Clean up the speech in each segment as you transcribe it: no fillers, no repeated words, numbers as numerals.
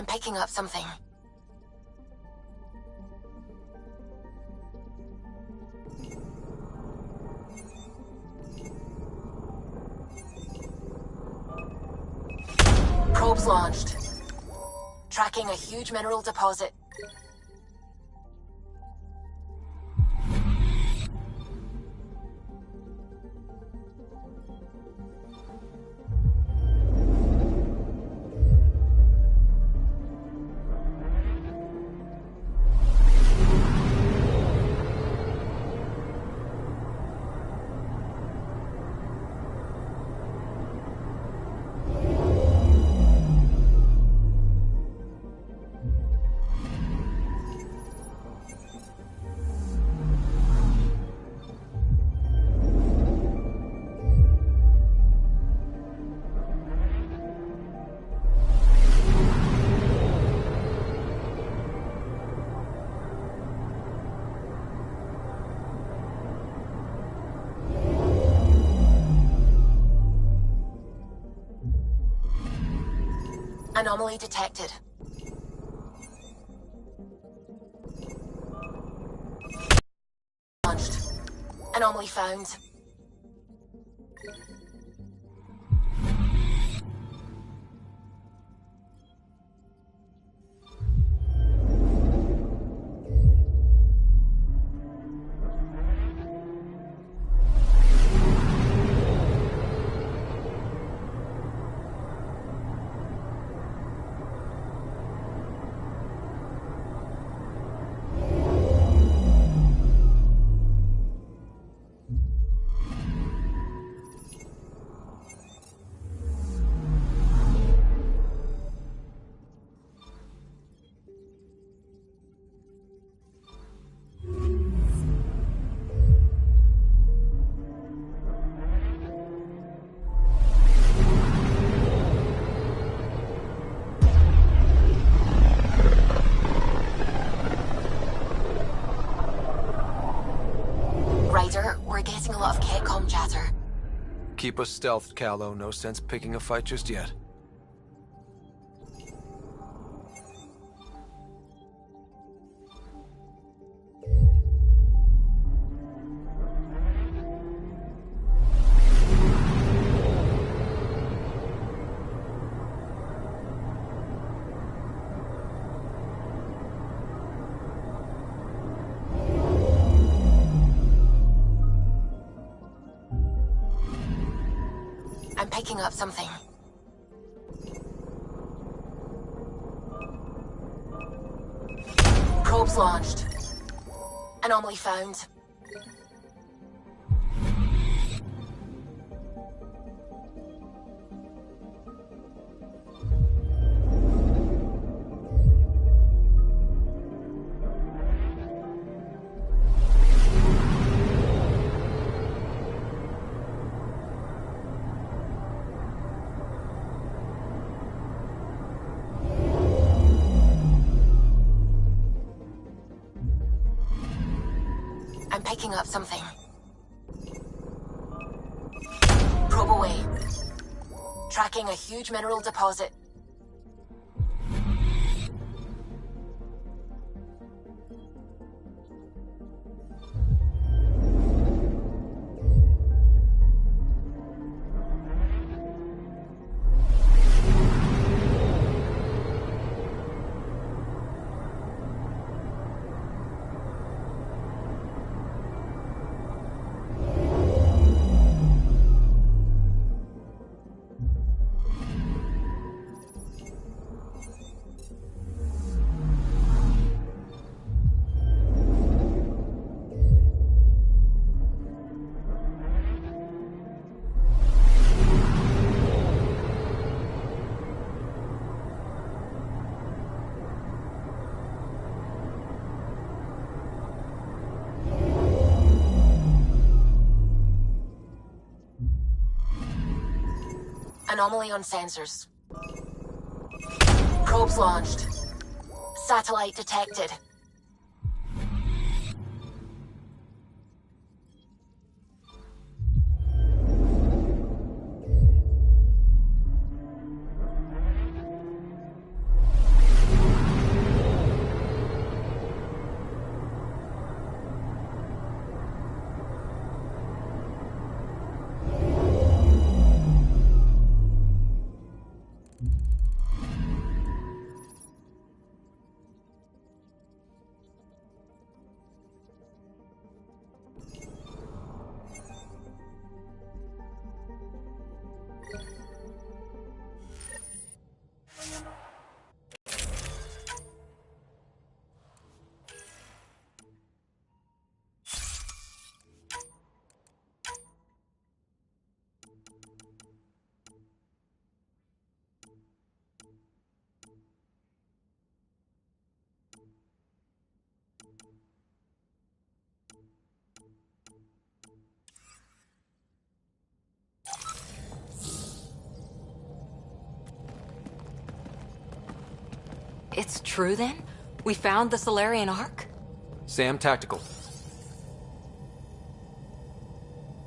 I'm picking up something. Probes launched. Tracking a huge mineral deposit. Anomaly detected. Launched. Anomaly found. We're getting a lot of Catcom chatter. Keep us stealthed, Callow. No sense picking a fight just yet. I'm picking up something. Probes launched. Anomaly found. I'm picking up something. Probe away. Tracking a huge mineral deposit. Anomaly on sensors. Probes launched. Satellite detected. It's true then? We found the Solarian Ark? Sam, tactical.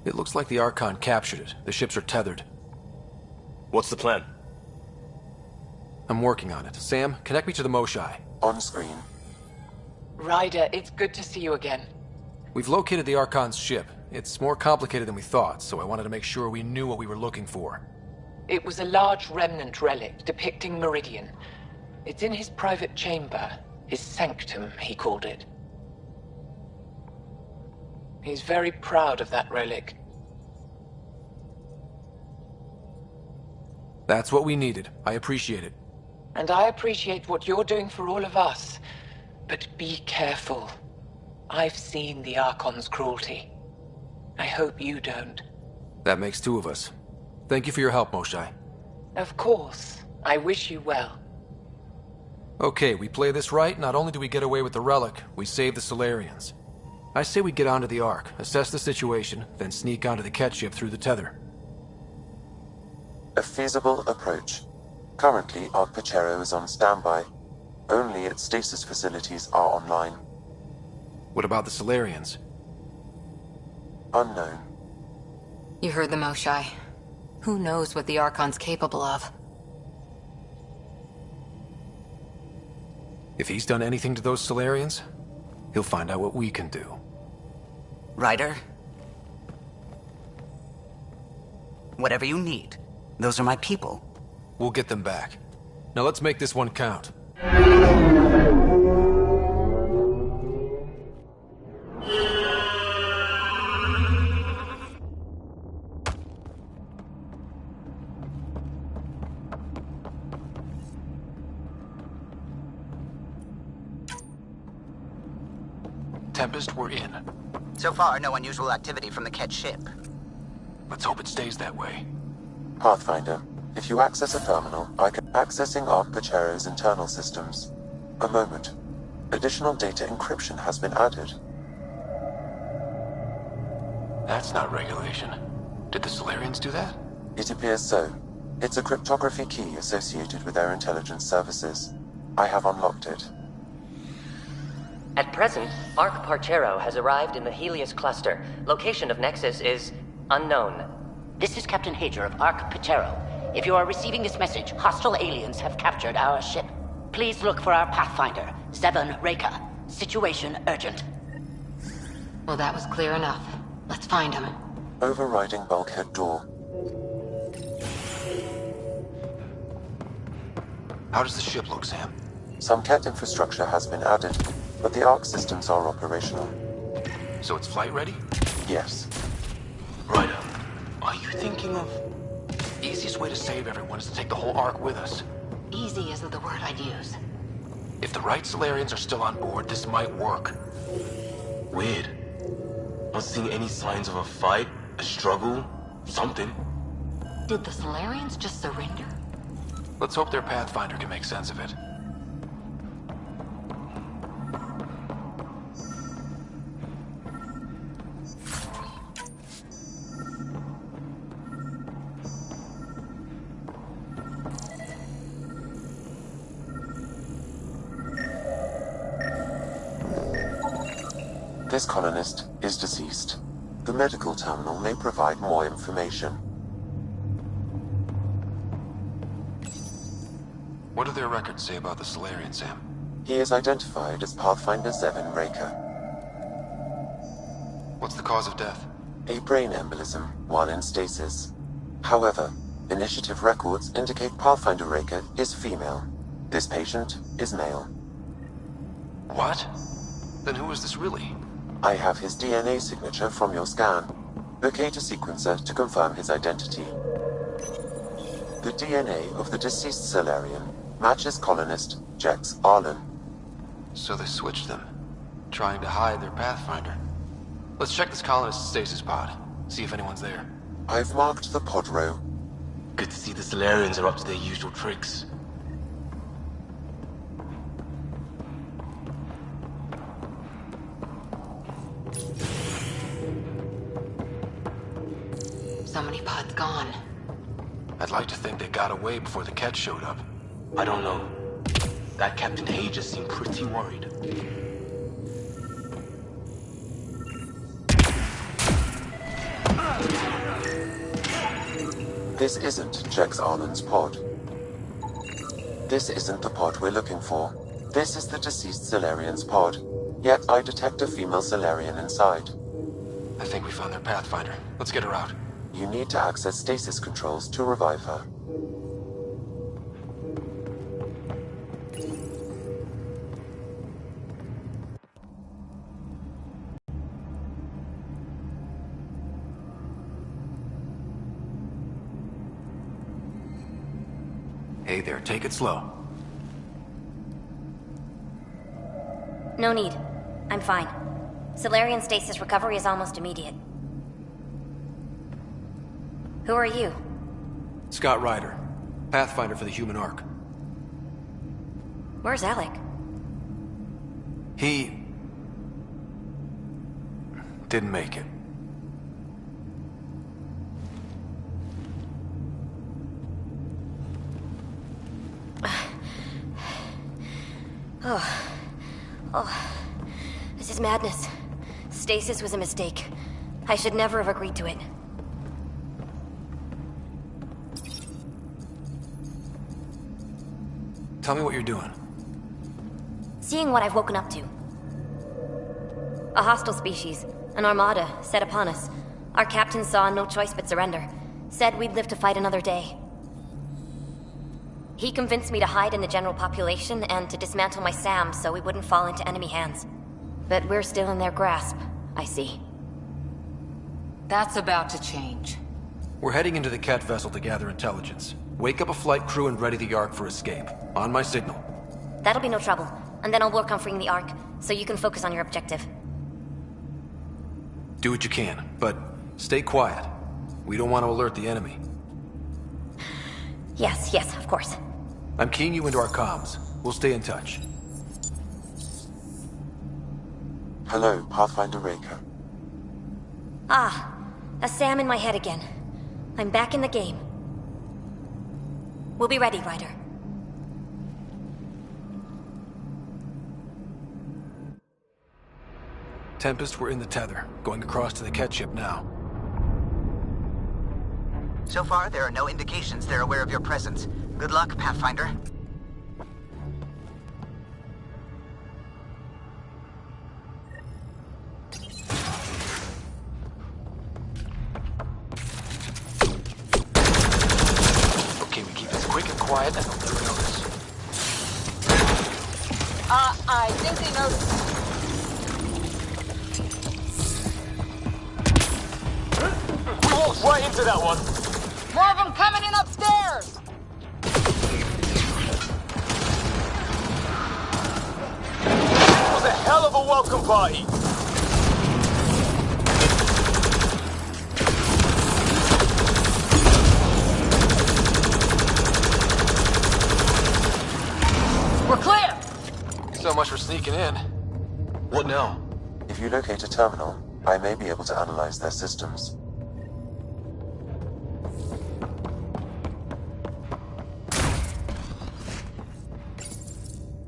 It looks like the Archon captured it. The ships are tethered. What's the plan? I'm working on it. Sam, connect me to the Moshai. On screen. Ryder, it's good to see you again. We've located the Archon's ship. It's more complicated than we thought, so I wanted to make sure we knew what we were looking for. It was a large remnant relic depicting Meridian. It's in his private chamber. His sanctum, he called it. He's very proud of that relic. That's what we needed. I appreciate it. And I appreciate what you're doing for all of us. But be careful. I've seen the Archon's cruelty. I hope you don't. That makes two of us. Thank you for your help, Moshai. Of course. I wish you well. Okay, we play this right. Not only do we get away with the relic, we save the Solarians. I say we get onto the Ark, assess the situation, then sneak onto the Ket ship through the tether. A feasible approach. Currently, Ark Pachero is on standby. Only its stasis facilities are online. What about the Solarians? Unknown. You heard the Moshai. Who knows what the Archon's capable of? If he's done anything to those Solarians, he'll find out what we can do. Ryder? Whatever you need. Those are my people. We'll get them back. Now let's make this one count. Tempest, we're in. So far, no unusual activity from the Ket ship. Let's hope it stays that way. Pathfinder, if you access a terminal, I can... Accessing Ark Pachero's internal systems. A moment. Additional data encryption has been added. That's not regulation. Did the Solarians do that? It appears so. It's a cryptography key associated with their intelligence services. I have unlocked it. At present, Ark Parchero has arrived in the Helios cluster. Location of Nexus is unknown. This is Captain Hager of Ark Pachero. If you are receiving this message, hostile aliens have captured our ship. Please look for our Pathfinder, Zevon Reka. Situation urgent. Well, that was clear enough. Let's find him. Overriding bulkhead door. How does the ship look, Sam? Some Ket infrastructure has been added, but the Ark systems are operational. So it's flight ready? Yes. Ryder, are you thinking of... Easiest way to save everyone is to take the whole Ark with us. Easy isn't the word I'd use. If the right Solarians are still on board, this might work. Weird. Not seeing any signs of a fight, a struggle, something. Did the Solarians just surrender? Let's hope their Pathfinder can make sense of it. This colonist is deceased. The medical terminal may provide more information. What do their records say about the Solarian, Sam? He is identified as Pathfinder Zevon Reka. What's the cause of death? A brain embolism while in stasis. However, initiative records indicate Pathfinder Reka is female. This patient is male. What? Then who is this really? I have his DNA signature from your scan. Locate a sequencer to confirm his identity. The DNA of the deceased Solarian matches colonist Jex Arlen. So they switched them, trying to hide their Pathfinder. Let's check this colonist's stasis pod, see if anyone's there. I've marked the pod row. Good to see the Solarians are up to their usual tricks. So many pods gone. I'd like to think they got away before the Ket showed up. I don't know. That Captain Hager seemed pretty worried. This isn't Jex Arlen's pod. This isn't the pod we're looking for. This is the deceased Solarian's pod. Yet I detect a female Solarian inside. I think we found their Pathfinder. Let's get her out. You need to access stasis controls to revive her. Hey there, take it slow. No need. I'm fine. Solarian stasis recovery is almost immediate. Who are you? Scott Ryder, Pathfinder for the Human Ark. Where's Alec? He... didn't make it. This is madness. Stasis was a mistake. I should never have agreed to it. Tell me what you're doing. Seeing what I've woken up to. A hostile species, an armada, set upon us. Our captain saw no choice but surrender. Said we'd live to fight another day. He convinced me to hide in the general population and to dismantle my SAM so we wouldn't fall into enemy hands. But we're still in their grasp, I see. That's about to change. We're heading into the Ket vessel to gather intelligence. Wake up a flight crew and ready the Ark for escape. On my signal. That'll be no trouble. And then I'll work on freeing the Ark, so you can focus on your objective. Do what you can, but stay quiet. We don't want to alert the enemy. Yes, of course. I'm keying you into our comms. We'll stay in touch. Hello, Pathfinder Raker. Ah, a SAM in my head again. I'm back in the game. We'll be ready, Ryder. Tempest, we're in the tether. Going across to the Ket ship now. So far, there are no indications they're aware of your presence. Good luck, Pathfinder. Okay, we keep this quick and quiet and they'll never notice. I think they noticed. We walked right into that one. More of them coming in upstairs! It was a hell of a welcome party. We're clear! So much for sneaking in. What now? If you locate a terminal, I may be able to analyze their systems.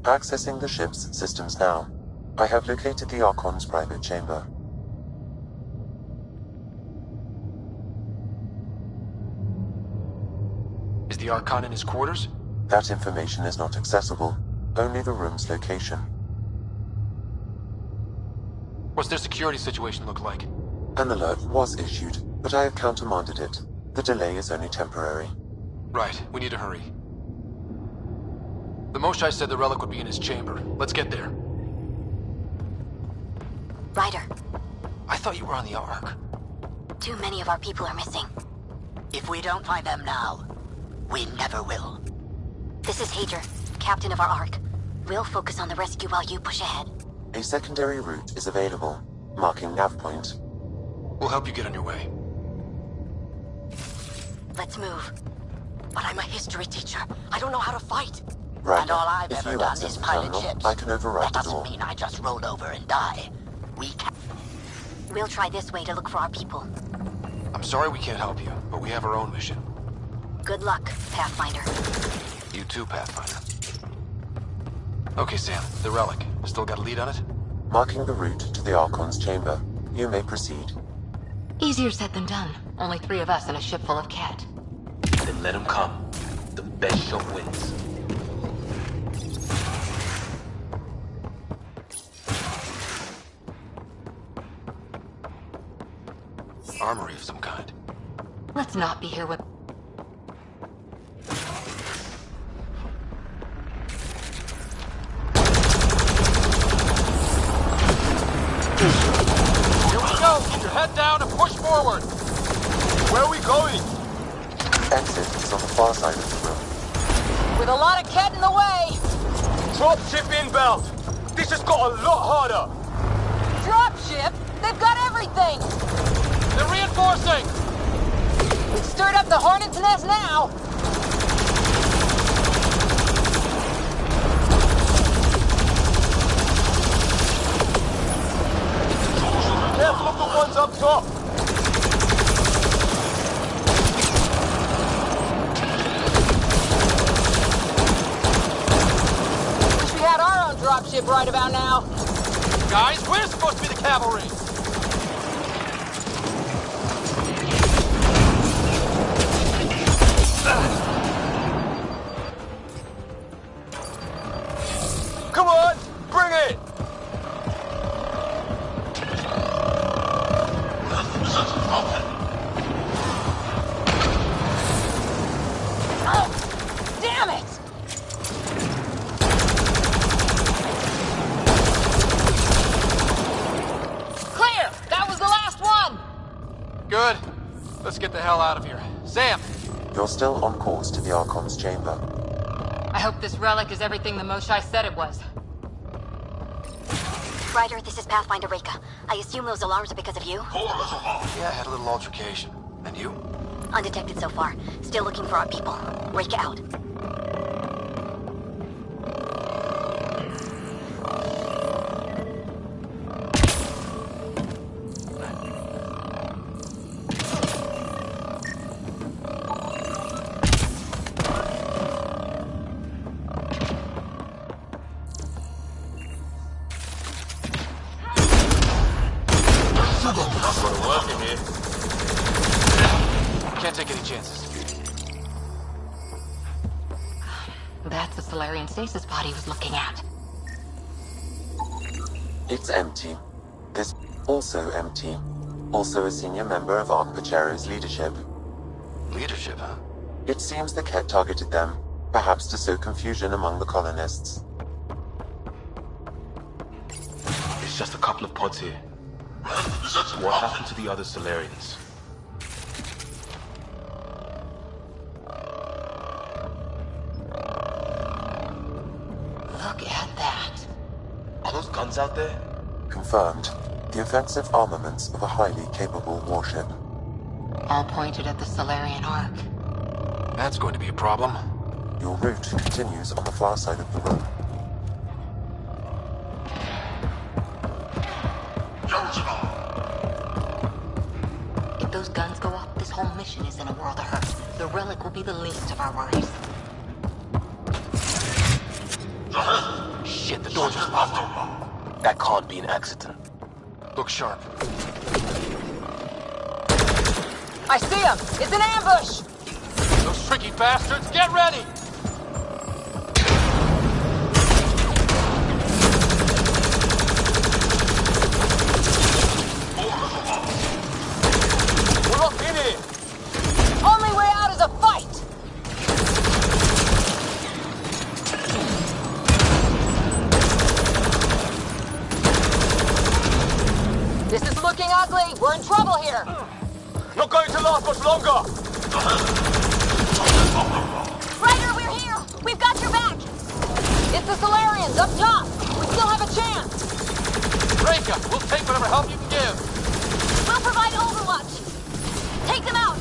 Accessing the ship's systems now. I have located the Archon's private chamber. Is the Archon in his quarters? That information is not accessible. Only the room's location. What's their security situation look like? An alert was issued, but I have countermanded it. The delay is only temporary. Right, we need to hurry. The Moshai said the relic would be in his chamber. Let's get there. Ryder, I thought you were on the Ark. too many of our people are missing. If we don't find them now, we never will. This is Hager, captain of our Ark. We'll focus on the rescue while you push ahead. A secondary route is available, marking nav point. We'll help you get on your way. Let's move. But I'm a history teacher. I don't know how to fight. Right. And all I've If ever you done access is the pilot terminal, ships. I can override That the doesn't door. mean I just roll over and die. We can... We'll try this way to look for our people. I'm sorry we can't help you, but we have our own mission. Good luck, Pathfinder. You too, Pathfinder. Okay, Sam. The relic. Still got a lead on it? Marking the route to the Archon's chamber. You may proceed. Easier said than done. Only 3 of us and a ship full of Ket. Then let him come. The best shot wins. Armory of some kind. Let's not be here with... Here we go! Keep your head down and push forward! Where are we going? Exit is on the far side of the room. With a lot of Ket in the way! Dropship inbound! This has got a lot harder! Dropship? They've got everything! They're reinforcing! We've stirred up the hornet's nest now! Careful of the ones up top! Wish we had our own dropship right about now. Guys, we're supposed to be the cavalry! Come on! Bring it! Oh, damn it! Clear! That was the last one! Good. Let's get the hell out of here. Sam! You're still on course to the Archon's chamber. I hope this relic is everything the Moshai said it was. Ryder, this is Pathfinder Reka. I assume those alarms are because of you? Yeah, I had a little altercation. And you? Undetected so far. Still looking for our people. Reka out. Can't take any chances. That's the Solarian stasis pod he was looking at. It's empty. This also empty. Also a senior member of Ark Pachero's leadership. Leadership, huh? It seems the Ket targeted them, perhaps to sow confusion among the colonists. It's just a couple of pods here. What happened to the other Solarians? Look at that. Are those guns out there? Confirmed. The offensive armaments of a highly capable warship. All pointed at the Solarian Ark. That's going to be a problem. Your route continues on the far side of the room. If those guns go off, this whole mission is in a world of hurt. The relic will be the least of our worries. Shit, the door just locked. That can't be an accident. Look sharp. I see him! It's an ambush! Those tricky bastards, get ready! We're locked in here! Only way out is a fight! This is looking ugly! We're in trouble here! Not going to last much longer! Ryder, we're here! We've got your back! It's the Solarians, up top! We still have a chance! Reka, we'll take whatever help you can give. We'll provide overwatch! Take them out!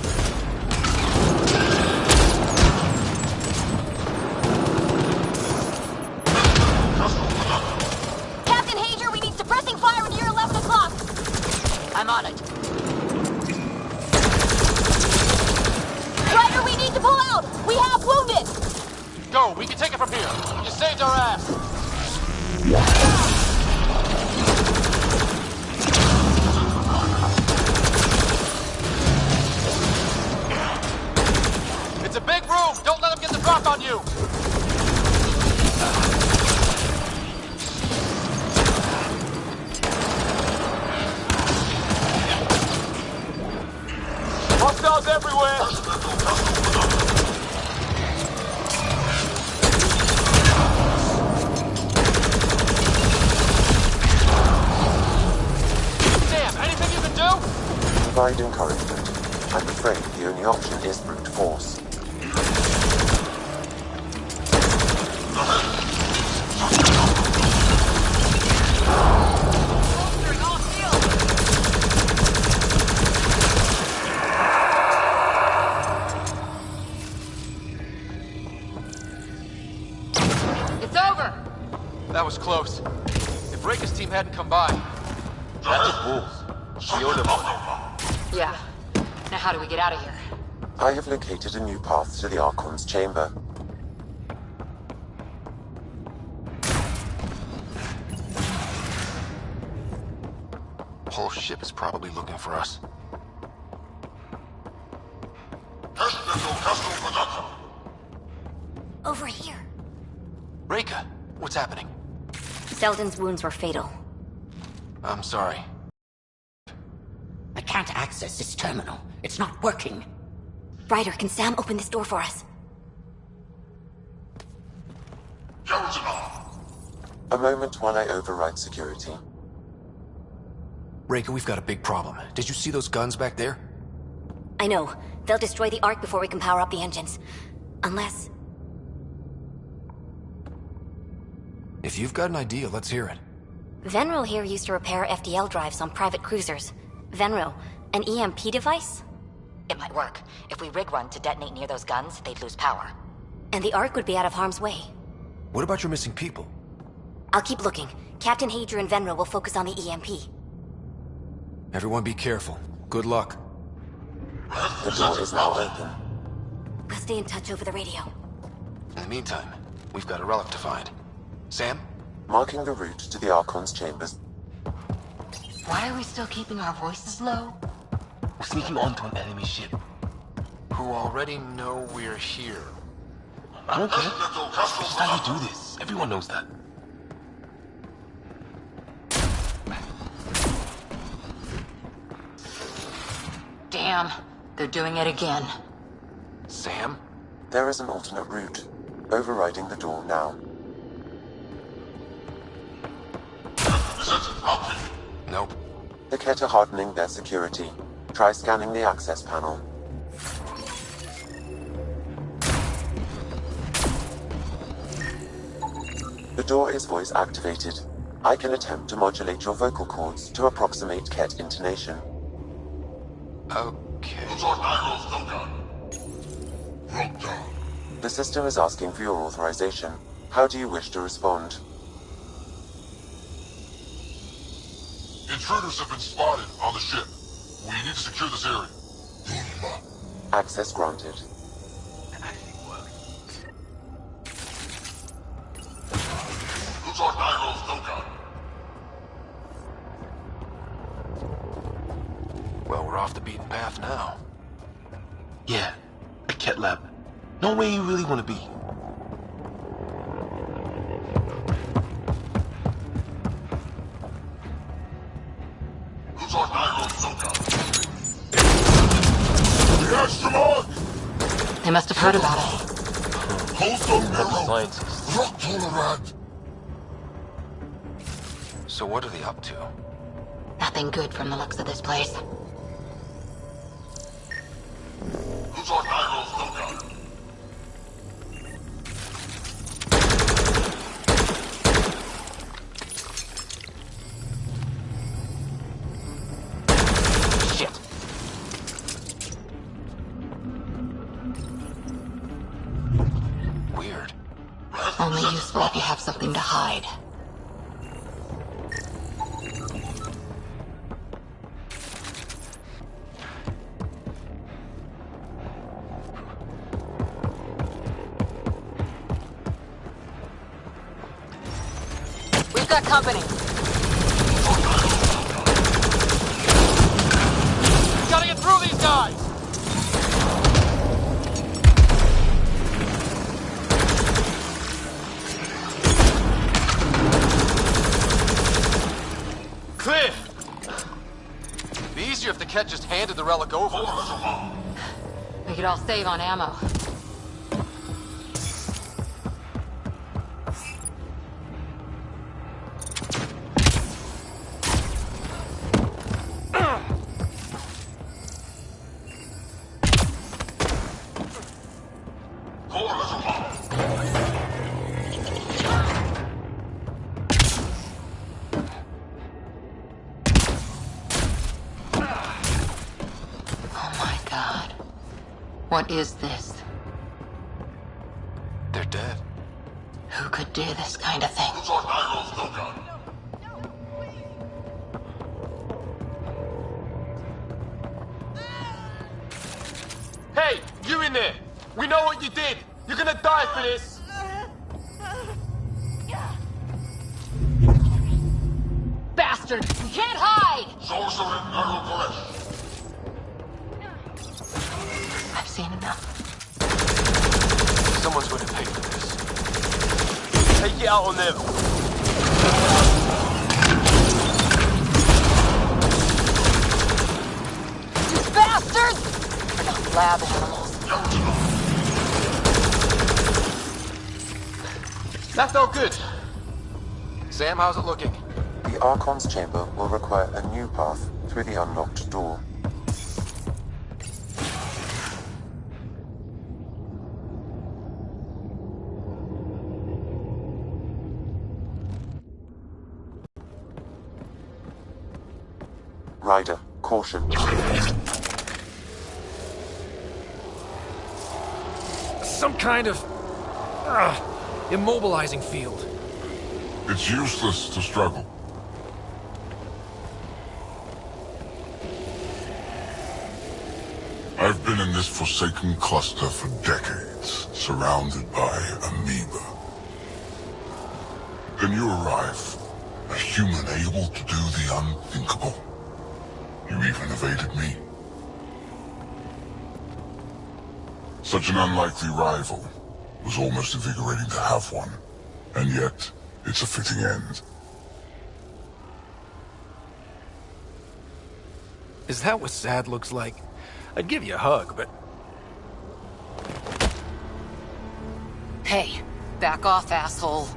Captain Hager, we need suppressing fire near 11 o'clock! I'm on it. Ryder, we need to pull out! We have wounded! Go, we can take it from here. You saved our ass. room! Don't let them get the drop on you! Hostiles everywhere! Sam, anything you can do? Provide encouragement. I'm afraid the only option is brute force. It's over! That was close. If Reika's team hadn't come by... That's bulls. She owed them all. Yeah. Now how do we get out of here? I have located a new path to the Archon's chamber. Whole ship is probably looking for us. Over here. Reika, what's happening? Selden's wounds were fatal. I'm sorry. I can't access this terminal. It's not working. Ryder, can Sam open this door for us? A moment while I override security. Reika, we've got a big problem. Did you see those guns back there? I know. They'll destroy the Ark before we can power up the engines. Unless... If you've got an idea, let's hear it. Venro here used to repair FDL drives on private cruisers. Venro, an EMP device? It might work. If we rig one to detonate near those guns, they'd lose power. And the Ark would be out of harm's way. What about your missing people? I'll keep looking. Captain Hadrian and Venro will focus on the EMP. Everyone be careful. Good luck. The door is now open. We'll stay in touch over the radio. In the meantime, we've got a relic to find. Sam? Marking the route to the Archon's chambers. Why are we still keeping our voices low? We're sneaking onto an enemy ship. Who already know we're here. I don't care. That's just how you do this. Everyone knows that. Damn, they're doing it again. Sam? There is an alternate route. Overriding the door now. Nope. The Kett are hardening their security. Try scanning the access panel. The door is voice activated. I can attempt to modulate your vocal cords to approximate Kett intonation. Okay. The system is asking for your authorization. How do you wish to respond? Intruders have been spotted on the ship. We need to secure this area. Access granted. Well, we're off the beaten path now. Yeah, a Kett lab. No way you really want to be. They must have heard about it. Scientists. So what are they up to? Nothing good from the looks of this place. Shit. Weird. Only useful if you have something to hide. We've got company. We gotta get through these guys! Kett just handed the relic over. We could all save on ammo. What is this? They're dead. Who could do this kind of thing? Hey, you in there! We know what you did! You're gonna die for this! Bastard! You can't hide! I've seen enough. Someone's going to pay for this. Take it out on them! You bastards! They're not lab animals. That felt good. Sam, how's it looking? The Archon's chamber will require a new path through the unlocked door. Ryder, caution. Some kind of... immobilizing field. It's useless to struggle. I've been in this forsaken cluster for decades, surrounded by amoeba. Then you arrive, a human able to do the unthinkable. You even evaded me. Such an unlikely rival. Was almost invigorating to have one. And yet, it's a fitting end. Is that what sad looks like? I'd give you a hug, but... Hey, back off, asshole.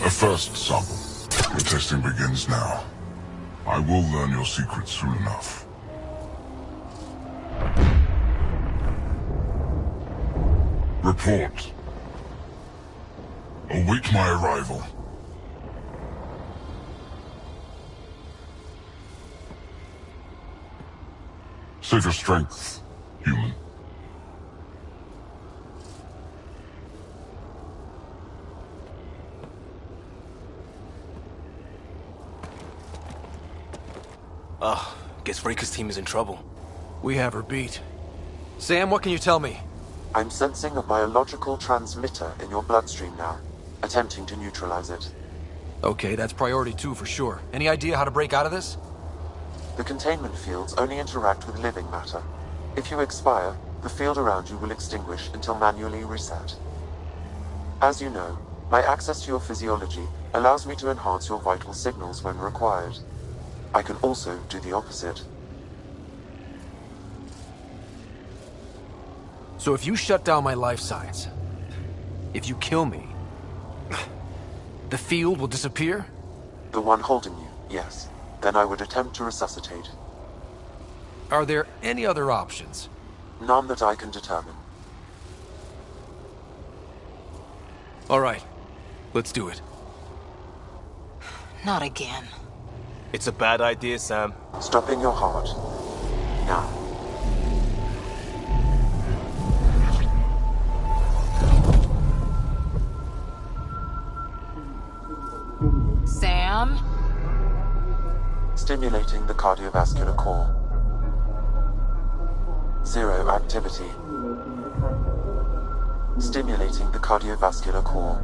A first sample. Your testing begins now. I will learn your secrets soon enough. Report. Await my arrival. Save your strength, human. Guess Rika's team is in trouble. we have her beat. Sam, what can you tell me? I'm sensing a biological transmitter in your bloodstream now, attempting to neutralize it. Okay, that's priority 2 for sure. Any idea how to break out of this? The containment fields only interact with living matter. If you expire, the field around you will extinguish until manually reset. As you know, my access to your physiology allows me to enhance your vital signals when required. I can also do the opposite. So if you shut down my life signs, if you kill me, the field will disappear? The one holding you, yes. Then I would attempt to resuscitate. Are there any other options? None that I can determine. All right, let's do it. Not again. It's a bad idea, Sam. Stopping your heart. Now. Sam? Stimulating the cardiovascular core. 0 activity. Stimulating the cardiovascular core.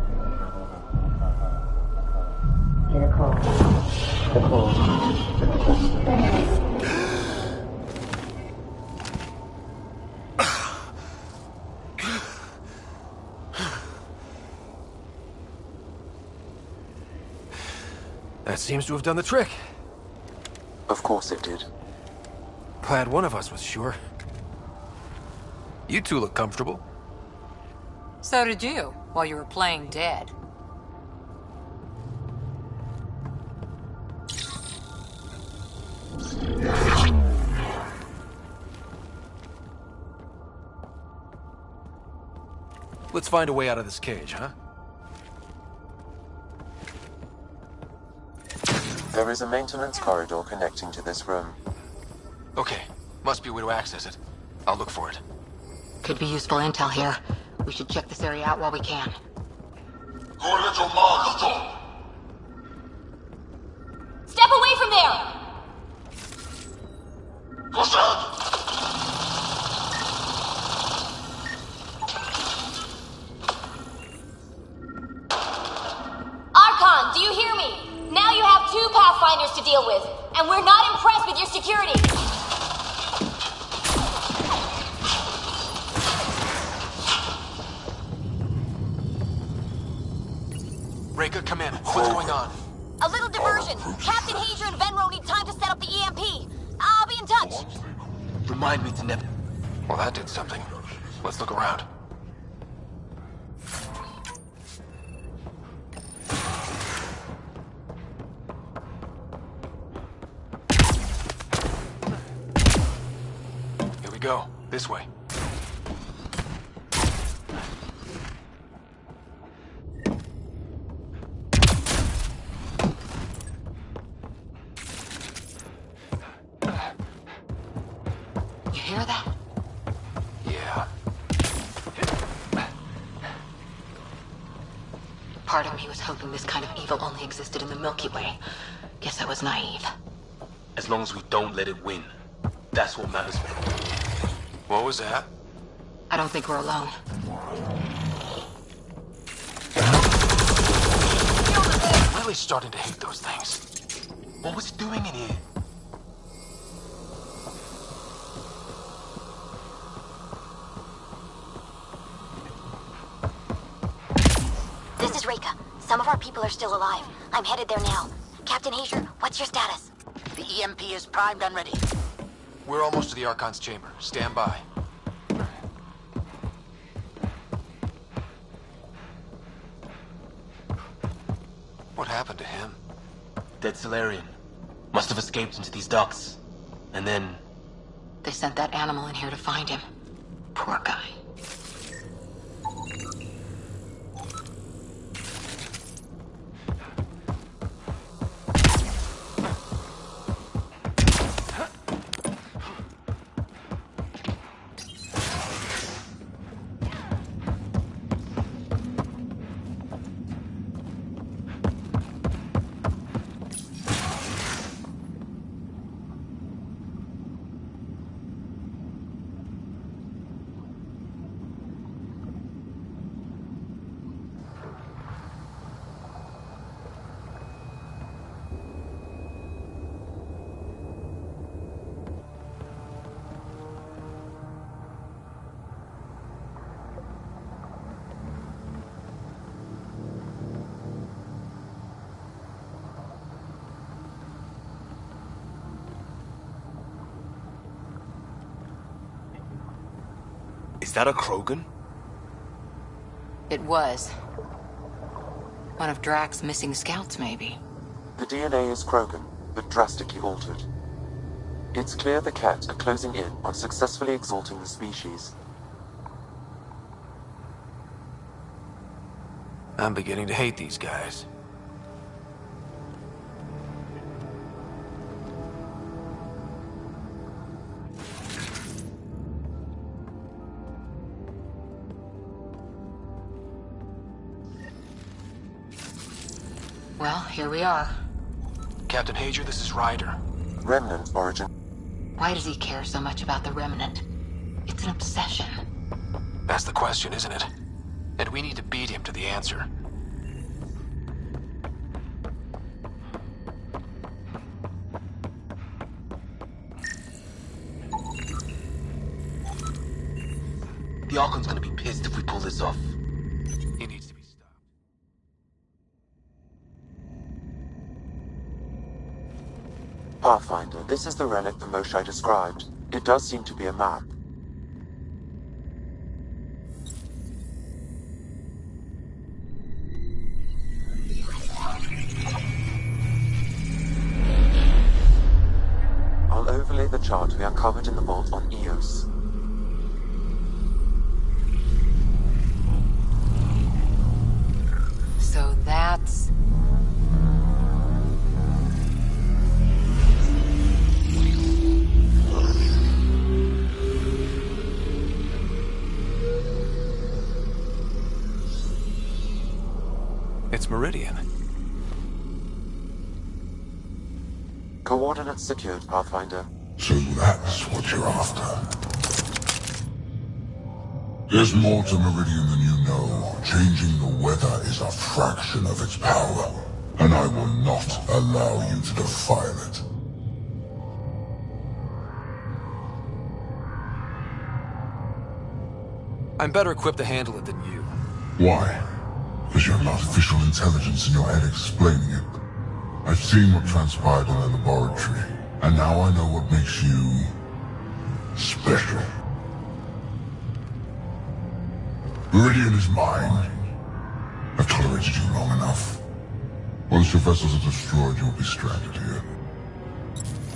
That seems to have done the trick. Of course it did. Glad one of us was sure. You two look comfortable. So did you, while you were playing dead. Let's find a way out of this cage, huh? There is a maintenance corridor connecting to this room. Okay, must be a way to access it. I'll look for it. Could be useful intel here. We should check this area out while we can. Step away from there! Archon, do you hear me? Now you have 2 Pathfinders to deal with, and we're not impressed with your security. Reka, come in. What's going on? A little diversion. Captain Hager and Venro need time to set up the EMP. I'll be in touch. Remind me to never... Well, that did something. Let's look around. Here we go. This way. You hear that? Yeah. Part of me was hoping this kind of evil only existed in the Milky Way. Guess I was naive. As long as we don't let it win. That's what matters. What was that? I don't think we're alone. I'm really starting to hate those things. What was it doing in here? This is Reka. Some of our people are still alive. I'm headed there now. Captain Hager, what's your status? The EMP is primed and ready. We're almost to the Archon's chamber. Stand by. What happened to him? Dead Solarian. Must have escaped into these ducts. And then... They sent that animal in here to find him. Poor guy. Is that a Krogan? It was. One of Drax's missing scouts, maybe. The DNA is Krogan, but drastically altered. It's clear the Cat are closing in on successfully exalting the species. I'm beginning to hate these guys. Well, here we are. Captain Hager, this is Ryder. Remnant origin. Why does he care so much about the Remnant? It's an obsession. That's the question, isn't it? And we need to beat him to the answer. The Archon's gonna be pissed if we pull this off. He needs to be stopped. Pathfinder, this is the relic the Moshai described. It does seem to be a map. I'll overlay the chart we uncovered in the vault on Eos. So that's... It's Meridian. Coordinates secured, Pathfinder. So that's what you're after. There's more to Meridian than you know. Changing the weather is a fraction of its power, and I will not allow you to defile it. I'm better equipped to handle it than you. Why? Because you have an artificial intelligence in your head explaining it. I've seen what transpired in the laboratory, and now I know what makes you... special. Meridian is mine. I've tolerated you long enough. Once your vessels are destroyed, you'll be stranded here.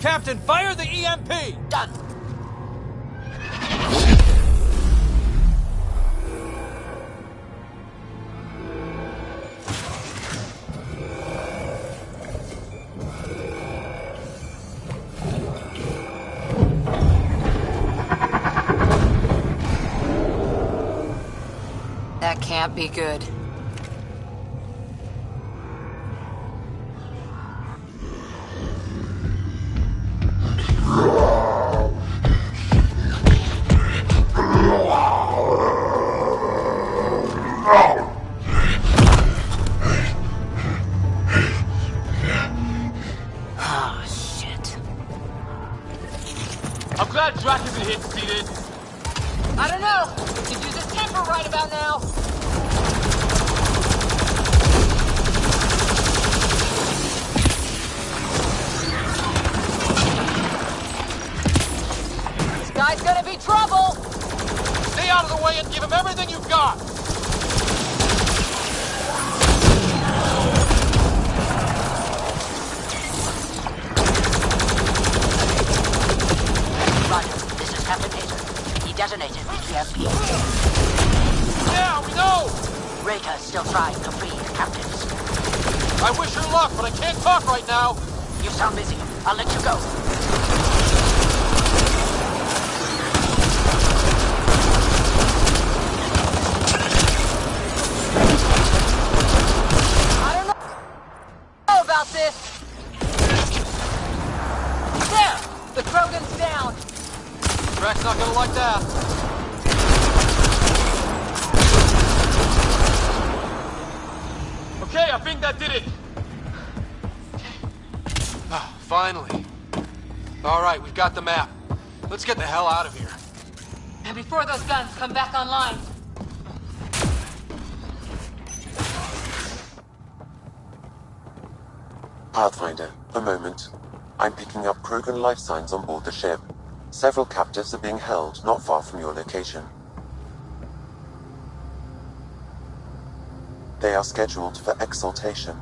Captain, fire the EMP! Done. That can't be good. Oh, shit. I'm glad Drac isn't here to see this. I don't know. Could use his temper right about now. This guy's gonna be trouble. Stay out of the way and give him everything you've got! Roger, this is Captain Hazer. He detonated the EMP. Yeah, we know! Reka is still trying to free the captives. I wish her luck, but I can't talk right now. You sound busy. I'll let you go. I don't know about this. There! The Krogan's down. Drac's not gonna like that. Okay, I think that did it. Ah, finally. All right, we've got the map. Let's get the hell out of here. And before those guns come back online. Pathfinder, a moment. I'm picking up Krogan life signs on board the ship. Several captives are being held not far from your location. They are scheduled for exaltation.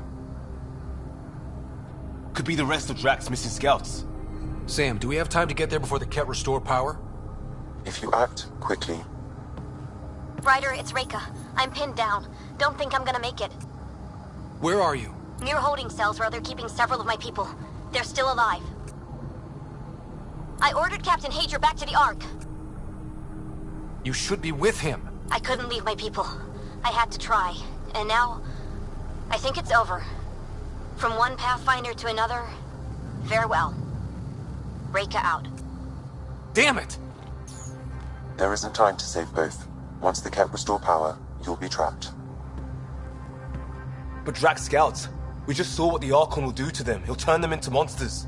Could be the rest of Drac's missing scouts. Sam, do we have time to get there before the Ket restore power? If you act quickly. Ryder, it's Reka. I'm pinned down. Don't think I'm gonna make it. Where are you? Near holding cells where they're keeping several of my people. They're still alive. I ordered Captain Hager back to the Ark. You should be with him. I couldn't leave my people. I had to try. And now, I think it's over. From one Pathfinder to another, farewell. Reka out. Damn it! There isn't time to save both. Once the Ket restore power, you'll be trapped. But Drac's scouts, we just saw what the Archon will do to them. He'll turn them into monsters.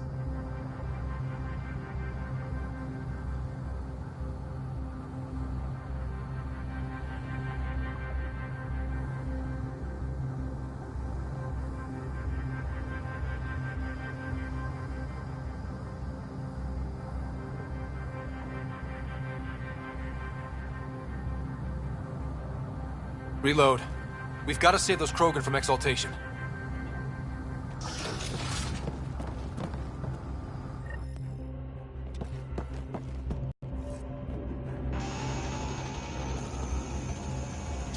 Reload. We've got to save those Krogan from exaltation.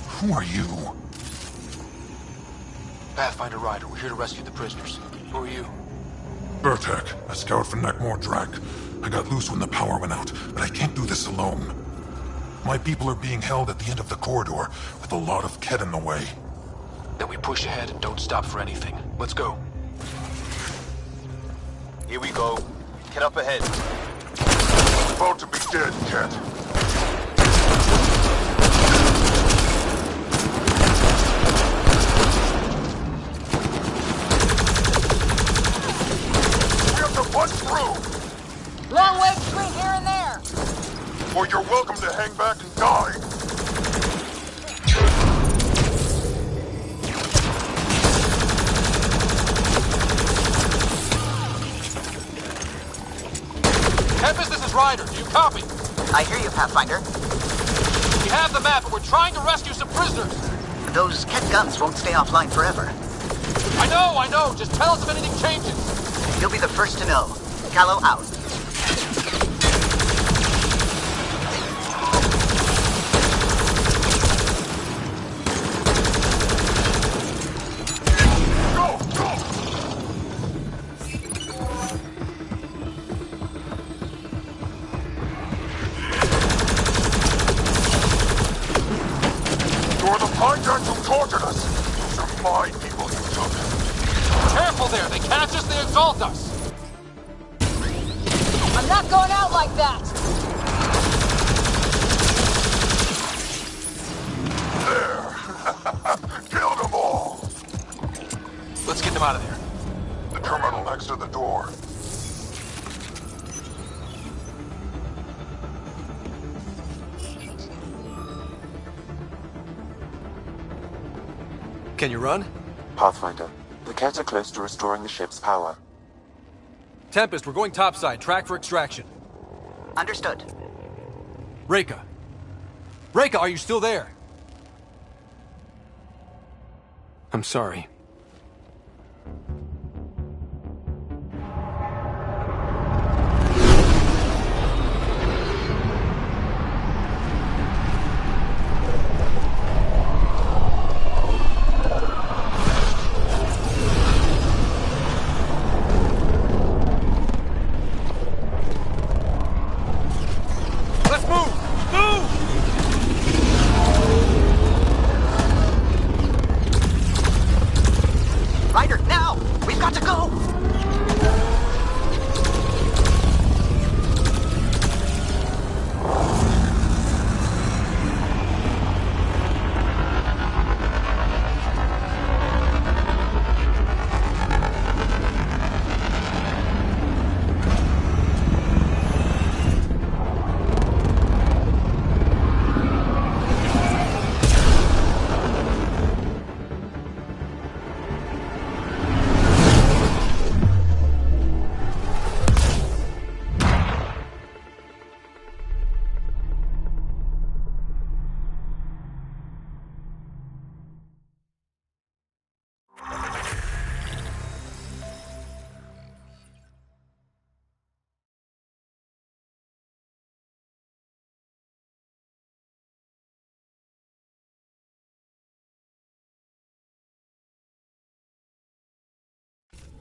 Who are you? Pathfinder Ryder, we're here to rescue the prisoners. Who are you? Burtek, a scout for Nakmor-Drak. I got loose when the power went out, but I can't do this alone. My people are being held at the end of the corridor, with a lot of Kett in the way. Then we push ahead and don't stop for anything. Let's go. Here we go. Get up ahead. About to be dead, Kett. We have to punch through! Long way between here and there! Or you're welcome to hang back and die! Tempest, this is Ryder. Do you copy? I hear you, Pathfinder. We have the map, and we're trying to rescue some prisoners. Those Kett guns won't stay offline forever. I know. Just tell us if anything changes. You'll be the first to know. Callow out. You're the Pine-Jacks who tortured us! Those are my people you took. Careful there. They catch us, they exalt us. I'm not going out like that! There! Killed them all! Let's get them out of there. The terminal next to the door. Can you run? Pathfinder, the Kett are close to restoring the ship's power. Tempest, we're going topside. Track for extraction. Understood. Reka. Reka, are you still there? I'm sorry. Ryder, now! We've got to go!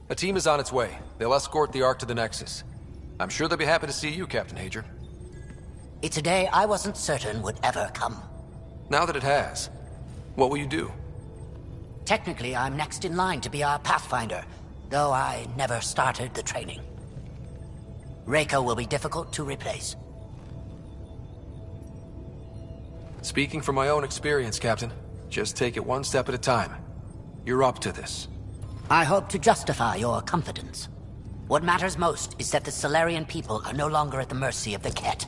A team is on its way. They'll escort the Ark to the Nexus. I'm sure they'll be happy to see you, Captain Hager. It's a day I wasn't certain would ever come. Now that it has, what will you do? Technically, I'm next in line to be our Pathfinder, though I never started the training. Reka will be difficult to replace. Speaking from my own experience, Captain, just take it one step at a time. You're up to this. I hope to justify your confidence. What matters most is that the Solarian people are no longer at the mercy of the Kett.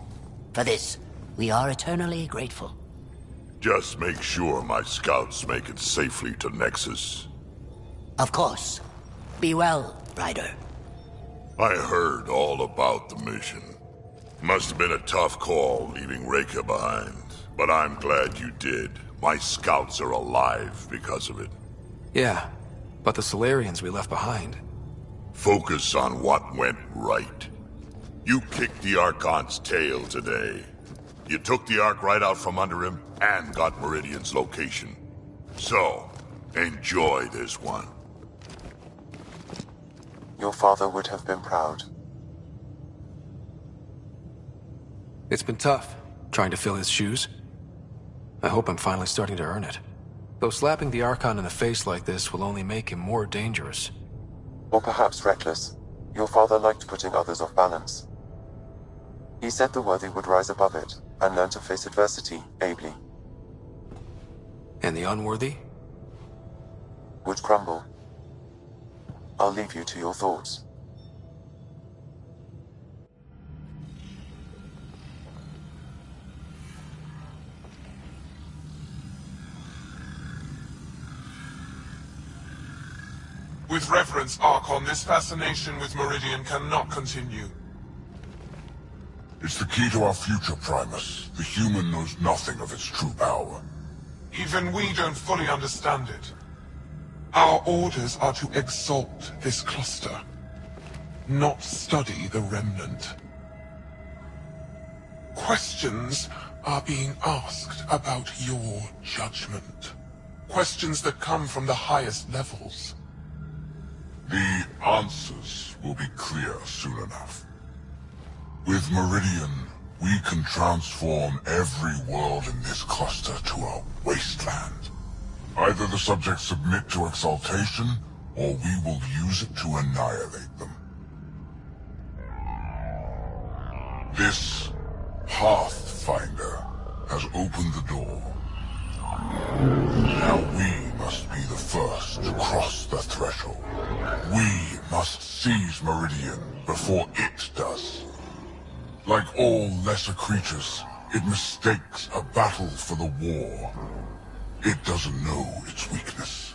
For this, we are eternally grateful. Just make sure my scouts make it safely to Nexus. Of course. Be well, Ryder. I heard all about the mission. Must have been a tough call leaving Reka behind. But I'm glad you did. My scouts are alive because of it. Yeah, but the Solarians we left behind. Focus on what went right. You kicked the Archon's tail today. You took the Ark right out from under him and got Meridian's location. So, enjoy this one. Your father would have been proud. It's been tough, trying to fill his shoes. I hope I'm finally starting to earn it. Though slapping the Archon in the face like this will only make him more dangerous. Or perhaps reckless. Your father liked putting others off balance. He said the worthy would rise above it, and learn to face adversity ably. And the unworthy? Would crumble. I'll leave you to your thoughts. With reverence, Archon, this fascination with Meridian cannot continue. It's the key to our future, Primus. The human knows nothing of its true power. Even we don't fully understand it. Our orders are to exalt this cluster, not study the remnant. Questions are being asked about your judgment. Questions that come from the highest levels. The answers will be clear soon enough. With Meridian, we can transform every world in this cluster to a wasteland. Either the subjects submit to exaltation, or we will use it to annihilate them. This Pathfinder has opened the door. Now we must be the first to cross the threshold. We must seize Meridian before it does. Like all lesser creatures, it mistakes a battle for the war. It doesn't know its weakness.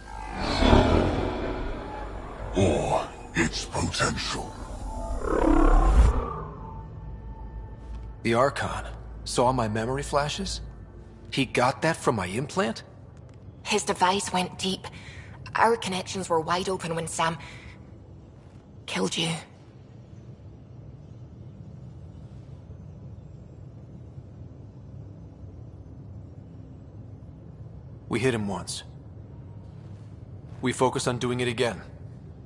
Or its potential. The Archon saw my memory flashes? He got that from my implant? His device went deep. Our connections were wide open when Sam killed you. We hit him once. We focus on doing it again.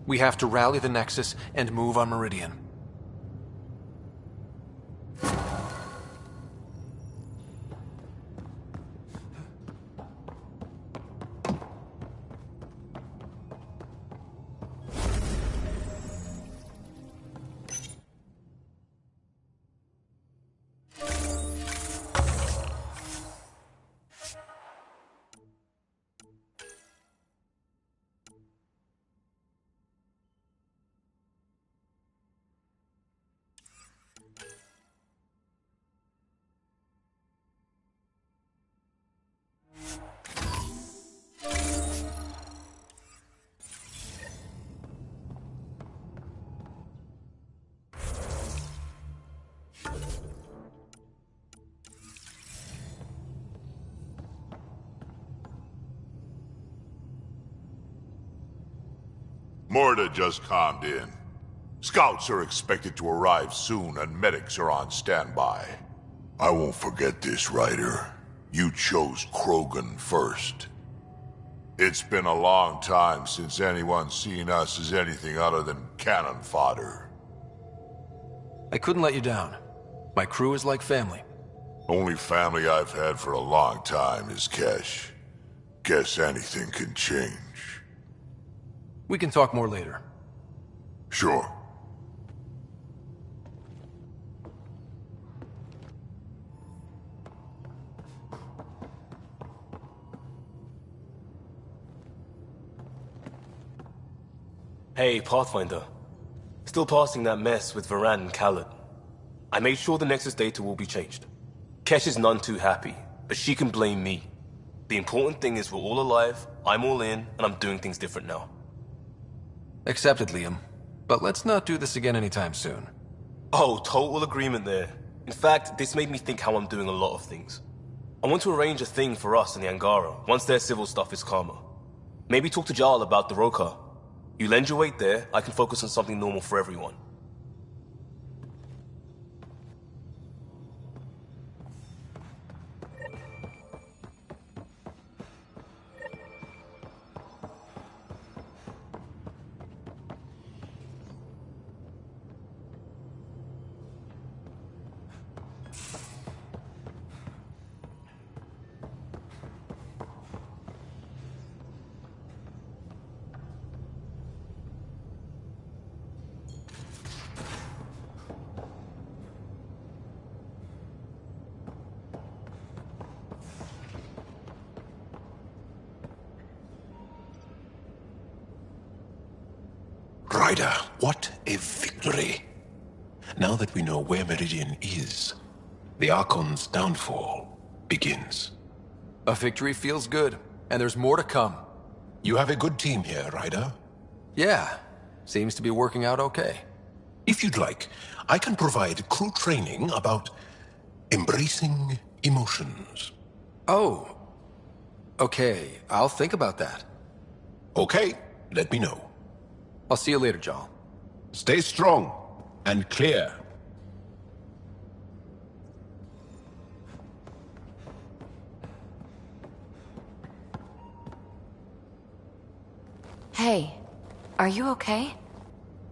We have to rally the Nexus and move on Meridian. Morda just calmed in. Scouts are expected to arrive soon and medics are on standby. I won't forget this, Ryder. You chose Krogan first. It's been a long time since anyone's seen us as anything other than cannon fodder. I couldn't let you down. My crew is like family. Only family I've had for a long time is Kesh. Guess anything can change. We can talk more later. Sure. Hey, Pathfinder. Still passing that mess with Varan and Khaled. I made sure the Nexus data will be changed. Kesh is none too happy, but she can blame me. The important thing is we're all alive, I'm all in, and I'm doing things different now. Accepted, Liam. But let's not do this again anytime soon. Oh, total agreement there. In fact, this made me think how I'm doing a lot of things. I want to arrange a thing for us and the Angara once their civil stuff is calmer. Maybe talk to Jarl about the Roka. You lend your weight there, I can focus on something normal for everyone. Ryder, what a victory! Now that we know where Meridian is, the Archon's downfall begins. A victory feels good, and there's more to come. You have a good team here, Ryder. Yeah, seems to be working out okay. If you'd like, I can provide crew training about embracing emotions. Oh. Okay, I'll think about that. Okay, let me know. I'll see you later, Jarl. Stay strong and clear. Hey, are you okay?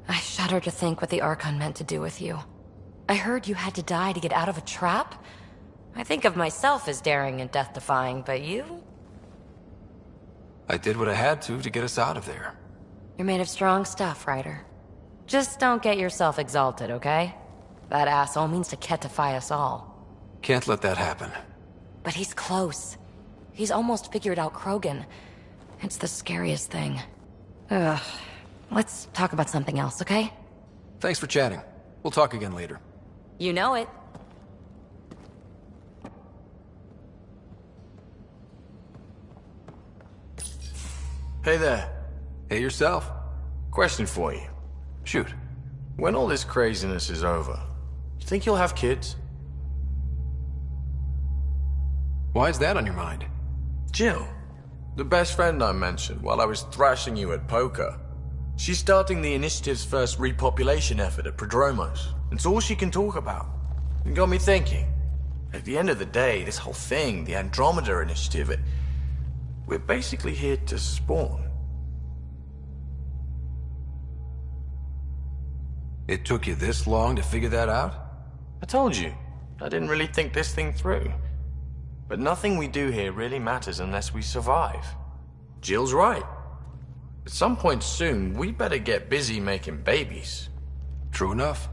I shudder to think what the Archon meant to do with you. I heard you had to die to get out of a trap? I think of myself as daring and death-defying, but you? I did what I had to get us out of there. You're made of strong stuff, Ryder. Just don't get yourself exalted, okay? That asshole means to ketify us all. Can't let that happen. But he's close. He's almost figured out Krogan. It's the scariest thing. Ugh. Let's talk about something else, okay? Thanks for chatting. We'll talk again later. You know it. Hey there. Hey yourself. Question for you. Shoot. When all this craziness is over, you think you'll have kids? Why is that on your mind? Jill, the best friend I mentioned while I was thrashing you at poker. She's starting the Initiative's first repopulation effort at Prodromos. It's all she can talk about. It got me thinking. At the end of the day, this whole thing, the Andromeda Initiative, we're basically here to spawn. It took you this long to figure that out? I told you, I didn't really think this thing through. But nothing we do here really matters unless we survive. Jill's right. At some point soon, we better get busy making babies. True enough.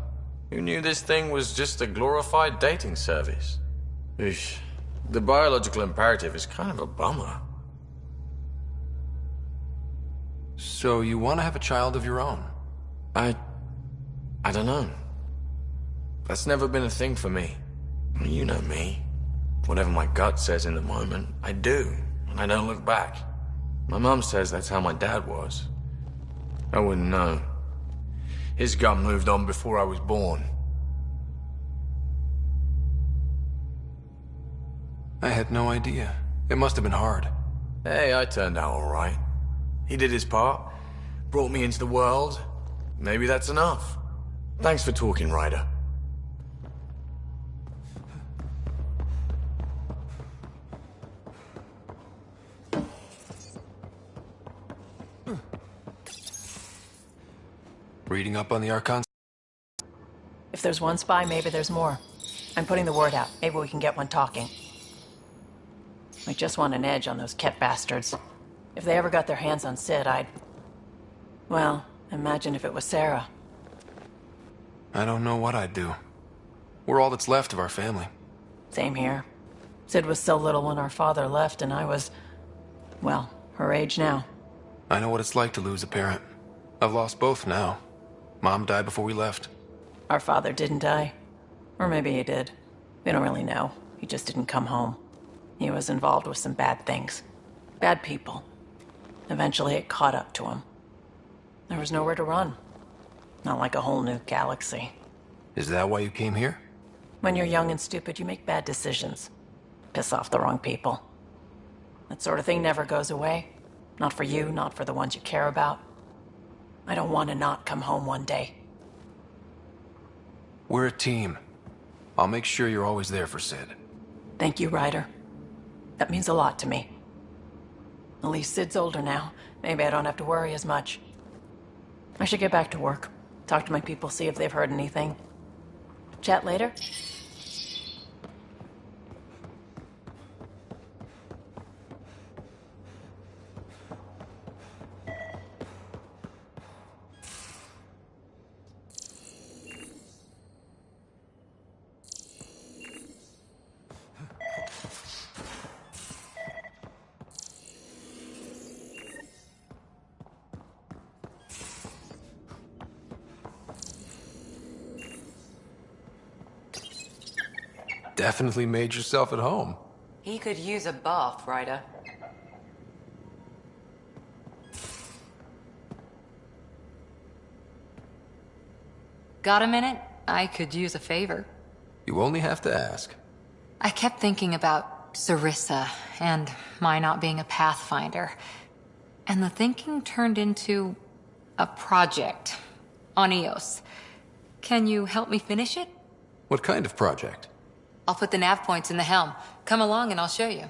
Who knew this thing was just a glorified dating service? Eesh. The biological imperative is kind of a bummer. So you want to have a child of your own? I don't know. That's never been a thing for me. You know me. Whatever my gut says in the moment, I do, and I don't look back. My mom says that's how my dad was. I wouldn't know. His gut moved on before I was born. I had no idea. It must have been hard. Hey, I turned out all right. He did his part, brought me into the world. Maybe that's enough. Thanks for talking, Ryder. Reading up on the Archons? If there's one spy, maybe there's more. I'm putting the word out. Maybe we can get one talking. I just want an edge on those Ket bastards. If they ever got their hands on Sid, well, imagine if it was Sarah. I don't know what I'd do. We're all that's left of our family. Same here. Sid was so little when our father left, and I was, well, her age now. I know what it's like to lose a parent. I've lost both now. Mom died before we left. Our father didn't die. Or maybe he did. We don't really know. He just didn't come home. He was involved with some bad things. Bad people. Eventually it caught up to him. There was nowhere to run. Not like a whole new galaxy. Is that why you came here? When you're young and stupid, you make bad decisions. piss off the wrong people. That sort of thing never goes away. Not for you, not for the ones you care about. I don't want to not come home one day. We're a team. I'll make sure you're always there for Sid. Thank you, Ryder. That means a lot to me. At least Sid's older now. Maybe I don't have to worry as much. I should get back to work. Talk to my people, see if they've heard anything. Chat later? Definitely made yourself at home. He could use a bath, Ryder. Got a minute? I could use a favor. You only have to ask. I kept thinking about Sarissa and my not being a pathfinder. And the thinking turned into a project on Eos. Can you help me finish it? What kind of project? I'll put the nav points in the helm. Come along and I'll show you.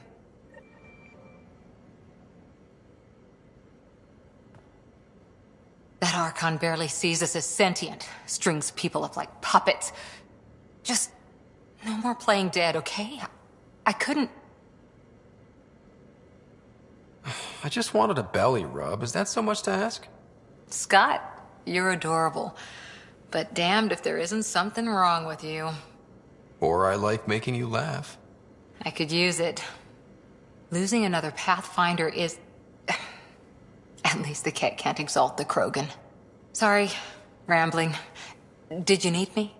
That Archon barely sees us as sentient. Strings people up like puppets. Just no more playing dead, okay? I couldn't... I just wanted a belly rub. Is that so much to ask? Scott, you're adorable. But damned if there isn't something wrong with you. Or I like making you laugh. I could use it. Losing another Pathfinder is... At least the Ket can't exalt the Krogan. Sorry, rambling. Did you need me?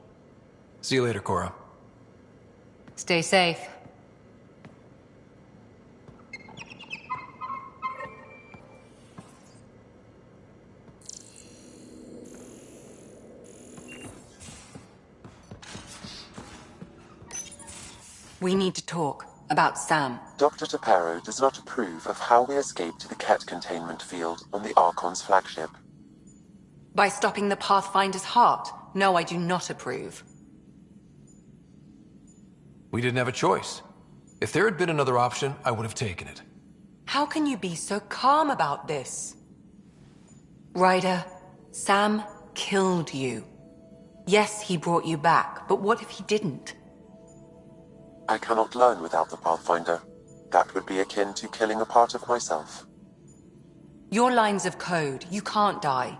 See you later, Cora. Stay safe. We need to talk about Sam. Dr. Taparo does not approve of how we escaped the Ket containment field on the Archon's flagship. By stopping the Pathfinder's heart? No, I do not approve. We didn't have a choice. If there had been another option, I would have taken it. How can you be so calm about this? Ryder, Sam killed you. Yes, he brought you back, but what if he didn't? I cannot learn without the Pathfinder. That would be akin to killing a part of myself. Your lines of code, you can't die.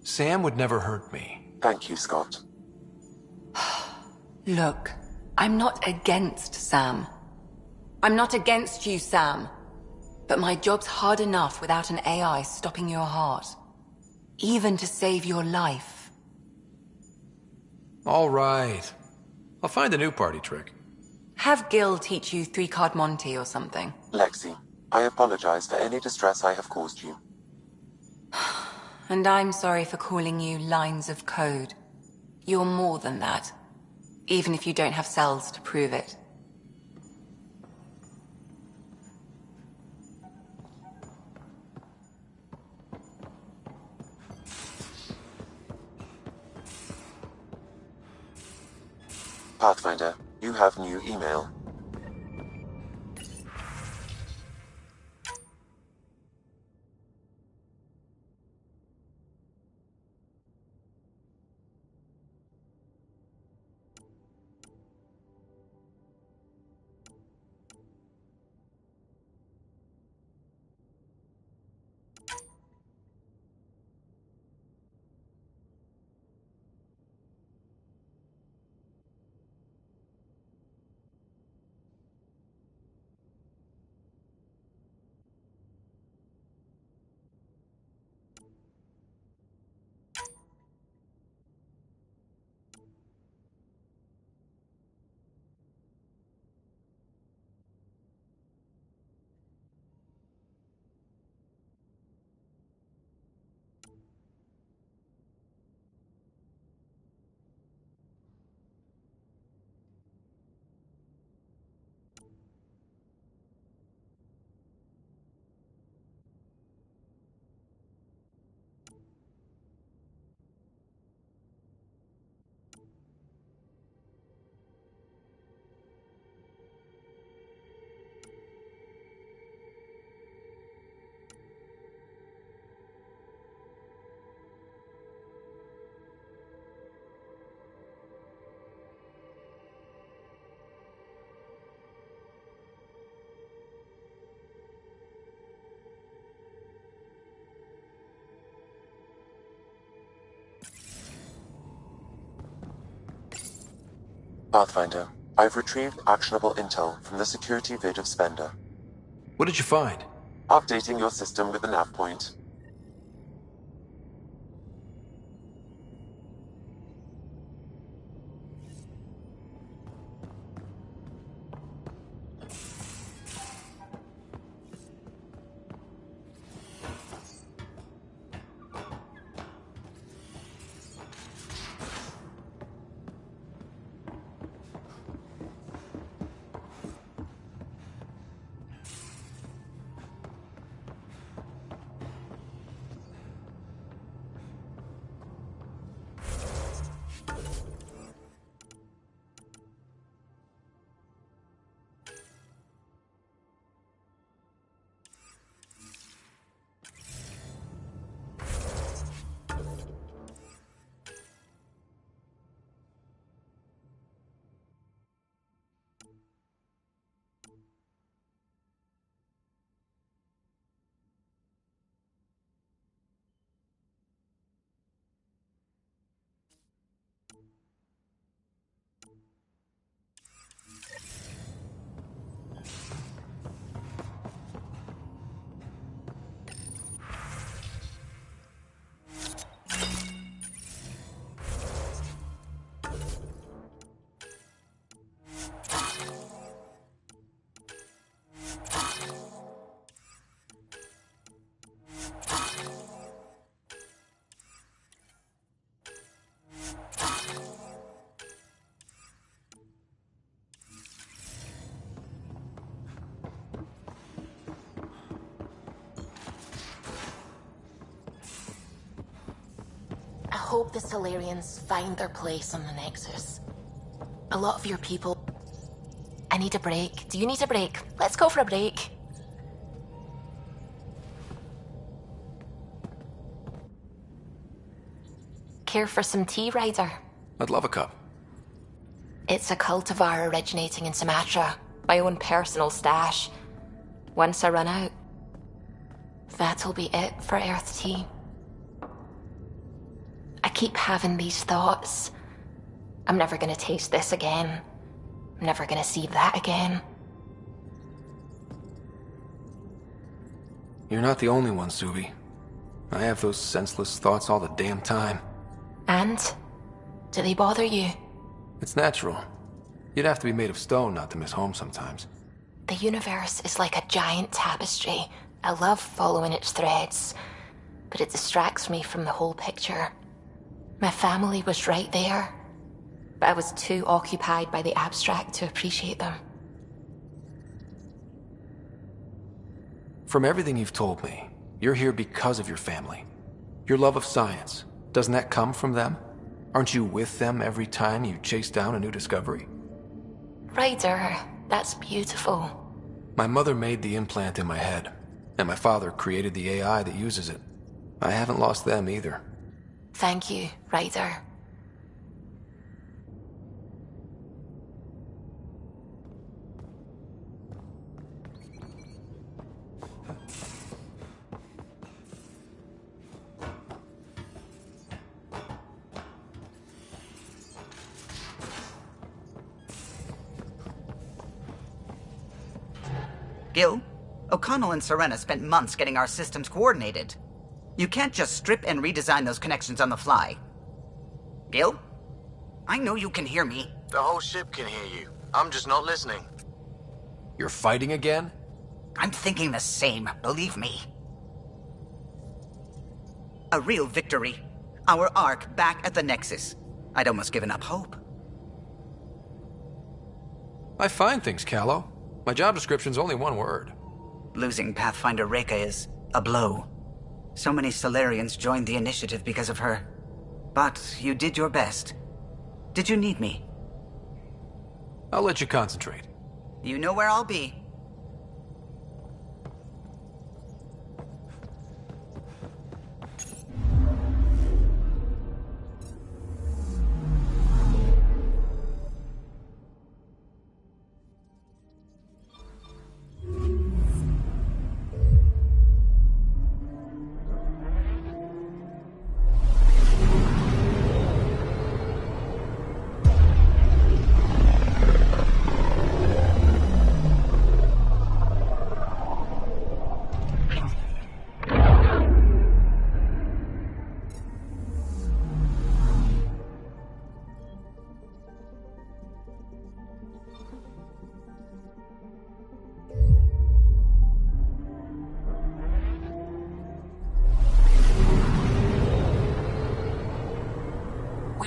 Sam would never hurt me. Thank you, Scott. Look, I'm not against Sam. I'm not against you, Sam. But my job's hard enough without an AI stopping your heart. Even to save your life. All right. I'll find a new party trick. Have Gil teach you 3-card Monty or something. Lexi, I apologize for any distress I have caused you. And I'm sorry for calling you lines of code. You're more than that. Even if you don't have cells to prove it. Pathfinder, you have new email. Pathfinder, I've retrieved actionable intel from the security vid of Spender. What did you find? Updating your system with the nav point. I hope the Solarians find their place on the Nexus. A lot of your people... I need a break. Do you need a break? Let's go for a break. Care for some tea, Ryder? I'd love a cup. It's a cultivar originating in Sumatra. My own personal stash. Once I run out, that'll be it for Earth tea. I keep having these thoughts. I'm never gonna taste this again. I'm never gonna see that again. You're not the only one, Suvi. I have those senseless thoughts all the damn time. And? Do they bother you? It's natural. You'd have to be made of stone not to miss home sometimes. The universe is like a giant tapestry. I love following its threads, but it distracts me from the whole picture. My family was right there, but I was too occupied by the abstract to appreciate them. From everything you've told me, you're here because of your family. Your love of science, doesn't that come from them? Aren't you with them every time you chase down a new discovery? Ryder, that's beautiful. My mother made the implant in my head, and my father created the AI that uses it. I haven't lost them either. Thank you, Ryder. Gil, O'Connell and Serena spent months getting our systems coordinated. You can't just strip and redesign those connections on the fly. Gil? I know you can hear me. The whole ship can hear you. I'm just not listening. You're fighting again? I'm thinking the same, believe me. A real victory. Our Ark back at the Nexus. I'd almost given up hope. I find things, Callow. My job description's only one word. Losing Pathfinder Reka is a blow. So many Solarians joined the initiative because of her. But you did your best. Did you need me? I'll let you concentrate. You know where I'll be.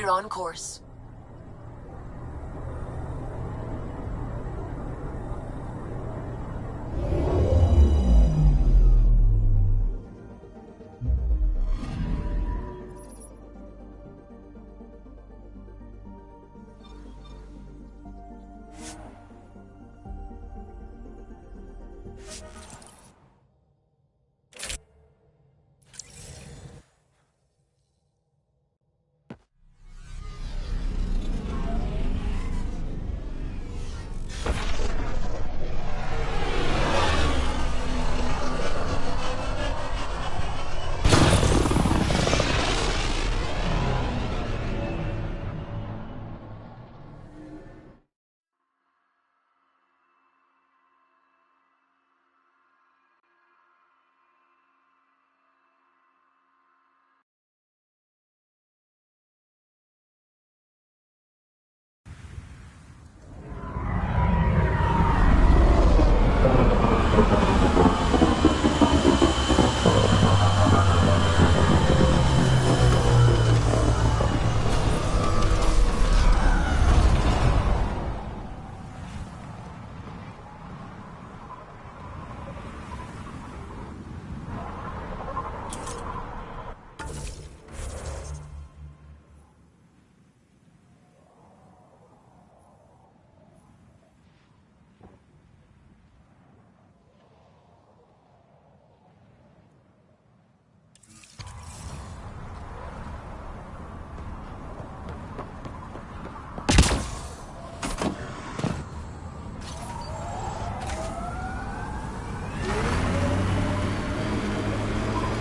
You're on course.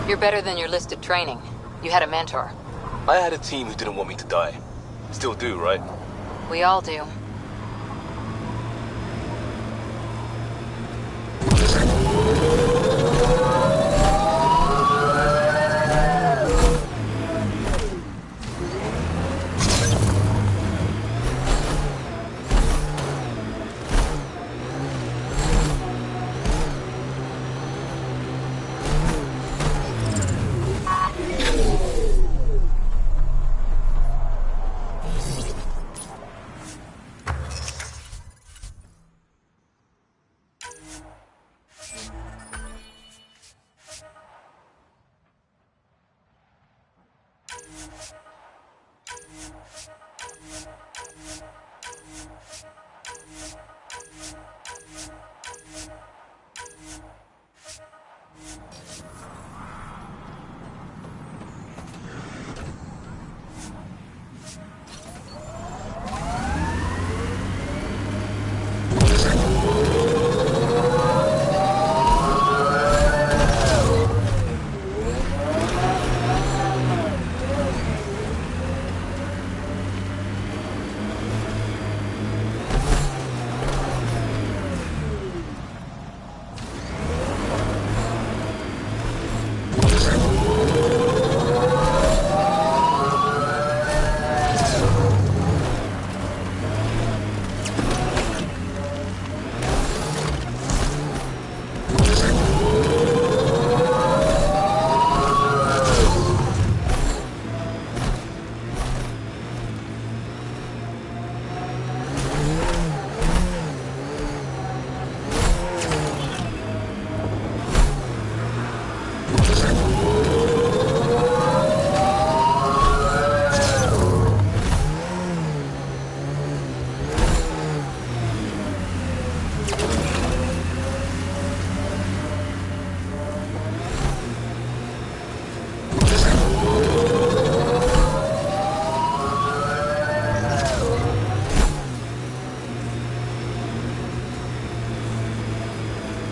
You're better than your listed training. You had a mentor. I had a team who didn't want me to die. Still do, right? We all do.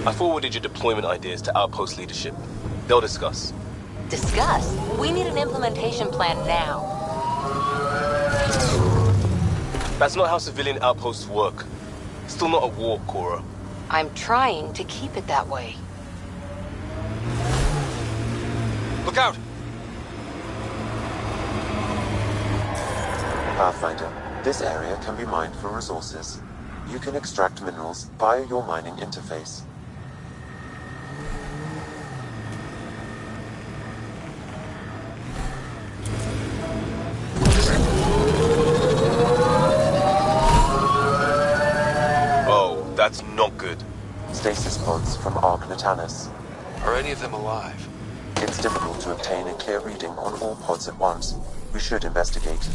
I forwarded your deployment ideas to Outpost leadership. They'll discuss. Discuss? We need an implementation plan now. That's not how civilian outposts work. It's still not a war, Cora. I'm trying to keep it that way. Look out! Pathfinder, this area can be mined for resources. You can extract minerals via your mining interface. That's not good. Stasis pods from Ark Natanus. Are any of them alive? It's difficult to obtain a clear reading on all pods at once. We should investigate.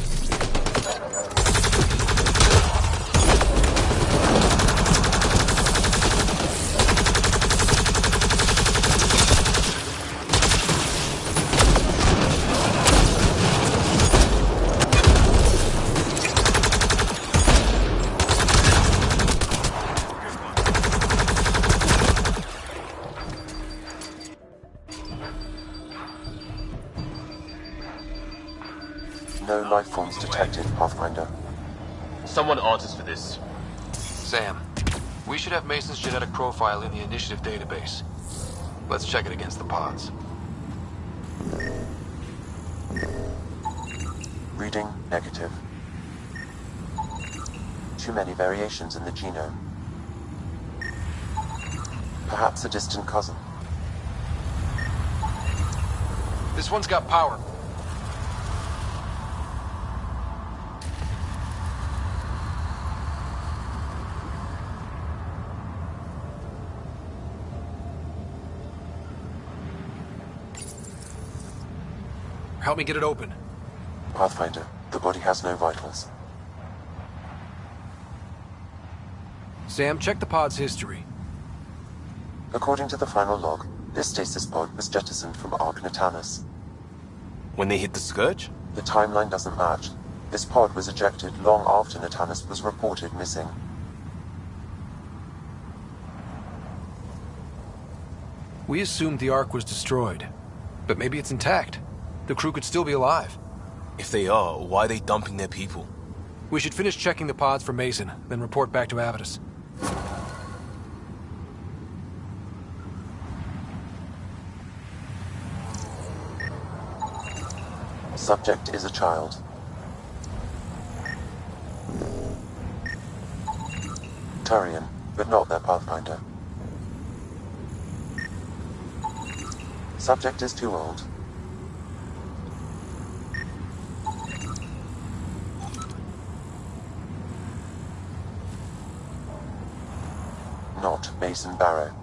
No life forms detected, Pathfinder. Someone answers for this. Sam, we should have Mason's genetic profile in the initiative database. Let's check it against the pods. Reading negative. Too many variations in the genome. Perhaps a distant cousin. This one's got power. Help me get it open. Pathfinder, the body has no vitals. Sam, check the pod's history. According to the final log, this stasis pod was jettisoned from Ark Natanus. When they hit the Scourge? The timeline doesn't match. This pod was ejected long after Natanus was reported missing. We assumed the Ark was destroyed, but maybe it's intact. The crew could still be alive. If they are, why are they dumping their people? We should finish checking the pods for Mason, then report back to Avitus. Subject is a child. Turian, but not their Pathfinder. Subject is too old. Not Mason Barrow.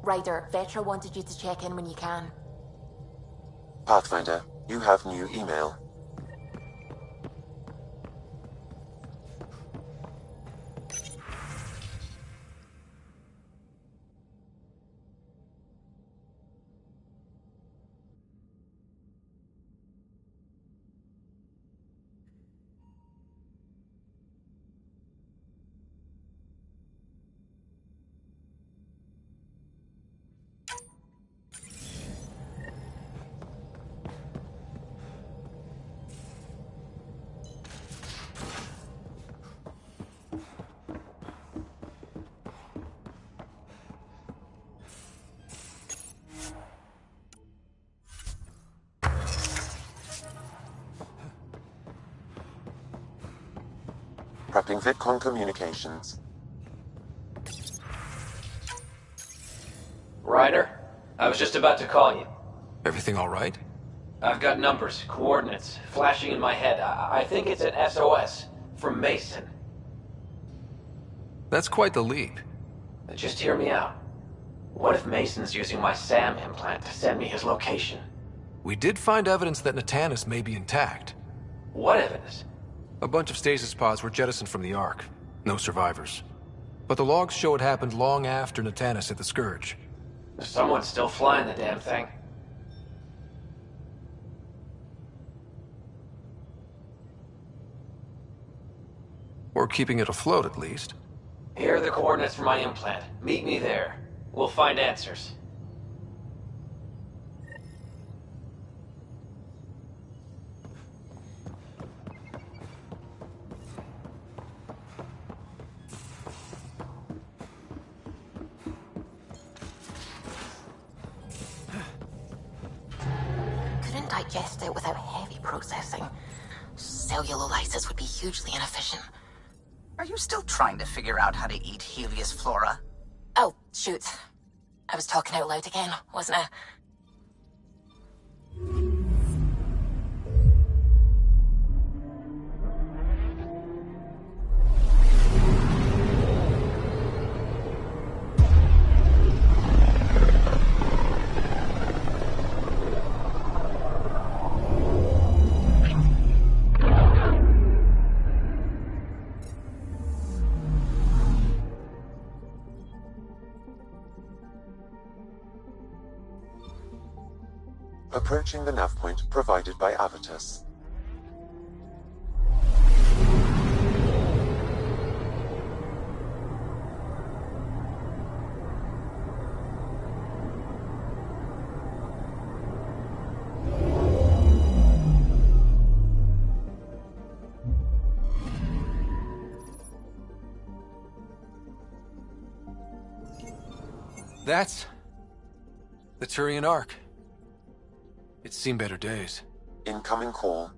Ryder, Vetra wanted you to check in when you can. Pathfinder, you have new email. Tapping VidCon communications. Ryder, I was just about to call you. Everything all right? I've got numbers, coordinates, flashing in my head. I think it's an SOS from Mason. That's quite the leap. Just hear me out. What if Mason's using my SAM implant to send me his location? We did find evidence that Natanis may be intact. What evidence? A bunch of stasis pods were jettisoned from the Ark. No survivors. But the logs show it happened long after Natanis hit the Scourge. Someone's still flying the damn thing. Or keeping it afloat, at least. Here are the coordinates for my implant. Meet me there. We'll find answers. Couldn't digest it without heavy processing. Cellular lysis would be hugely inefficient. Are you still trying to figure out how to eat Helios flora? Oh, shoot. I was talking out loud again, wasn't I? Approaching the nav point provided by Avitus. That's the Turian Ark. It's seen better days. Incoming call.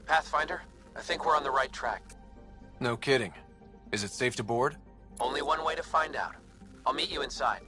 Pathfinder, I think we're on the right track. No kidding. Is it safe to board? Only one way to find out. I'll meet you inside.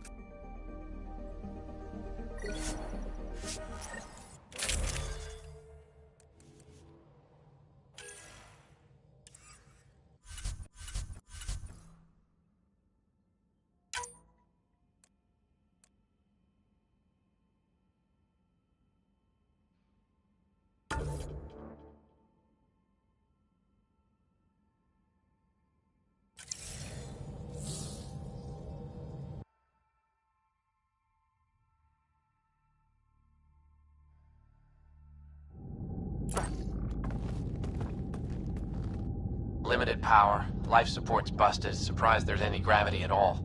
Limited power. Life support's busted. Surprised there's any gravity at all.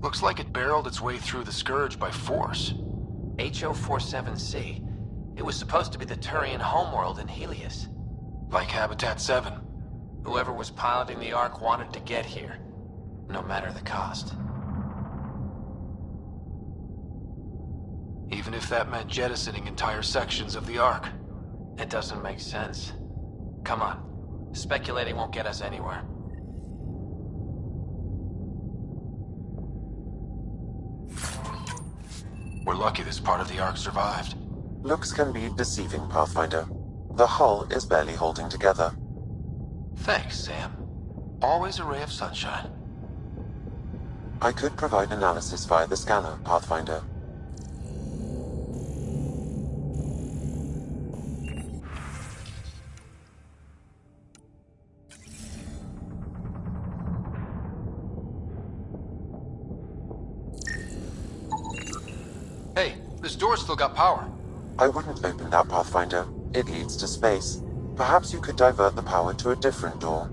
Looks like it barreled its way through the Scourge by force. HO-47C. It was supposed to be the Turian homeworld in Helios. Like Habitat 7. Whoever was piloting the Ark wanted to get here. No matter the cost. Even if that meant jettisoning entire sections of the Ark. It doesn't make sense. Come on. Speculating won't get us anywhere. We're lucky this part of the Ark survived. Looks can be deceiving, Pathfinder. The hull is barely holding together. Thanks, Sam. Always a ray of sunshine. I could provide analysis via the scanner, Pathfinder. Hey, this door's still got power. I wouldn't open that, Pathfinder. It leads to space. Perhaps you could divert the power to a different door.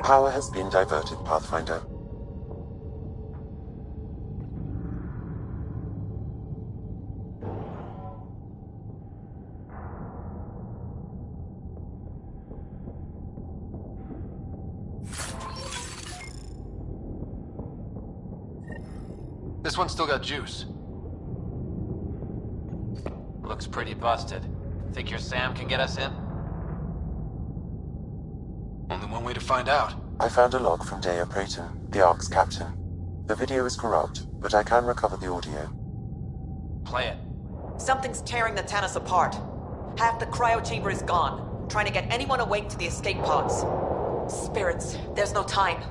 Power has been diverted, Pathfinder. This one's still got juice. Looks pretty busted. Think your Sam can get us in? Only one way to find out. I found a log from Dea Prayton, the Ark's captain. The video is corrupt, but I can recover the audio. Play it. Something's tearing the Tannis apart. Half the cryo chamber is gone, trying to get anyone awake to the escape pods. Spirits, there's no time.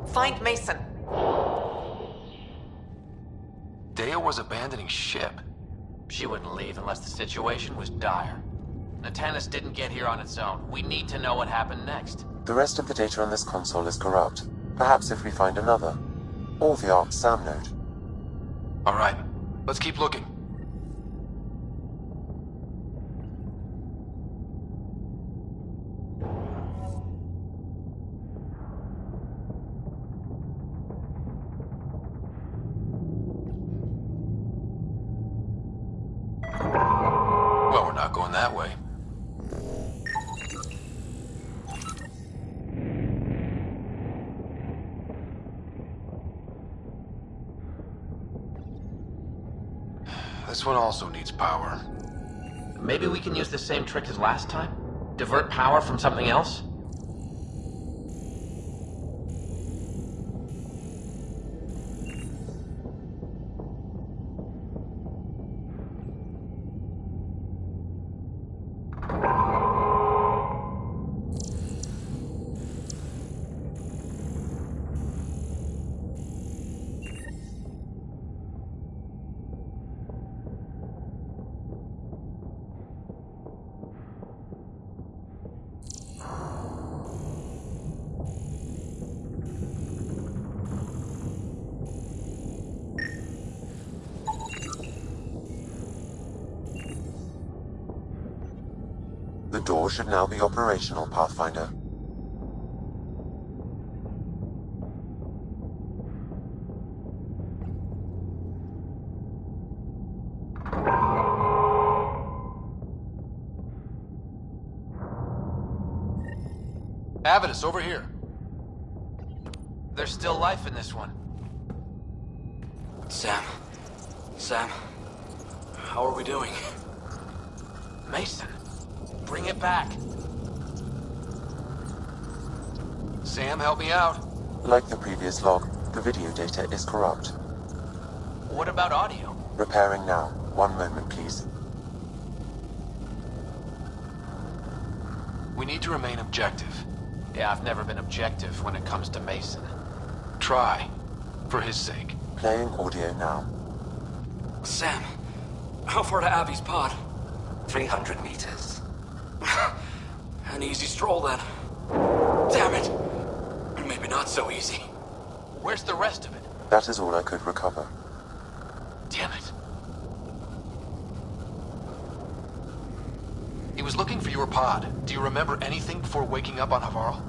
Find Mason. Dea was abandoning ship. She wouldn't leave unless the situation was dire. The Tannis didn't get here on its own. We need to know what happened next. The rest of the data on this console is corrupt. Perhaps if we find another. Or the Ark's SAM node. Alright, let's keep looking. Well, we're not going that way. This one also needs power. Maybe we can use the same trick as last time? Divert power from something else? The door should now be operational, Pathfinder. Avidus, over here. There's still life in this one. Sam, how are we doing? Mason, bring it back. Sam, help me out. Like the previous log, the video data is corrupt. What about audio? Repairing now. 1 moment, please. We need to remain objective. Yeah, I've never been objective when it comes to Mason. Try. For his sake. Playing audio now. Sam, how far to Abby's pod? 300 meters. An easy stroll then. Damn it! Maybe not so easy. Where's the rest of it? That is all I could recover. Damn it. He was looking for your pod. Do you remember anything before waking up on Havarl?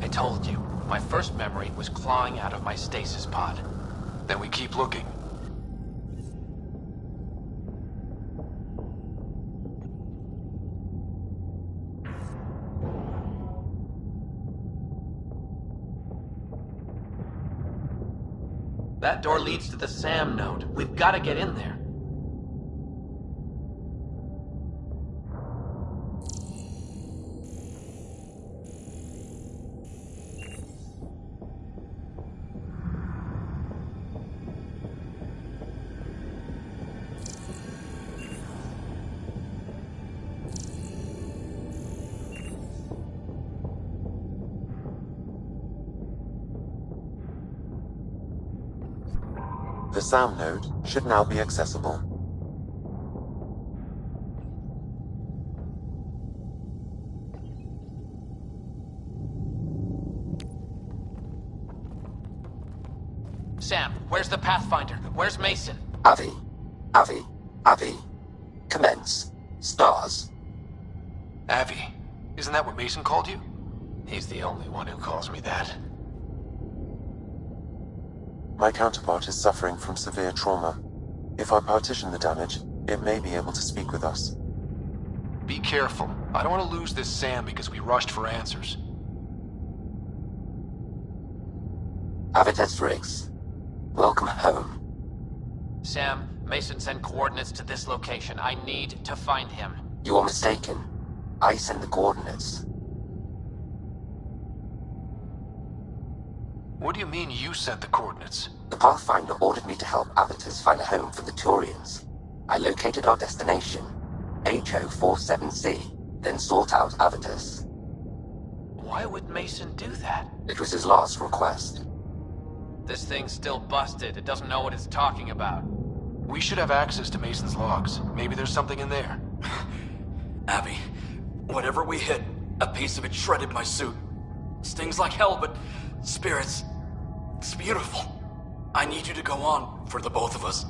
I told you. My first memory was clawing out of my stasis pod. Then we keep looking. That door leads to the SAM node. We've got to get in there. The SAM node should now be accessible. Sam, where's the Pathfinder? Where's Mason? Avi. Commence. Stars. Avi. Isn't that what Mason called you? He's the only one who calls me that. My counterpart is suffering from severe trauma. If I partition the damage, it may be able to speak with us. Be careful. I don't want to lose this Sam because we rushed for answers. Avitas Riggs. Welcome home. Sam, Mason sent coordinates to this location. I need to find him. You are mistaken. I sent the coordinates. What do you mean you sent the coordinates? The Pathfinder ordered me to help Avitus find a home for the Turians. I located our destination, HO47C, then sought out Avitus. Why would Mason do that? It was his last request. This thing's still busted. It doesn't know what it's talking about. We should have access to Mason's logs. Maybe there's something in there. Abby, whatever we hit, a piece of it shredded my suit. Stings like hell, but spirits, it's beautiful. I need you to go on for the both of us.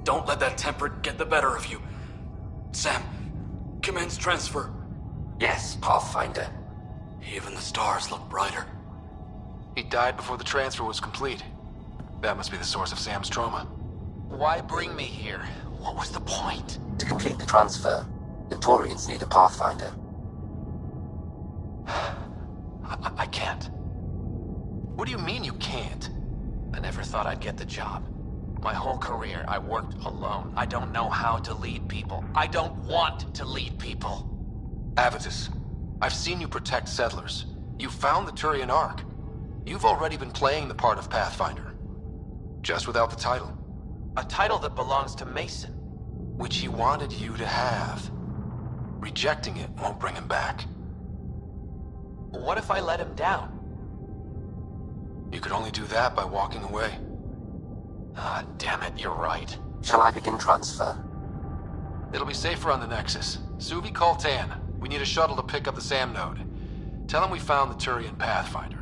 Don't let that temper get the better of you. Sam, commence transfer. Yes, Pathfinder. Even the stars look brighter. He died before the transfer was complete. That must be the source of Sam's trauma. Why bring me here? What was the point? To complete the transfer, the Turians need a Pathfinder. I can't. What do you mean you can't? I never thought I'd get the job. My whole career, I worked alone. I don't know how to lead people. I don't want to lead people. Avitus, I've seen you protect settlers. You found the Turian Ark. You've already been playing the part of Pathfinder. Just without the title. A title that belongs to Mason. Which he wanted you to have. Rejecting it won't bring him back. What if I let him down? You could only do that by walking away. Ah, damn it, you're right. Shall I begin transfer? It'll be safer on the Nexus. Suvi, call Tan. We need a shuttle to pick up the SAM node. Tell him we found the Turian Pathfinder.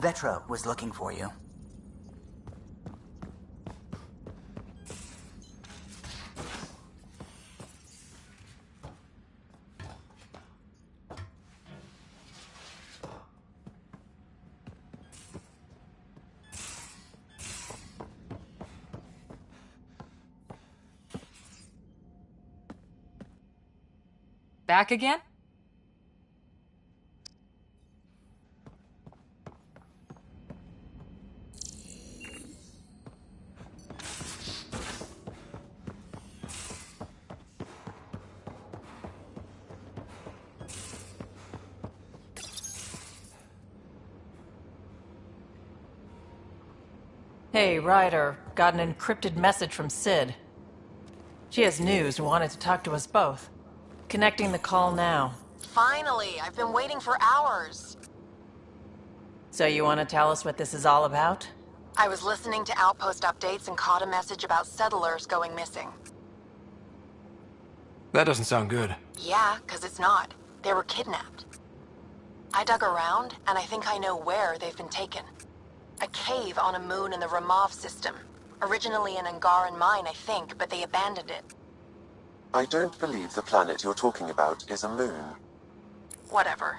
Vetra was looking for you. Back again? Hey, Ryder. Got an encrypted message from Sid. She has news and wanted to talk to us both. Connecting the call now. Finally! I've been waiting for hours. So you want to tell us what this is all about? I was listening to Outpost updates and caught a message about settlers going missing. That doesn't sound good. Yeah, 'cause it's not. They were kidnapped. I dug around, and I think I know where they've been taken. A cave on a moon in the Ramov system. Originally an Angaran mine, I think, but they abandoned it. I don't believe the planet you're talking about is a moon. Whatever.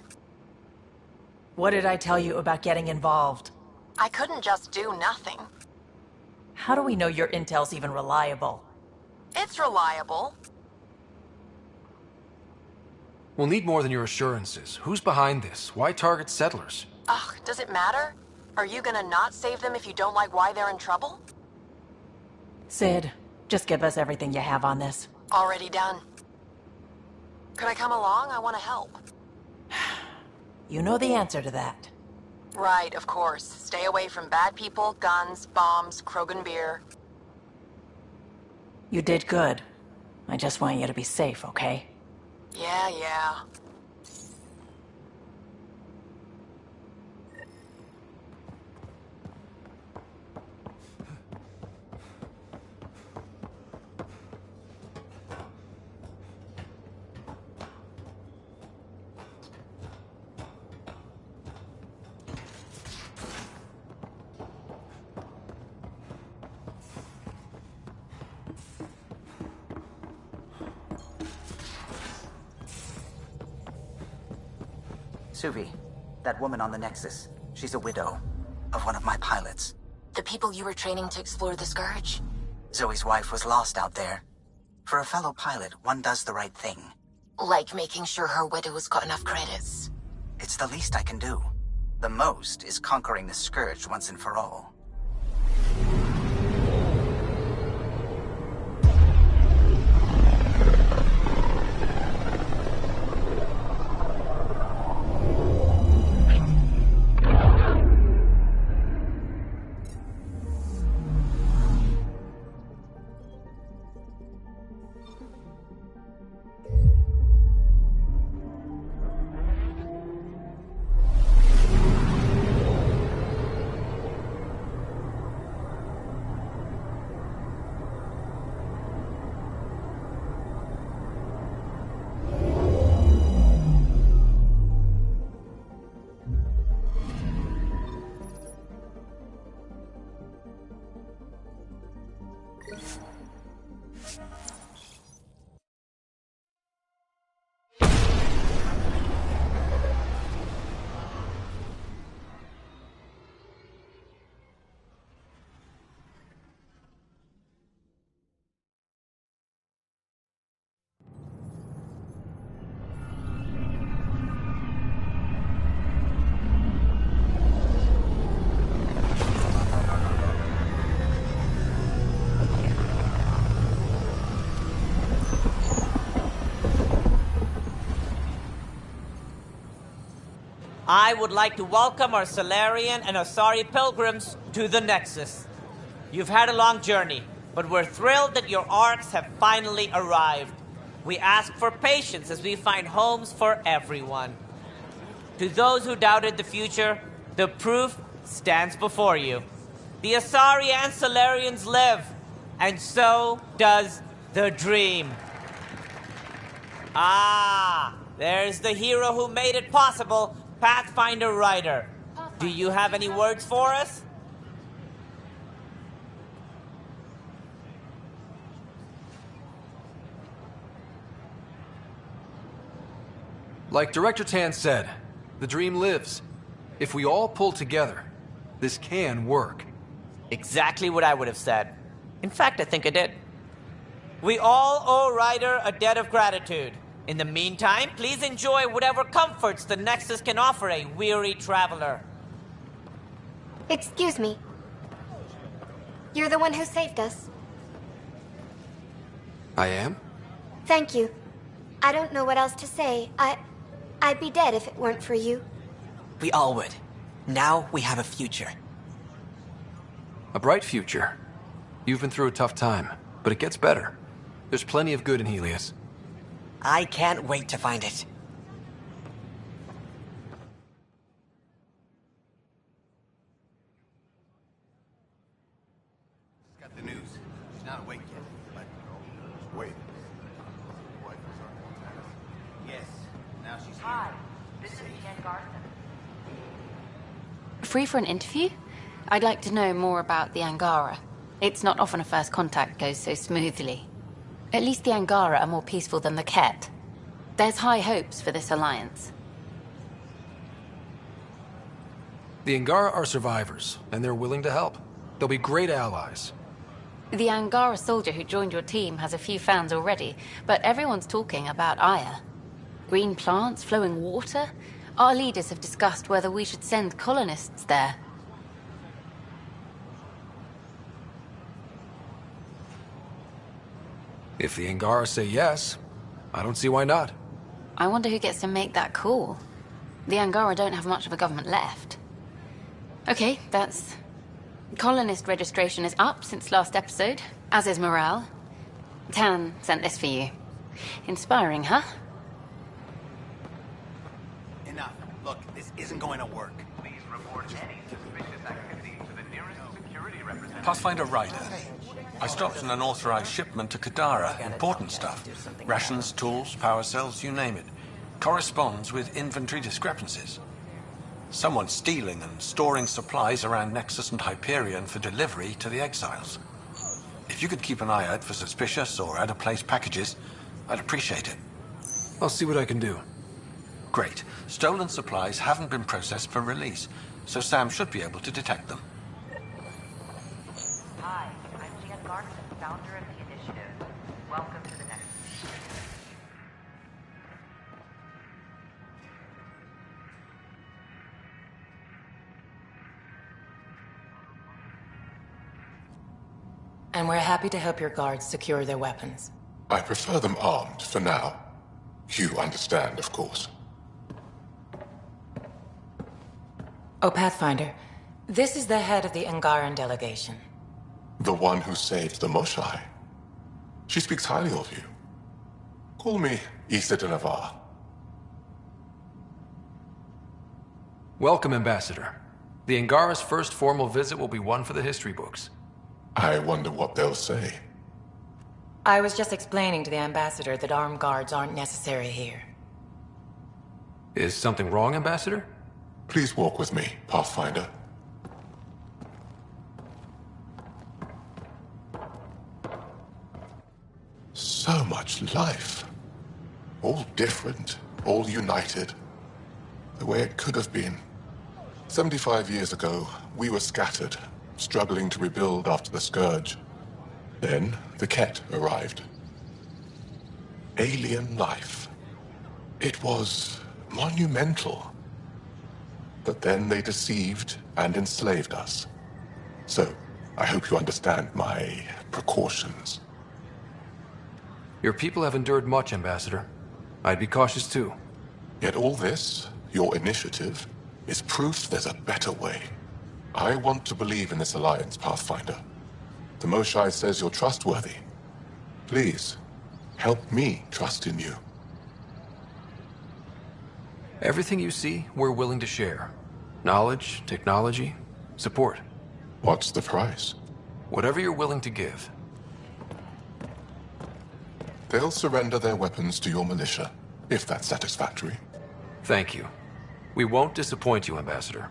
What did I tell you about getting involved? I couldn't just do nothing. How do we know your intel's even reliable? It's reliable. We'll need more than your assurances. Who's behind this? Why target settlers? Ugh, does it matter? Are you gonna not save them if you don't like why they're in trouble? Sid, just give us everything you have on this. Already done. Could I come along? I want to help. You know the answer to that. Right, of course. Stay away from bad people, guns, bombs, Krogan beer. You did good. I just want you to be safe, okay? Yeah. Suvi, that woman on the Nexus, she's a widow of one of my pilots. The people you were training to explore the Scourge? Zoe's wife was lost out there. For a fellow pilot, one does the right thing. Like making sure her widow's got enough credits. It's the least I can do. The most is conquering the Scourge once and for all. I would like to welcome our Salarian and Asari pilgrims to the Nexus. You've had a long journey, but we're thrilled that your arcs have finally arrived. We ask for patience as we find homes for everyone. To those who doubted the future, the proof stands before you. The Asari and Salarians live, and so does the dream. Ah, there's the hero who made it possible, Pathfinder Ryder. Do you have any words for us? Like Director Tan said, the dream lives. If we all pull together, this can work. Exactly what I would have said. In fact, I think I did. We all owe Ryder a debt of gratitude. In the meantime, please enjoy whatever comforts the Nexus can offer a weary traveler. Excuse me. You're the one who saved us. I am? Thank you. I don't know what else to say. I'd be dead if it weren't for you. We all would. Now we have a future. A bright future. You've been through a tough time, but it gets better. There's plenty of good in Helios. I can't wait to find it. Got the news. She's not awake yet, but... Wait. Yes. Now she's here. Hi, this is Jen Garson. Free for an interview? I'd like to know more about the Angara. It's not often a first contact goes so smoothly. At least the Angara are more peaceful than the Ket. There's high hopes for this alliance. The Angara are survivors, and they're willing to help. They'll be great allies. The Angara soldier who joined your team has a few fans already, but everyone's talking about Aya. Green plants, flowing water? Our leaders have discussed whether we should send colonists there. If the Angara say yes, I don't see why not. I wonder who gets to make that call. The Angara don't have much of a government left. Okay, that's... Colonist registration is up since last episode, as is morale. Tan sent this for you. Inspiring, huh? Enough. Look, this isn't going to work. Please report any suspicious activity to the nearest security representative. Pathfinder Ryder. I stopped an unauthorized shipment to Kadara. Important stuff. Rations, tools, power cells, you name it. Corresponds with inventory discrepancies. Someone's stealing and storing supplies around Nexus and Hyperion for delivery to the exiles. If you could keep an eye out for suspicious or out-of-place packages, I'd appreciate it. I'll see what I can do. Great. Stolen supplies haven't been processed for release, so Sam should be able to detect them. Hi, I'm Jan Garson, founder of the initiative. Welcome to the next. And we're happy to help your guards secure their weapons. I prefer them armed for now. You understand, of course. Oh, Pathfinder, this is the head of the Angaran delegation. The one who saved the Moshai. She speaks highly of you. Call me Issa de Navarre. Welcome, Ambassador. The Angara's first formal visit will be one for the history books. I wonder what they'll say. I was just explaining to the Ambassador that armed guards aren't necessary here. Is something wrong, Ambassador? Please walk with me, Pathfinder. So much life. All different, all united. The way it could have been. 75 years ago, we were scattered, struggling to rebuild after the Scourge. Then, the Ket arrived. Alien life. It was monumental. But then they deceived and enslaved us. So, I hope you understand my precautions. Your people have endured much, Ambassador. I'd be cautious too. Yet all this, your initiative, is proof there's a better way. I want to believe in this alliance, Pathfinder. The Moshai says you're trustworthy. Please, help me trust in you. Everything you see, we're willing to share. Knowledge, technology, support. What's the price? Whatever you're willing to give. They'll surrender their weapons to your militia, if that's satisfactory. Thank you. We won't disappoint you, Ambassador.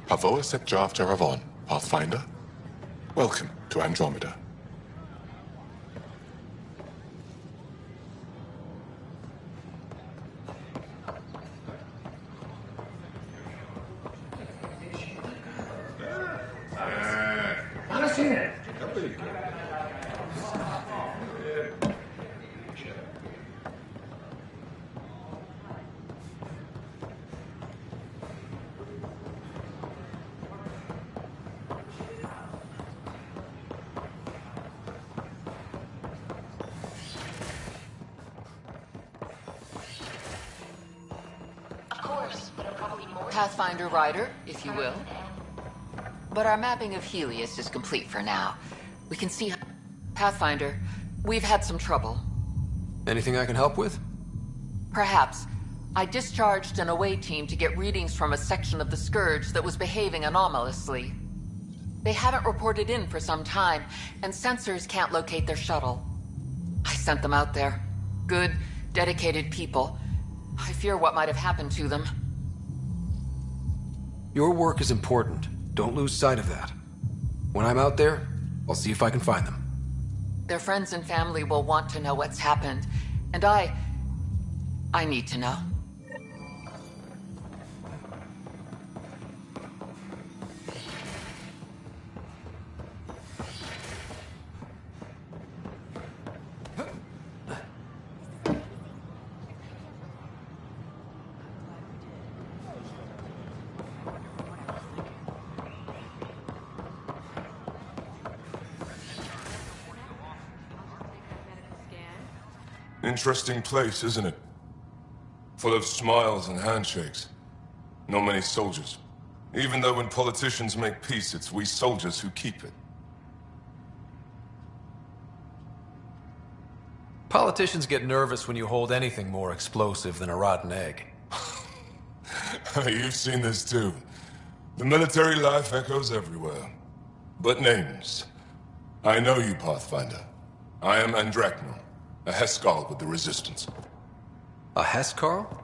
Havoa Sep Jav Jaravon, Pathfinder. Welcome to Andromeda. Pathfinder Rider, if you will. But our mapping of Helios is complete for now. We can see... Pathfinder, we've had some trouble. Anything I can help with? Perhaps. I discharged an away team to get readings from a section of the Scourge that was behaving anomalously. They haven't reported in for some time, and sensors can't locate their shuttle. I sent them out there. Good, dedicated people. I fear what might have happened to them. Your work is important. Don't lose sight of that. When I'm out there, I'll see if I can find them. Their friends and family will want to know what's happened, and I need to know. Interesting place, isn't it? Full of smiles and handshakes. Not many soldiers. Even though when politicians make peace, it's we soldiers who keep it. Politicians get nervous when you hold anything more explosive than a rotten egg. You've seen this too. The military life echoes everywhere. But names. I know you, Pathfinder. I am Andromeda. A Heskal with the Resistance. A Heskal?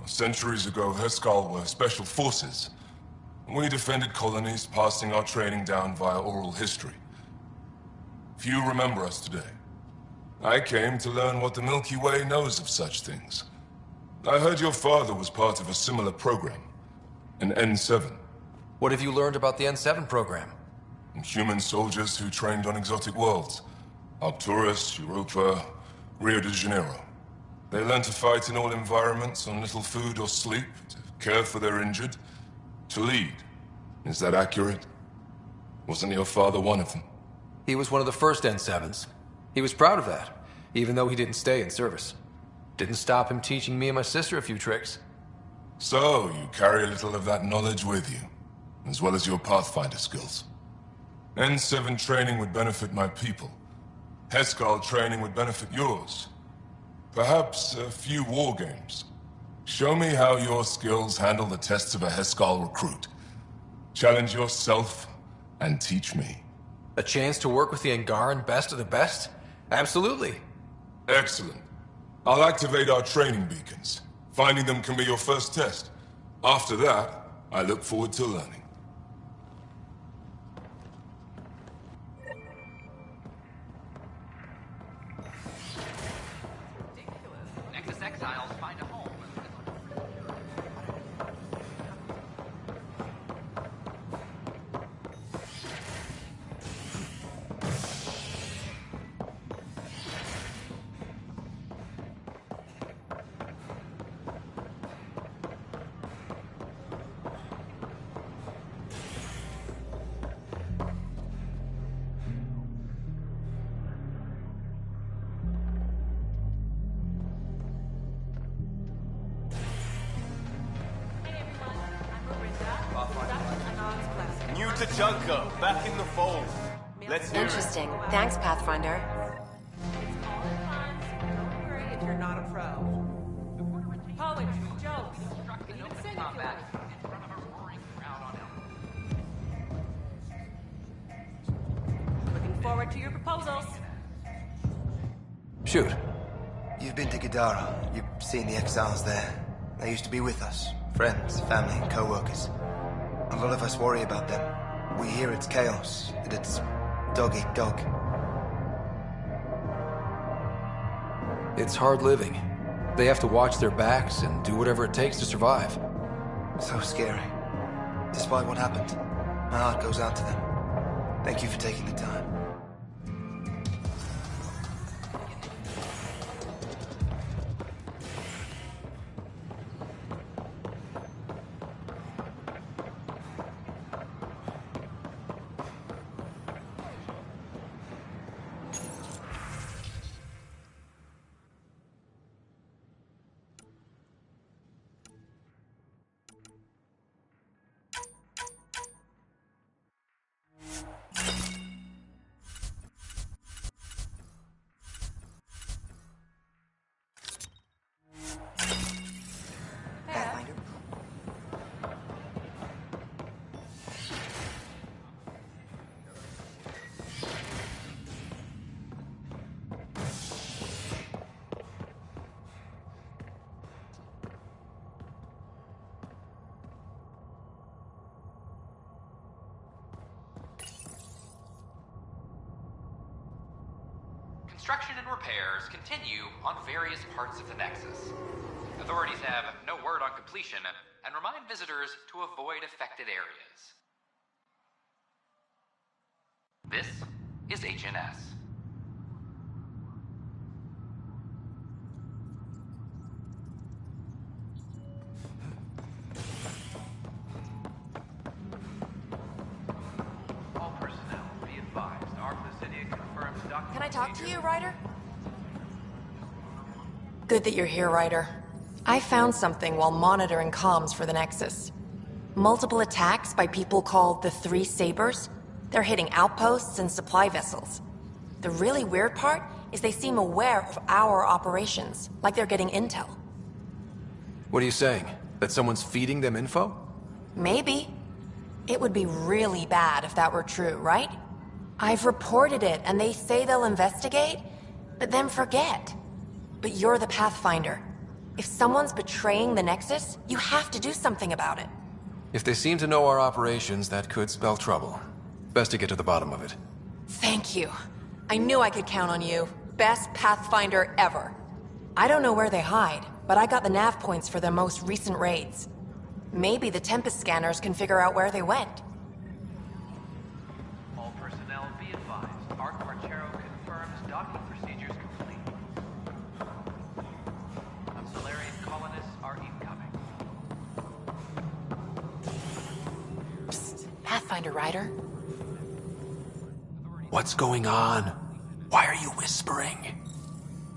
Centuries ago, Heskal were special forces. We defended colonies, passing our training down via oral history. Few remember us today. I came to learn what the Milky Way knows of such things. I heard your father was part of a similar program. An N7. What have you learned about the N7 program? Human soldiers who trained on exotic worlds. Arcturus, Europa, Rio de Janeiro. They learn to fight in all environments on little food or sleep, to care for their injured, to lead. Is that accurate? Wasn't your father one of them? He was one of the first N7s. He was proud of that, even though he didn't stay in service. Didn't stop him teaching me and my sister a few tricks. So, you carry a little of that knowledge with you, as well as your Pathfinder skills. N7 training would benefit my people. Heskal training would benefit yours. Perhaps a few war games. Show me how your skills handle the tests of a Heskal recruit. Challenge yourself and teach me. A chance to work with the Angaran best of the best? Absolutely. Excellent. I'll activate our training beacons. Finding them can be your first test. After that, I look forward to learning. Nexus exiles find a home. New to Junker, back in the fold. Let's hear Interesting. Thanks, Pathfinder. If you're not a pro. Poetry, jokes, even sing if you like. Looking forward to your proposals. Shoot. You've been to Gadara. You've seen the exiles there. They used to be with us. Friends, family, co-workers. A lot of us worry about them. We hear it's chaos, that it's dog-eat-dog. It's hard living. They have to watch their backs and do whatever it takes to survive. So scary. Despite what happened, my heart goes out to them. Thank you for taking the time. Construction and repairs continue on various parts of the Nexus. Authorities have no word on completion and remind visitors to avoid affected areas. This is HNS. All personnel, be advised. Arclusidia confirms document. Can I talk to you, Ryder? Good that you're here, Ryder. I found something while monitoring comms for the Nexus. Multiple attacks by people called the Three Sabers. They're hitting outposts and supply vessels. The really weird part is they seem aware of our operations, like they're getting intel. What are you saying? That someone's feeding them info? Maybe. It would be really bad if that were true, right? I've reported it, and they say they'll investigate, but then forget. But you're the Pathfinder. If someone's betraying the Nexus, you have to do something about it. If they seem to know our operations, that could spell trouble. Best to get to the bottom of it. Thank you. I knew I could count on you. Best Pathfinder ever. I don't know where they hide, but I got the nav points for their most recent raids. Maybe the Tempest scanners can figure out where they went. All personnel be advised. Arc Marchero confirms docking procedures complete. Solarian colonists are incoming. Psst, Pathfinder Ryder. What's going on? Why are you whispering?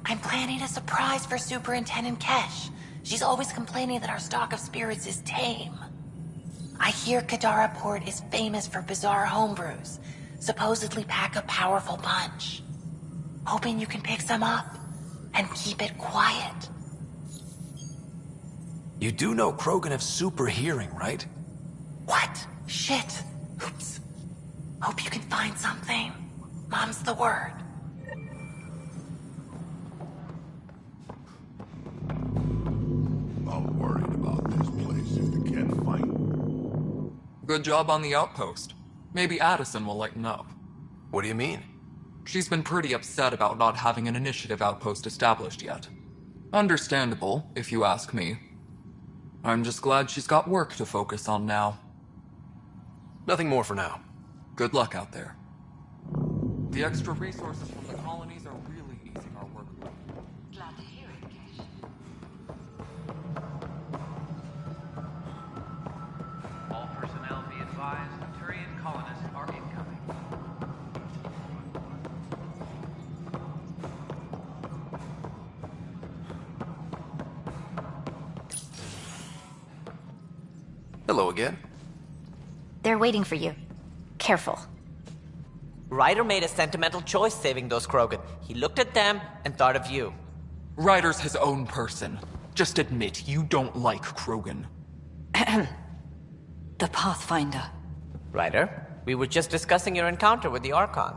I'm planning a surprise for Superintendent Kesh. She's always complaining that our stock of spirits is tame. I hear Kadara Port is famous for bizarre homebrews, supposedly pack a powerful punch. Hoping you can pick some up and keep it quiet. You do know Krogan have super hearing, right? What? Shit. Oops. Hope you can find something. Mom's the word. I'm worried about this place if they can't find. Good job on the outpost. Maybe Addison will lighten up. What do you mean? She's been pretty upset about not having an initiative outpost established yet. Understandable, if you ask me. I'm just glad she's got work to focus on now. Nothing more for now. Good luck out there. The extra resources from the colonies are really easing our workload. Glad to hear it, Kesh. All personnel be advised. Turian colonists are incoming. Hello again. They're waiting for you. Careful. Ryder made a sentimental choice saving those Krogan. He looked at them and thought of you. Ryder's his own person. Just admit you don't like Krogan. The Pathfinder. Ryder, we were just discussing your encounter with the Archon.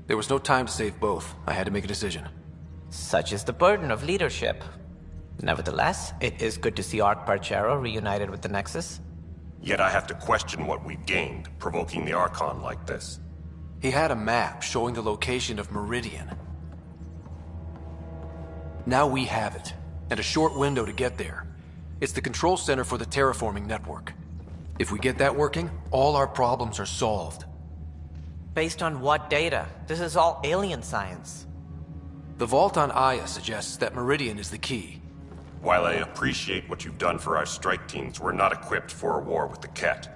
There was no time to save both. I had to make a decision. Such is the burden of leadership. Nevertheless, it is good to see Arc Parchero reunited with the Nexus. Yet I have to question what we've gained, provoking the Archon like this. He had a map showing the location of Meridian. Now we have it, and a short window to get there. It's the control center for the terraforming network. If we get that working, all our problems are solved. Based on what data? This is all alien science. The vault on Aya suggests that Meridian is the key. While I appreciate what you've done for our strike teams, we're not equipped for a war with the Ket.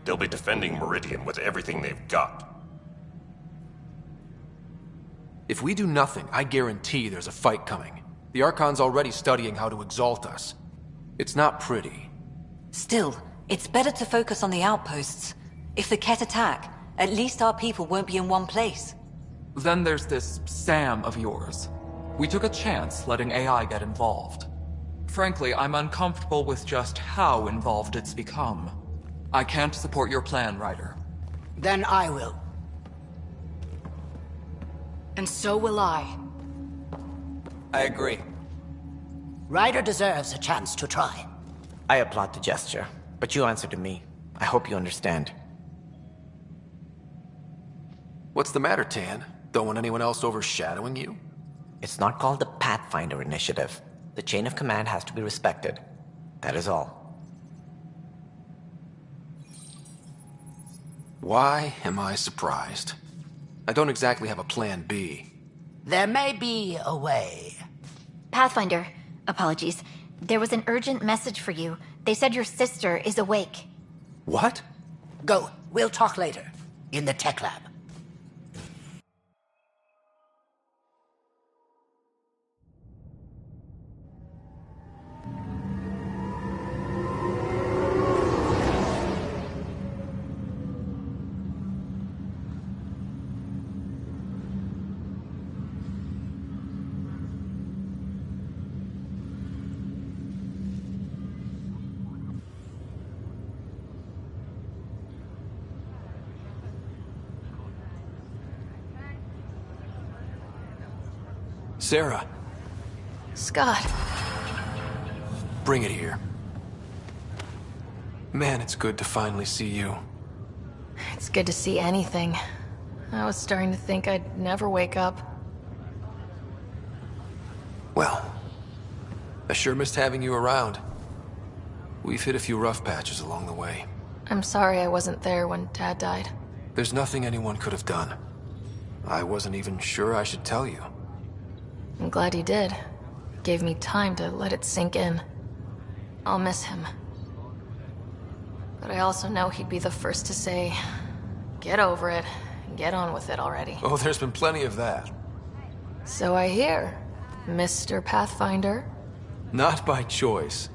They'll be defending Meridian with everything they've got. If we do nothing, I guarantee there's a fight coming. The Archon's already studying how to exalt us. It's not pretty. Still, it's better to focus on the outposts. If the Ket attack, at least our people won't be in one place. Then there's this Sam of yours. We took a chance letting AI get involved. Frankly, I'm uncomfortable with just how involved it's become. I can't support your plan, Ryder. Then I will. And so will I. I agree. Ryder deserves a chance to try. I applaud the gesture, but you answer to me. I hope you understand. What's the matter, Tan? Don't want anyone else overshadowing you? It's not called the Pathfinder Initiative. The chain of command has to be respected. That is all. Why am I surprised? I don't exactly have a plan B. There may be a way. Pathfinder, apologies. There was an urgent message for you. They said your sister is awake. What? Go. We'll talk later. In the tech lab. Sarah. Scott. Bring it here. Man, it's good to finally see you. It's good to see anything. I was starting to think I'd never wake up. Well, I sure missed having you around. We've hit a few rough patches along the way. I'm sorry I wasn't there when Dad died. There's nothing anyone could have done. I wasn't even sure I should tell you. I'm glad you did. Gave me time to let it sink in. I'll miss him. But I also know he'd be the first to say, get over it, and get on with it already. Oh, there's been plenty of that. So I hear, Mr. Pathfinder. Not by choice.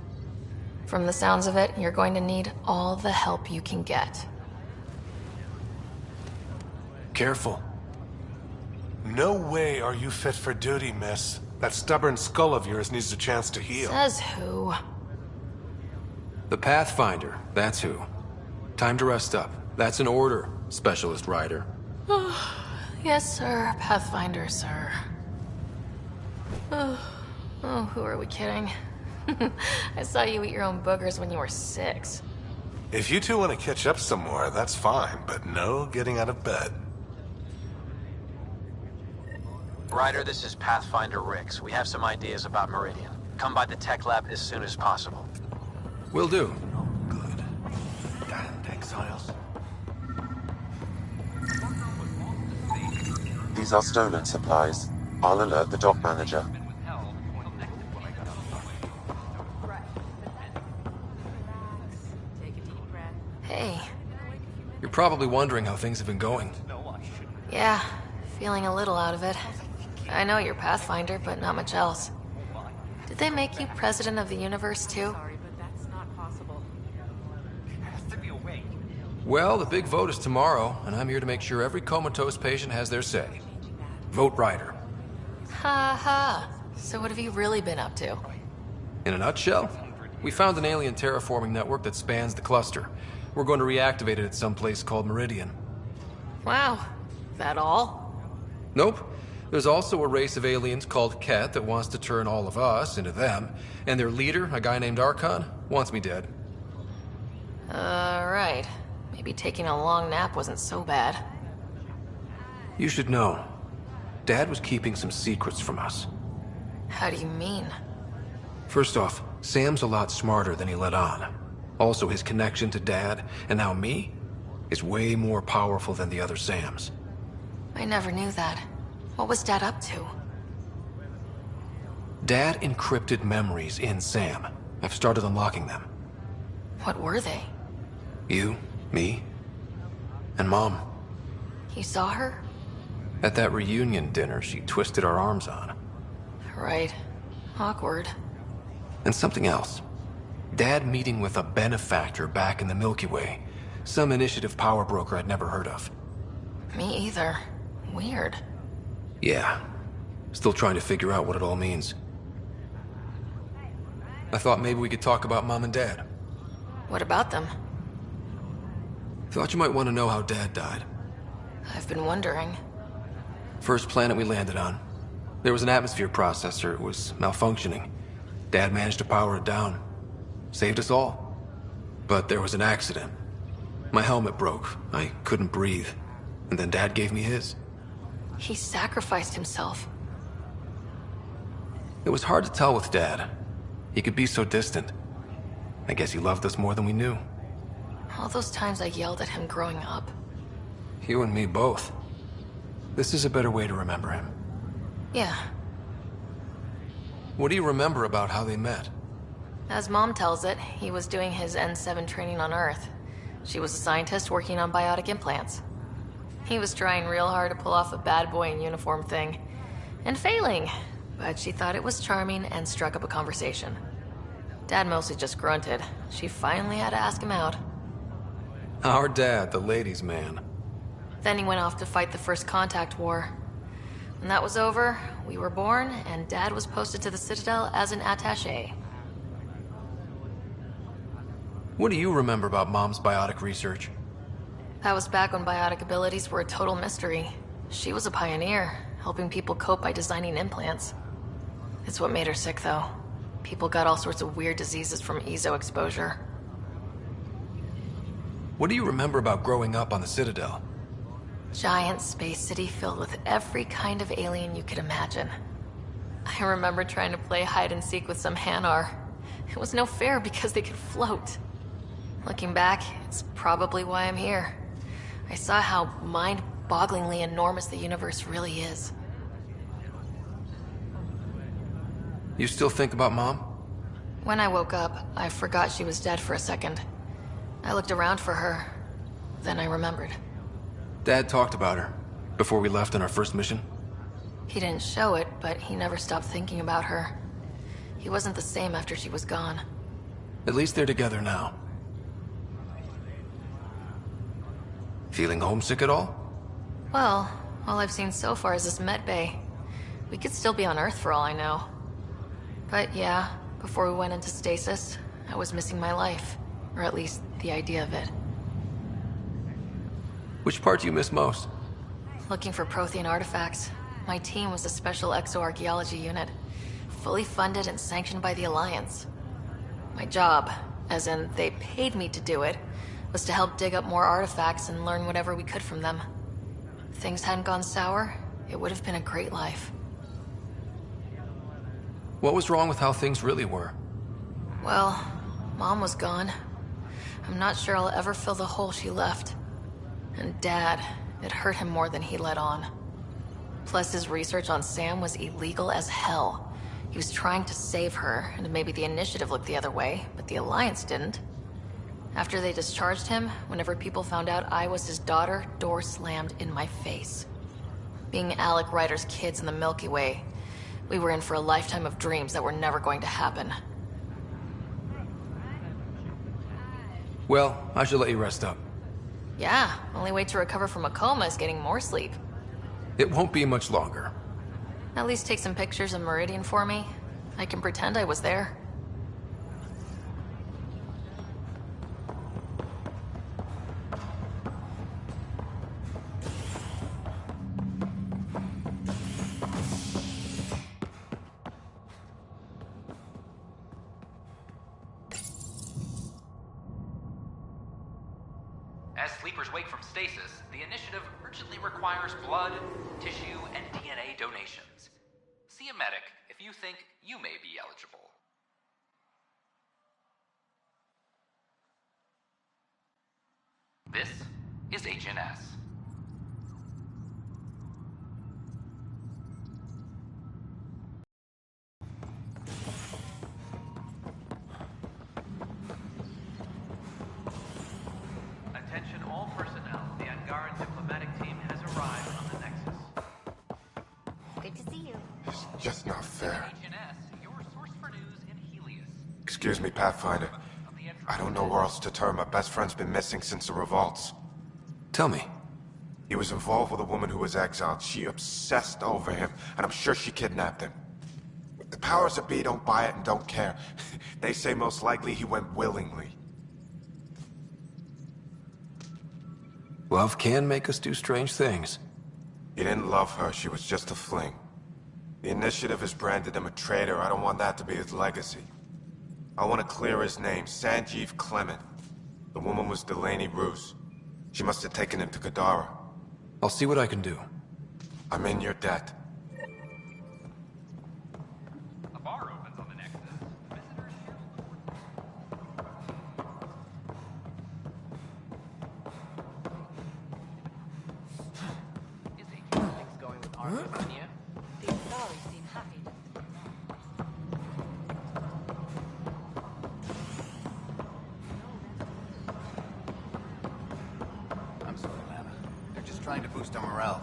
From the sounds of it, you're going to need all the help you can get. Careful. No way are you fit for duty, miss. That stubborn skull of yours needs a chance to heal. Says who? The Pathfinder, that's who. Time to rest up. That's an order, Specialist Rider. Yes, sir. Pathfinder, sir. Oh, who are we kidding? I saw you eat your own boogers when you were 6. If you two want to catch up some more, that's fine, but no getting out of bed. Ryder, this is Pathfinder Rix. We have some ideas about Meridian. Come by the tech lab as soon as possible. Will do. Good. Damned exiles. These are stolen supplies. I'll alert the dock manager. Hey. You're probably wondering how things have been going. Yeah, feeling a little out of it. I know you're Pathfinder, but not much else. Did they make you president of the universe, too? Well, the big vote is tomorrow, and I'm here to make sure every comatose patient has their say. Vote Rider. Ha ha. So what have you really been up to? In a nutshell, we found an alien terraforming network that spans the cluster. We're going to reactivate it at some place called Meridian. Wow. That all? Nope. There's also a race of aliens called Ket that wants to turn all of us into them, and their leader, a guy named Archon, wants me dead. Right. Maybe taking a long nap wasn't so bad. You should know. Dad was keeping some secrets from us. How do you mean? First off, Sam's a lot smarter than he let on. Also, his connection to Dad, and now me, is way more powerful than the other Sams. I never knew that. What was Dad up to? Dad encrypted memories in Sam. I've started unlocking them. What were they? You, me, and Mom. You saw her? At that reunion dinner she twisted our arms on. Right. Awkward. And something else. Dad meeting with a benefactor back in the Milky Way. Some initiative power broker I'd never heard of. Me either. Weird. Yeah. Still trying to figure out what it all means. I thought maybe we could talk about Mom and Dad. What about them? Thought you might want to know how Dad died. I've been wondering. First planet we landed on. There was an atmosphere processor. It was malfunctioning. Dad managed to power it down. Saved us all. But there was an accident. My helmet broke. I couldn't breathe. And then Dad gave me his. He sacrificed himself. It was hard to tell with Dad. He could be so distant. I guess he loved us more than we knew. All those times I yelled at him growing up. You and me both. This is a better way to remember him. Yeah. What do you remember about how they met? As Mom tells it, he was doing his N7 training on Earth. She was a scientist working on biotic implants. He was trying real hard to pull off a bad boy in uniform thing. And failing. But she thought it was charming and struck up a conversation. Dad mostly just grunted. She finally had to ask him out. Our dad, the ladies' man. Then he went off to fight the First Contact War. When that was over, we were born, and Dad was posted to the Citadel as an attaché. What do you remember about Mom's biotic research? That was back when biotic abilities were a total mystery. She was a pioneer, helping people cope by designing implants. It's what made her sick, though. People got all sorts of weird diseases from EZO exposure. What do you remember about growing up on the Citadel? Giant space city filled with every kind of alien you could imagine. I remember trying to play hide and seek with some Hanar. It was no fair because they could float. Looking back, it's probably why I'm here. I saw how mind-bogglingly enormous the universe really is. You still think about Mom? When I woke up, I forgot she was dead for a second. I looked around for her, then I remembered. Dad talked about her before we left on our first mission. He didn't show it, but he never stopped thinking about her. He wasn't the same after she was gone. At least they're together now. Feeling homesick at all? Well, all I've seen so far is this med bay. We could still be on Earth for all I know. But yeah, before we went into stasis, I was missing my life. Or at least the idea of it. Which part do you miss most? Looking for Prothean artifacts. My team was a special exoarchaeology unit, fully funded and sanctioned by the Alliance. My job, as in they paid me to do it, was to help dig up more artifacts and learn whatever we could from them. If things hadn't gone sour, it would have been a great life. What was wrong with how things really were? Well, Mom was gone. I'm not sure I'll ever fill the hole she left. And Dad, it hurt him more than he let on. Plus, his research on Sam was illegal as hell. He was trying to save her, and maybe the Initiative looked the other way, but the Alliance didn't. After they discharged him, whenever people found out I was his daughter, door slammed in my face. Being Alec Ryder's kids in the Milky Way, we were in for a lifetime of dreams that were never going to happen. Well, I should let you rest up. Yeah, only way to recover from a coma is getting more sleep. It won't be much longer. At least take some pictures of Meridian for me. I can pretend I was there. As sleepers wake from stasis, the Initiative urgently requires blood, tissue, and DNA donations. See a medic if you think you may be eligible. This is HNS. Attention all personnel. The Angaran diplomatic team has arrived on the Nexus. Good to see you. It's just not fair. HNS, your source for news in Helios. Excuse me, Pathfinder. I don't know where else to turn. My best friend's been missing since the revolts. Tell me. He was involved with a woman who was exiled. She obsessed over him, and I'm sure she kidnapped him. The powers that be don't buy it and don't care. They say most likely he went willingly. Love can make us do strange things. He didn't love her. She was just a fling. The Initiative has branded him a traitor. I don't want that to be his legacy. I want to clear his name, Sanjeev Clement. The woman was Delaney Roos. She must have taken him to Kadara. I'll see what I can do. I'm in your debt. A bar opens on the Nexus. Visitors Things going with Armenia. The Atari seem happy. I'm sorry, Lana. They're just trying to boost our morale.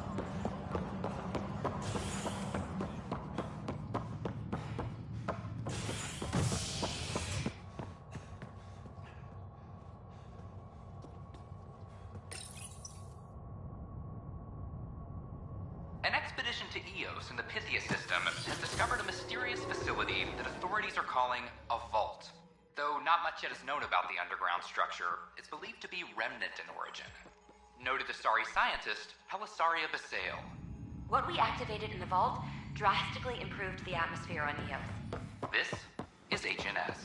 An expedition to Eos in the Pythia system has discovered a mysterious facility that authorities are calling a vault. Though not much yet is known about the underground structure, it's believed to be remnant in origin. Noted Asari scientist Helisaria Basale. What we activated in the vault drastically improved the atmosphere on Eos. This is HNS.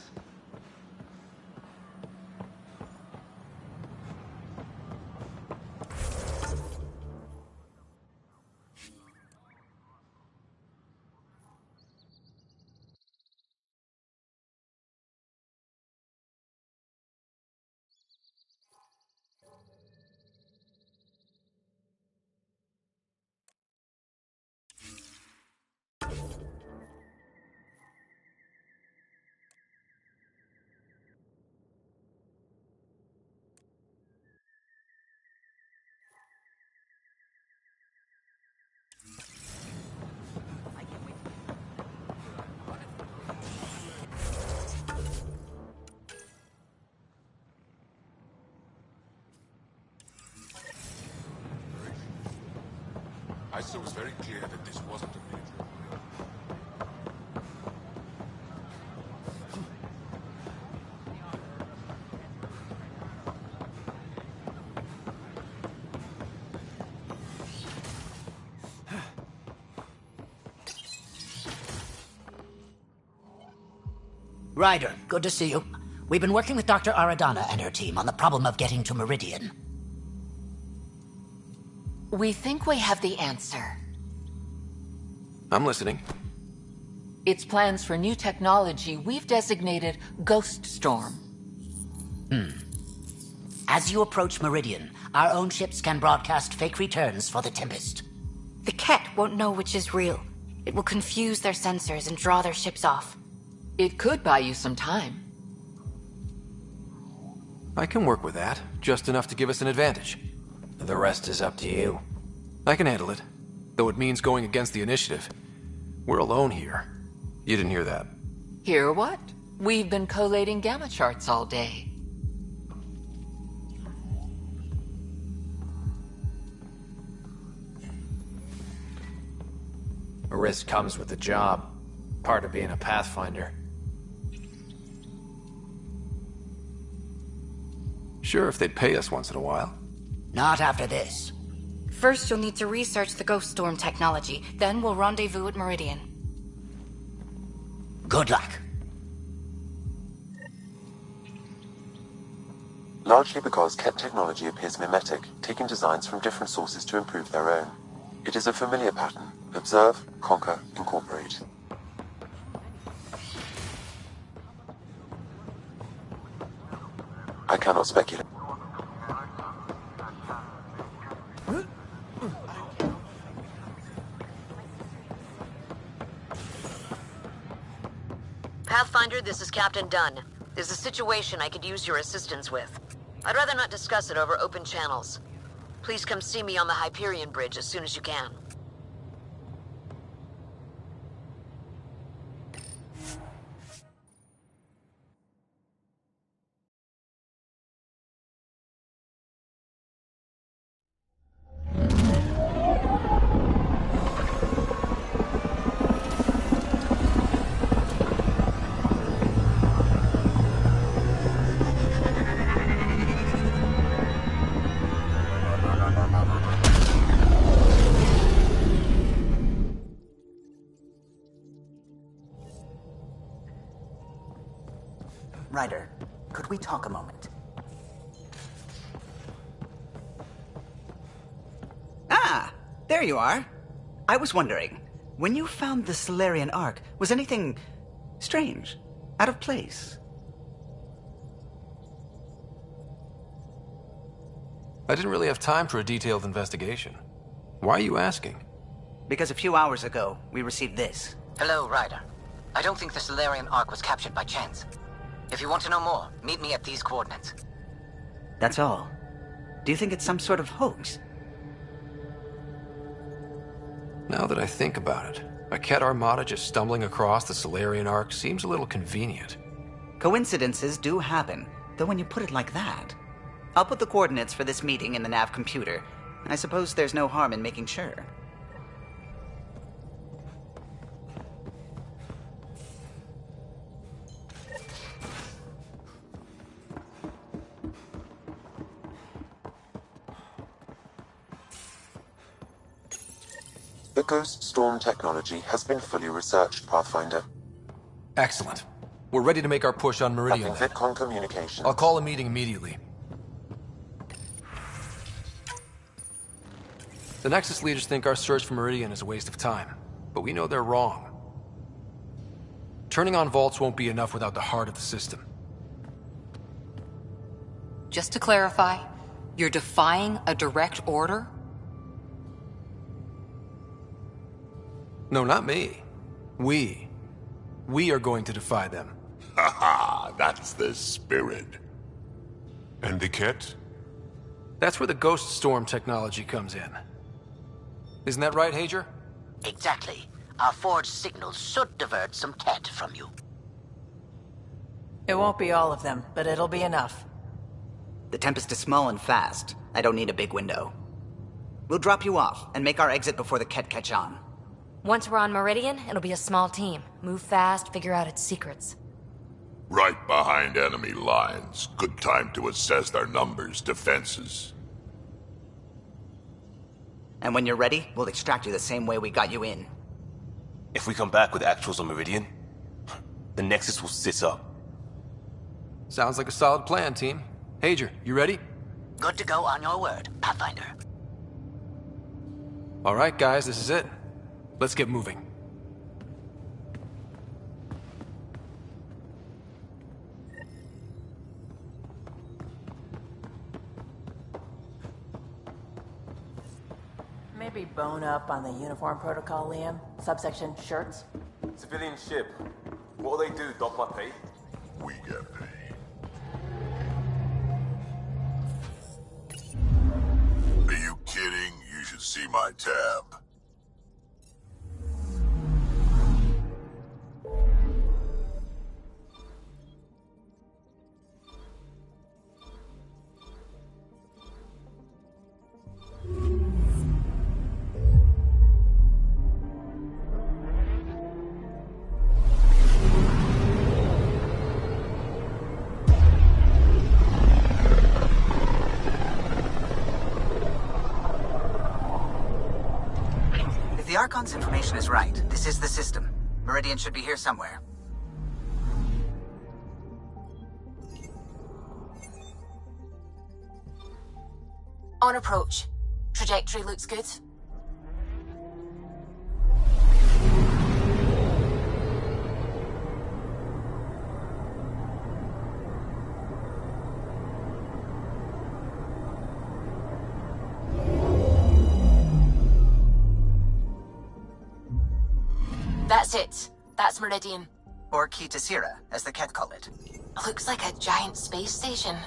I saw it was very clear that this wasn't a major. Ryder, good to see you. We've been working with Dr. Aradana and her team on the problem of getting to Meridian. We think we have the answer. I'm listening. It's plans for new technology we've designated Ghost Storm. As you approach Meridian, our own ships can broadcast fake returns for the Tempest. The Ket won't know which is real. It will confuse their sensors and draw their ships off. It could buy you some time. I can work with that, just enough to give us an advantage. The rest is up to you. I can handle it, though it means going against the initiative. We're alone here. You didn't hear that. Hear what? We've been collating gamma charts all day. A risk comes with the job. Part of being a Pathfinder. Sure, if they'd pay us once in a while. Not after this. First, you'll need to research the Ghost Storm technology. Then we'll rendezvous at Meridian. Good luck. Largely because Ket technology appears mimetic, taking designs from different sources to improve their own. It is a familiar pattern. Observe, conquer, incorporate. I cannot speculate. Pathfinder, this is Captain Dunn. There's a situation I could use your assistance with. I'd rather not discuss it over open channels. Please come see me on the Hyperion Bridge as soon as you can. Ryder, could we talk a moment? Ah, there you are. I was wondering, when you found the Solarian Ark, was anything strange, out of place? I didn't really have time for a detailed investigation. Why are you asking? Because a few hours ago, we received this. Hello, Ryder. I don't think the Solarian Ark was captured by chance. If you want to know more, meet me at these coordinates. That's all. Do you think it's some sort of hoax? Now that I think about it, a Ket armada just stumbling across the Solarian Ark seems a little convenient. Coincidences do happen, though when you put it like that. I'll put the coordinates for this meeting in the nav computer. I suppose there's no harm in making sure. The Ghost Storm technology has been fully researched, Pathfinder. Excellent. We're ready to make our push on Meridian. Vidcon communications. I'll call a meeting immediately. The Nexus leaders think our search for Meridian is a waste of time, but we know they're wrong. Turning on vaults won't be enough without the heart of the system. Just to clarify, you're defying a direct order? No, not me. We are going to defy them. Haha, that's the spirit. And the Ket? That's where the Ghost Storm technology comes in. Isn't that right, Hager? Exactly. Our forged signals should divert some Ket from you. It won't be all of them, but it'll be enough. The Tempest is small and fast. I don't need a big window. We'll drop you off and make our exit before the Ket catch on. Once we're on Meridian, it'll be a small team. Move fast, figure out its secrets. Right behind enemy lines. Good time to assess their numbers, defenses. And when you're ready, we'll extract you the same way we got you in. If we come back with actuals on Meridian, the Nexus will sit up. Sounds like a solid plan, team. Hager, you ready? Good to go on your word, Pathfinder. All right, guys, this is it. Let's get moving. Maybe bone up on the uniform protocol, Liam. Subsection shirts. Civilian ship. What will they do, dock my pay? We get paid. Are you kidding? You should see my tab. If the Archon's information is right, this is the system. Meridian should be here somewhere. On approach. Trajectory looks good. That's it. That's Meridian. Or Kitasira, as the Ket call it. Looks like a giant space station.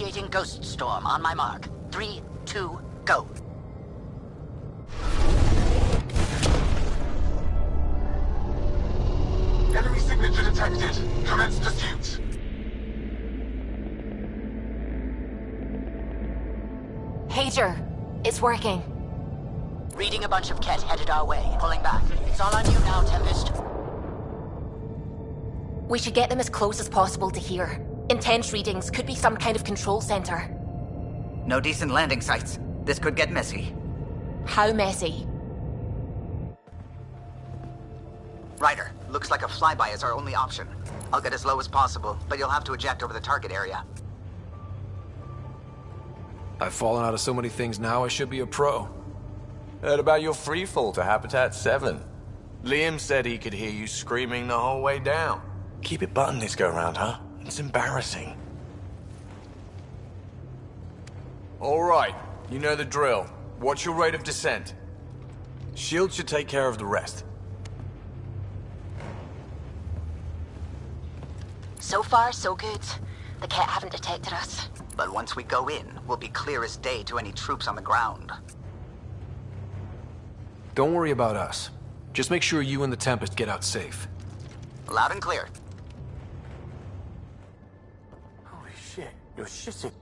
Initiating Ghost Storm on my mark. 3, 2, go. Enemy signature detected. Commence pursuit. Pager, it's working. Reading a bunch of Ket headed our way. Pulling back. It's all on you now, Tempest. We should get them as close as possible to here. Intense readings could be some kind of control center. No decent landing sites. This could get messy. How messy? Ryder, looks like a flyby is our only option. I'll get as low as possible, but you'll have to eject over the target area. I've fallen out of so many things now, I should be a pro. Heard about your freefall to Habitat 7. Liam said he could hear you screaming the whole way down. Keep it buttoned this go-round, huh? It's embarrassing. All right, you know the drill. What's your rate of descent? Shield should take care of the rest. So far, so good. The Ket haven't detected us. But once we go in, we'll be clear as day to any troops on the ground. Don't worry about us. Just make sure you and the Tempest get out safe. Loud and clear. Holy shit, you're shitting.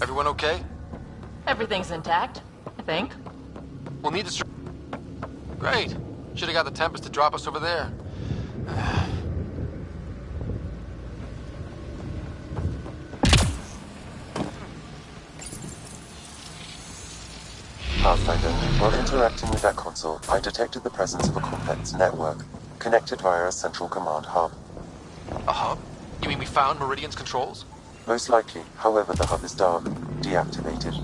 Everyone okay? Everything's intact, I think. We'll need to... Great. Should've got the Tempest to drop us over there. Pathfinder, while interacting with that console, I detected the presence of a complex network, connected via a central command hub. A hub? You mean we found Meridian's controls? Most likely. However, the hub is dark, deactivated.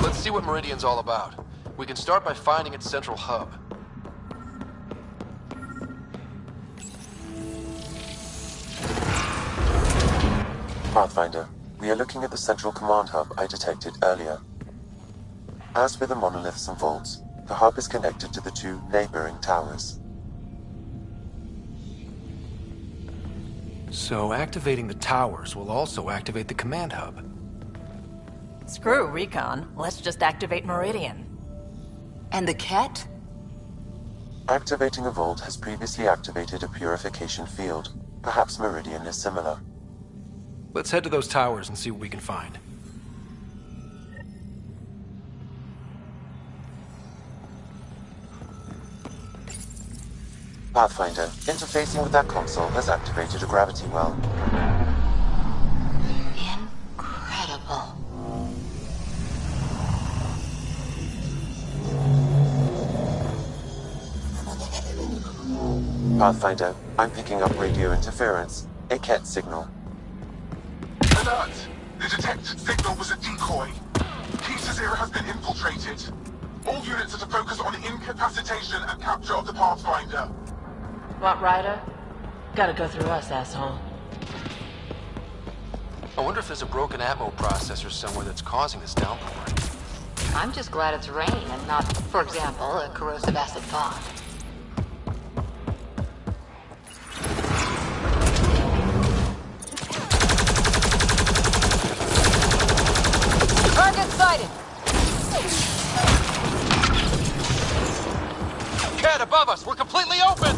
Let's see what Meridian's all about. We can start by finding its central hub. Pathfinder, we are looking at the central command hub I detected earlier. As with the monoliths and vaults, the hub is connected to the two neighboring towers. So activating the towers will also activate the command hub. Screw Recon. Let's just activate Meridian. And the Ket? Activating a vault has previously activated a purification field. Perhaps Meridian is similar. Let's head to those towers and see what we can find. Pathfinder, interfacing with that console has activated a gravity well. Incredible. Pathfinder, I'm picking up radio interference. A cat signal. Alert! The detected signal was a decoy. Peter's era has been infiltrated. All units are to focus on incapacitation and capture of the Pathfinder. What, Ryder? Gotta go through us, asshole. I wonder if there's a broken atmo processor somewhere that's causing this downpour. I'm just glad it's rain and not, for example, a corrosive acid fog. Target sighted! Cat above us! We're completely open!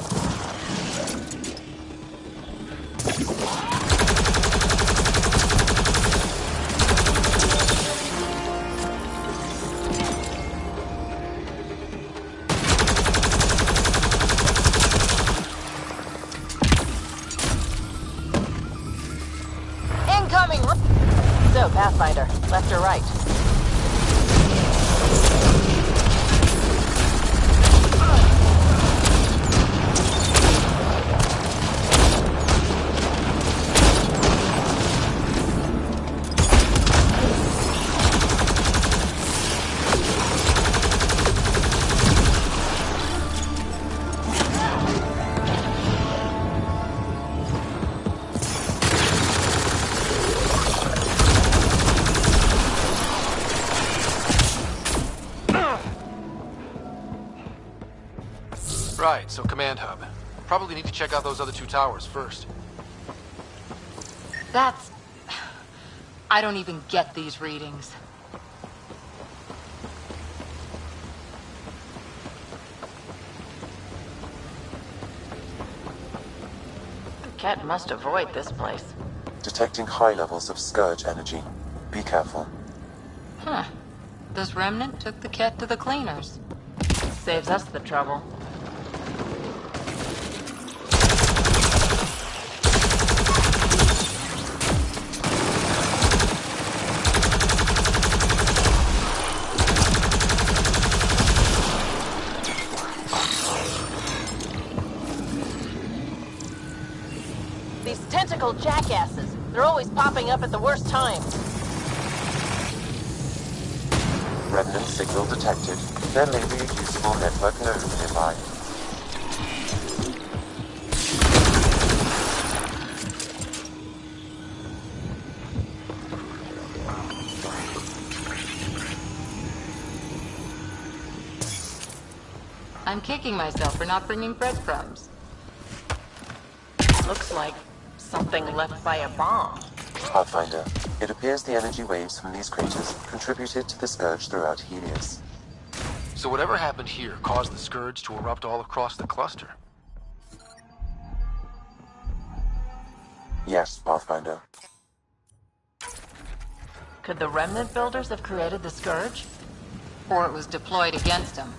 Incoming! So, Pathfinder, left or right? Right, so command hub. Probably need to check out those other two towers first. That's... I don't even get these readings. Cat must avoid this place. Detecting high levels of Scourge energy. Be careful. Huh. This remnant took the cat to the cleaners. Saves us the trouble. These tentacle jackasses. They're always popping up at the worst times. Remnant signal detected. There may be a useful network node nearby. I'm kicking myself for not bringing breadcrumbs. Looks like something left by a bomb. Pathfinder, it appears the energy waves from these craters contributed to the Scourge throughout Helios. So whatever happened here caused the Scourge to erupt all across the cluster. Yes, Pathfinder. Could the remnant builders have created the Scourge? Or it was deployed against them?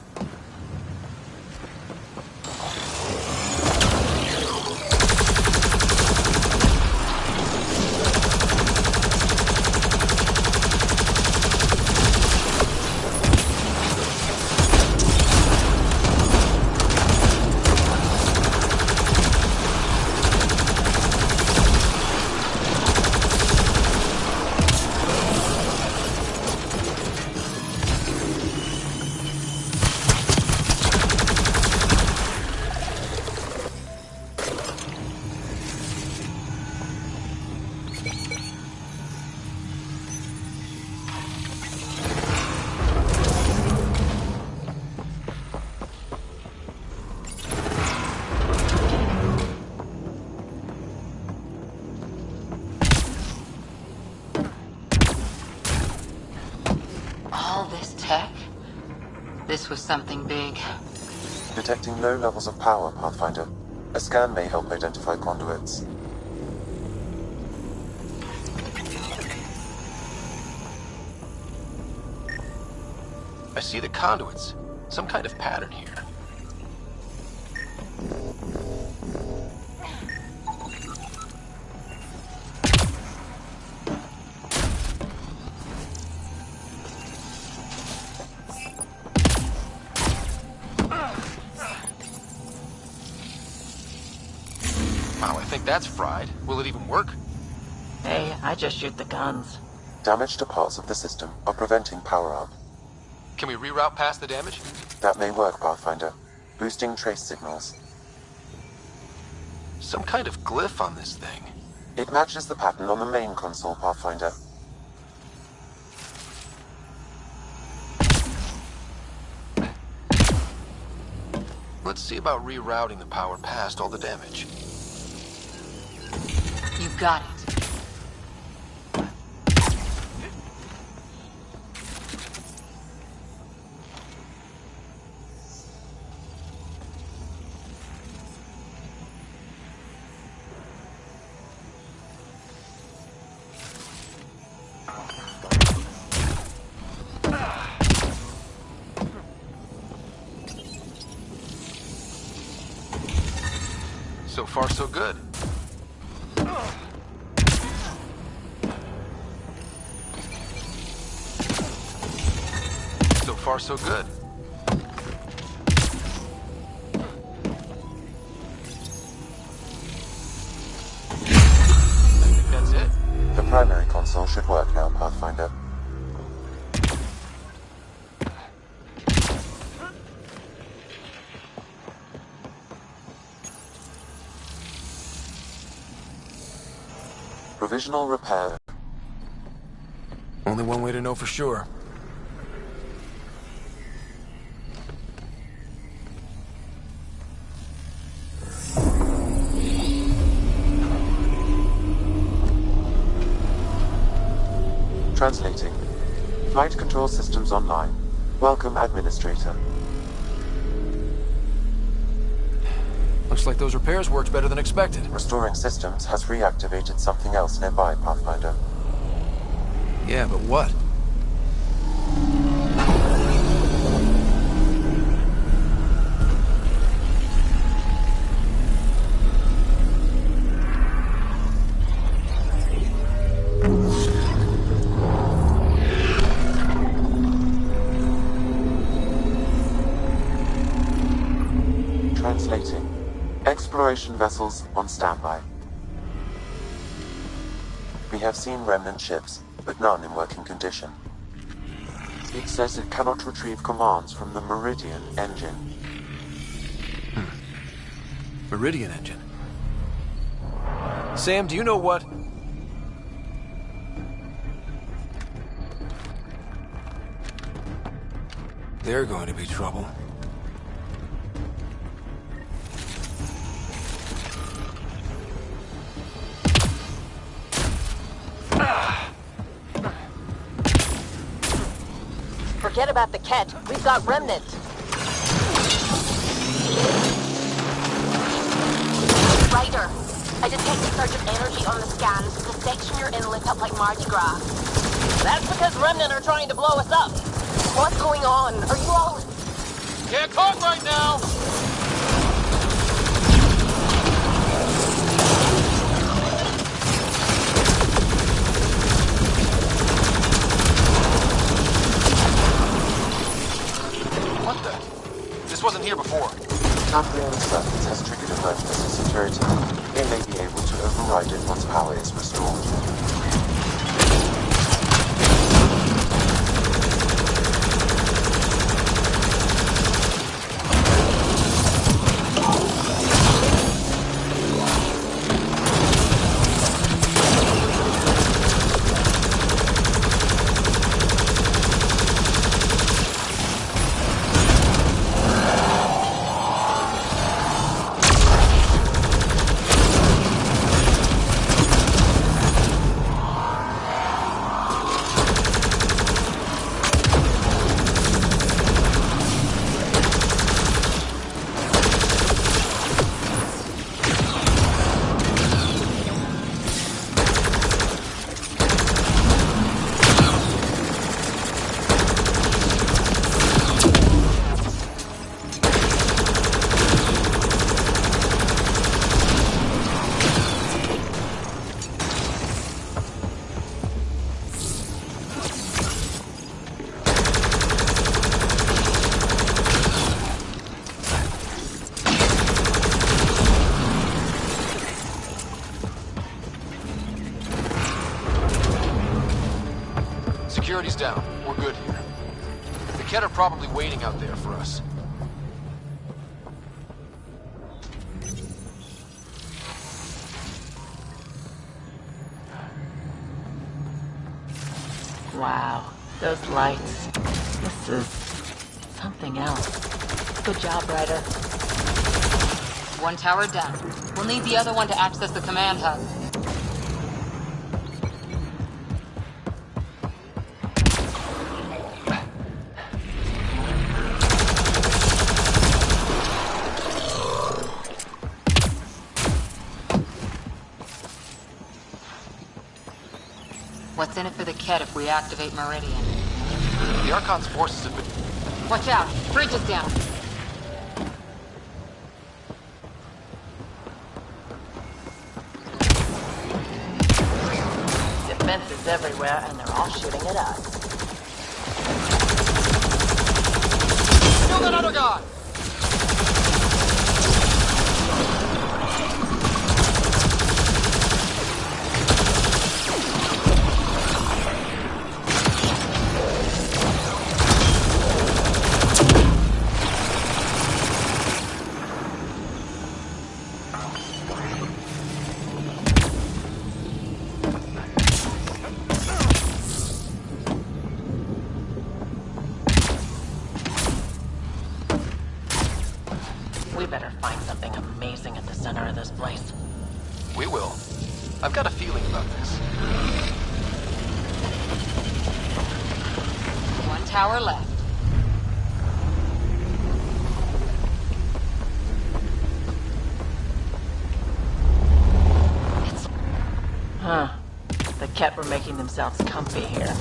This was something big. Detecting low levels of power, Pathfinder. A scan may help identify conduits. I see the conduits. Some kind of pattern here. like that's fried. Will it even work? Hey, I just shoot the guns. Damage to parts of the system are preventing power-up. Can we reroute past the damage? That may work, Pathfinder. Boosting trace signals. Some kind of glyph on this thing. It matches the pattern on the main console, Pathfinder. Let's see about rerouting the power past all the damage. You got it. So far, so good. So far, so good. I think that's it. The primary console should work now, Pathfinder. Provisional repair. Only one way to know for sure. Translating. Flight control systems online. Welcome, Administrator. Looks like those repairs worked better than expected. Restoring systems has reactivated something else nearby, Pathfinder. Yeah, but what? Translating. Exploration vessels on standby. We have seen remnant ships, but none in working condition. It says it cannot retrieve commands from the Meridian engine. Meridian engine. Sam, do you know what? They're going to be trouble. Forget about the Ket. We've got Remnant. Ryder, I detect a surge of energy on the scans. The section you're in lit up like Mardi Gras. That's because Remnant are trying to blow us up. What's going on? Are you all... Can't talk right now! What the? This wasn't here before. Tampering the circuits has triggered emergency security. They may be able to override it once power is restored. Security's down. We're good here. The Ket are probably waiting out there for us. Wow, those lights. This is something else. Good job, Ryder. One tower down. We'll need the other one to access the command hub. What's in it for the Ket if we activate Meridian? The Archon's forces have been... Watch out! Bridge is down! Defenses everywhere, and they're all shooting at us. Kill that other guy! We better find something amazing at the center of this place. We will. I've got a feeling about this. One tower left. Huh. The Ket were making themselves comfy here.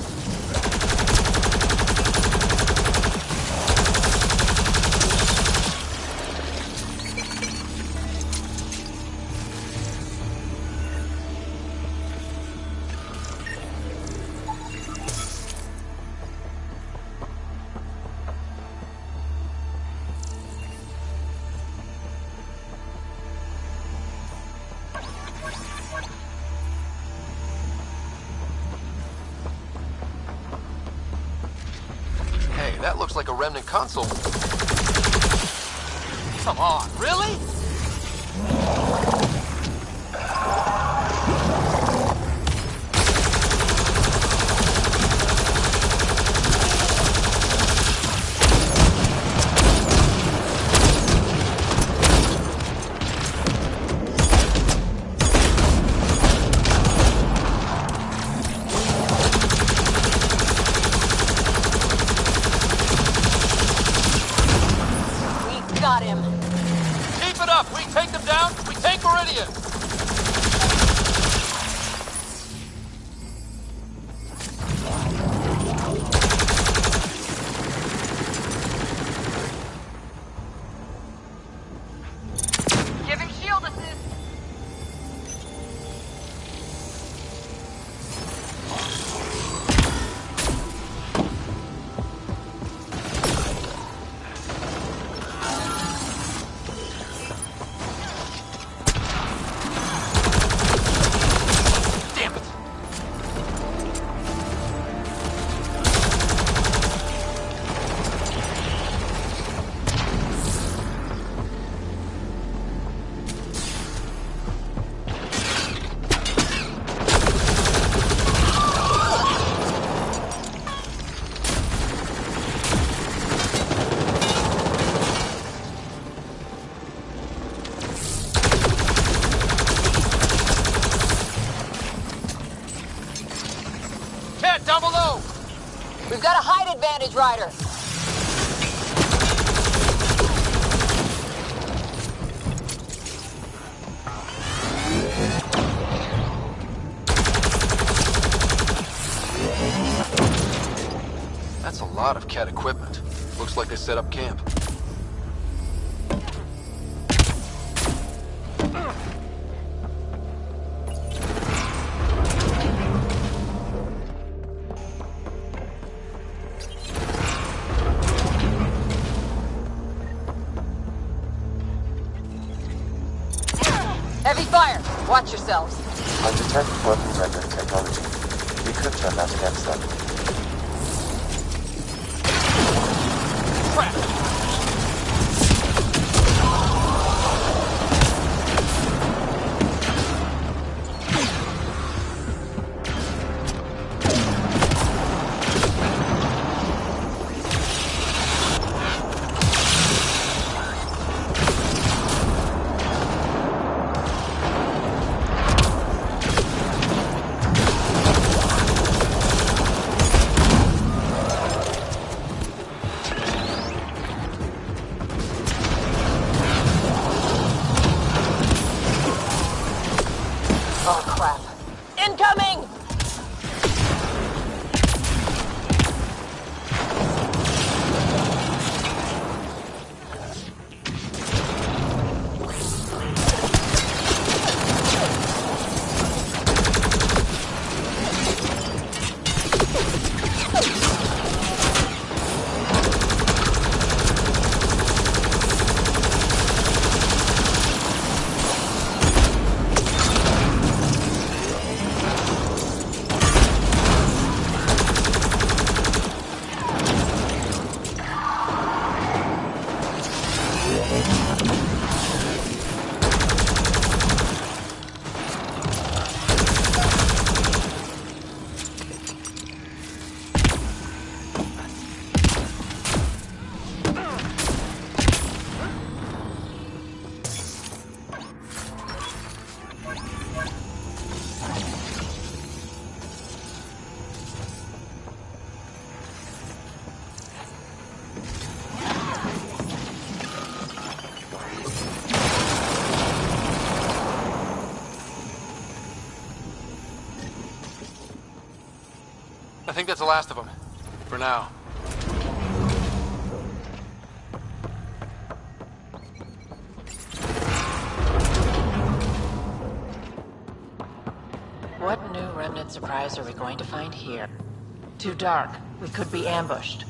Hey, that looks like a Remnant console. Come on, really? Got him. Keep it up! We take them down, we take Meridian! Give him shield assist! Ket, down below! We've got a height advantage, Ryder. That's a lot of Ket equipment. Looks like they set up camp. Heavy fire. Watch yourselves. I detect working remnant technology. We could turn that against them. Incoming! I think that's the last of them. For now. What new remnant surprise are we going to find here? Too dark. We could be ambushed.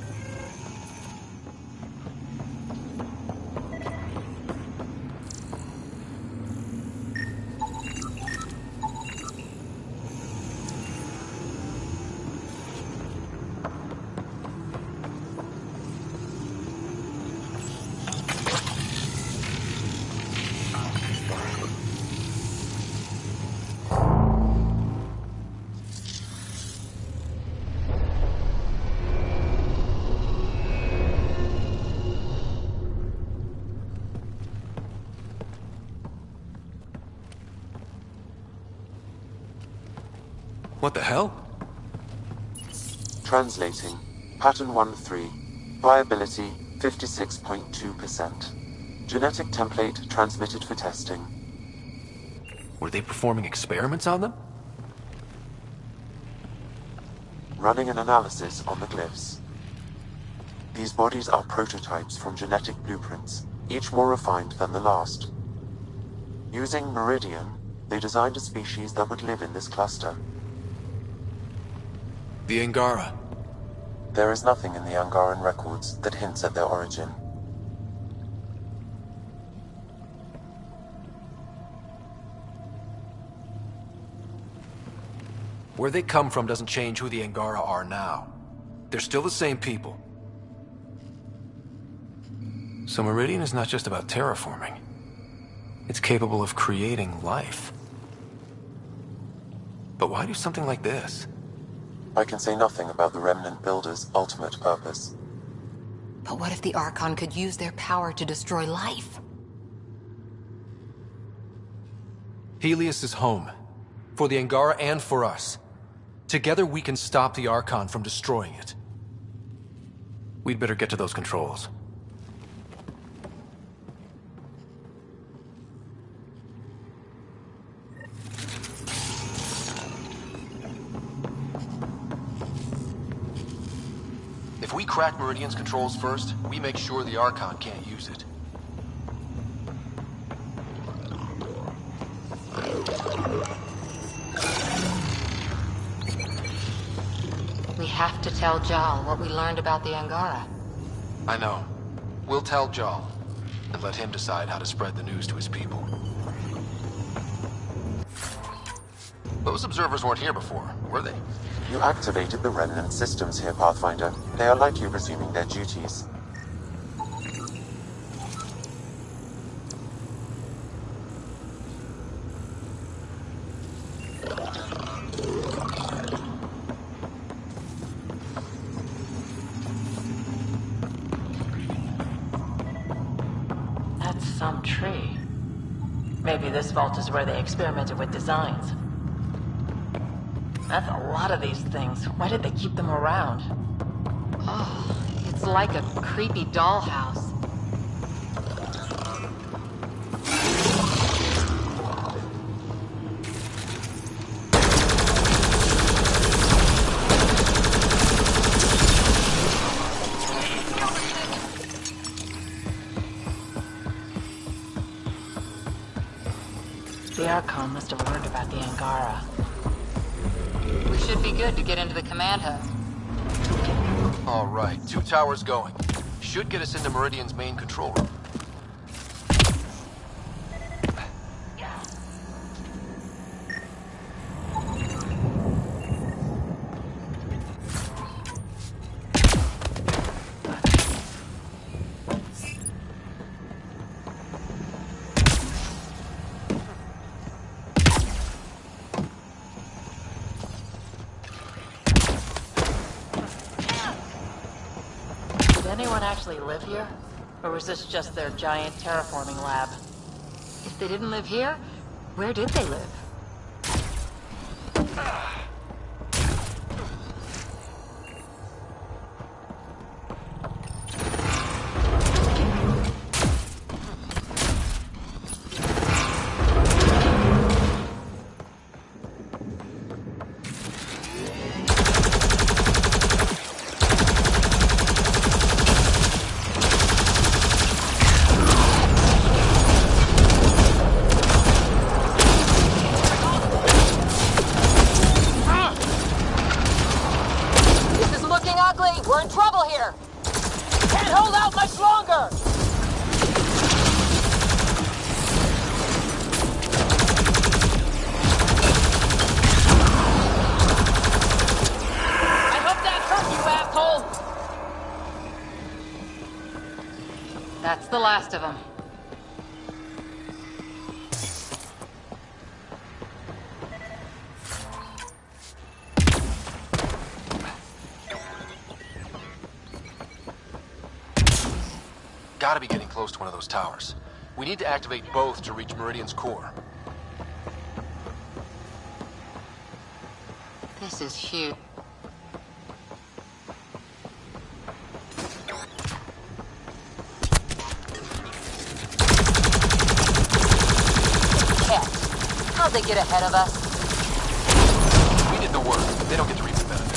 What the hell? Translating. Pattern 1-3. Viability 56.2%. Genetic template transmitted for testing. Were they performing experiments on them? Running an analysis on the glyphs. These bodies are prototypes from genetic blueprints, each more refined than the last. Using Meridian, they designed a species that would live in this cluster. The Angara. There is nothing in the Angaran records that hints at their origin. Where they come from doesn't change who the Angara are now. They're still the same people. So Meridian is not just about terraforming. It's capable of creating life. But why do something like this? I can say nothing about the Remnant Builder's ultimate purpose. But what if the Archon could use their power to destroy life? Helios is home. For the Angara and for us. Together we can stop the Archon from destroying it. We'd better get to those controls. If we crack Meridian's controls first, we make sure the Archon can't use it. We have to tell Jal what we learned about the Angara. I know. We'll tell Jal, and let him decide how to spread the news to his people. Those observers weren't here before, were they? You activated the Remnant systems here, Pathfinder. They are likely resuming their duties. some tree. Maybe this vault is where they experimented with designs. That's a lot of these things. Why did they keep them around? Oh, it's like a creepy dollhouse. The Archon must have learned about the Angara. We should be good to get into the command hub. All right, 2 towers going. Should get us into Meridian's main control room. Did anyone actually live here? Or was this just their giant terraforming lab? If they didn't live here, where did they live? We're in trouble here! Can't hold out much longer! I hope that hurt you, asshole! That's the last of them. Gotta be getting close to one of those towers. We need to activate both to reach Meridian's core. This is huge. How'd they get ahead of us? We did the work. They don't get to reap the benefits.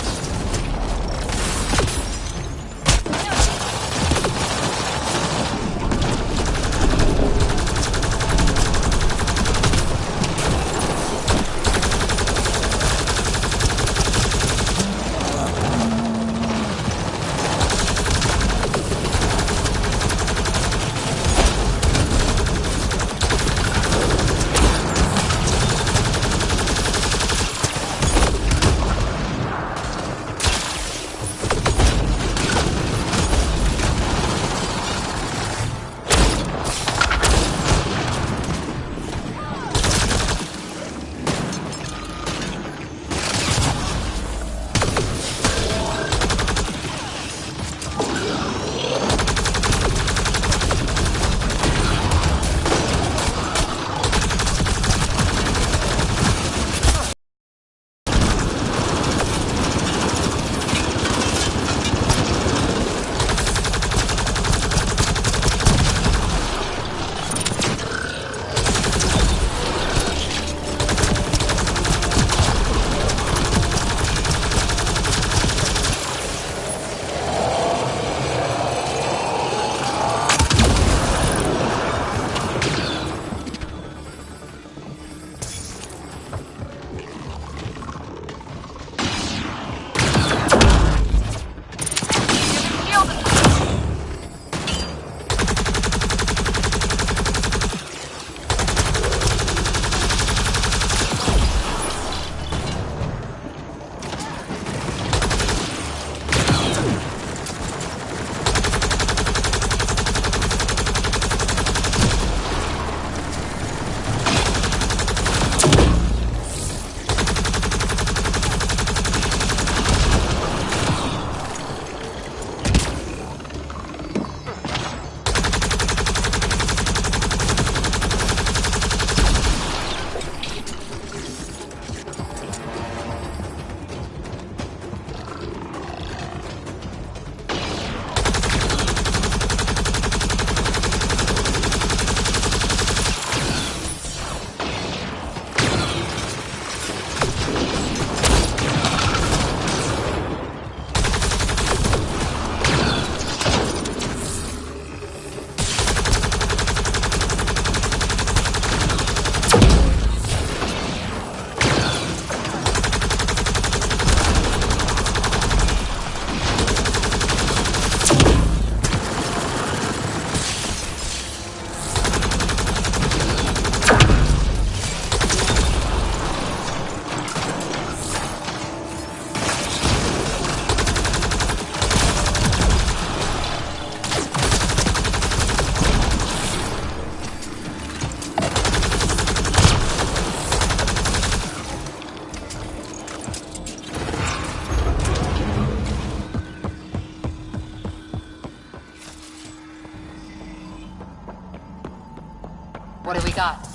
What do we got?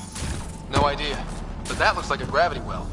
No idea. But that looks like a gravity well.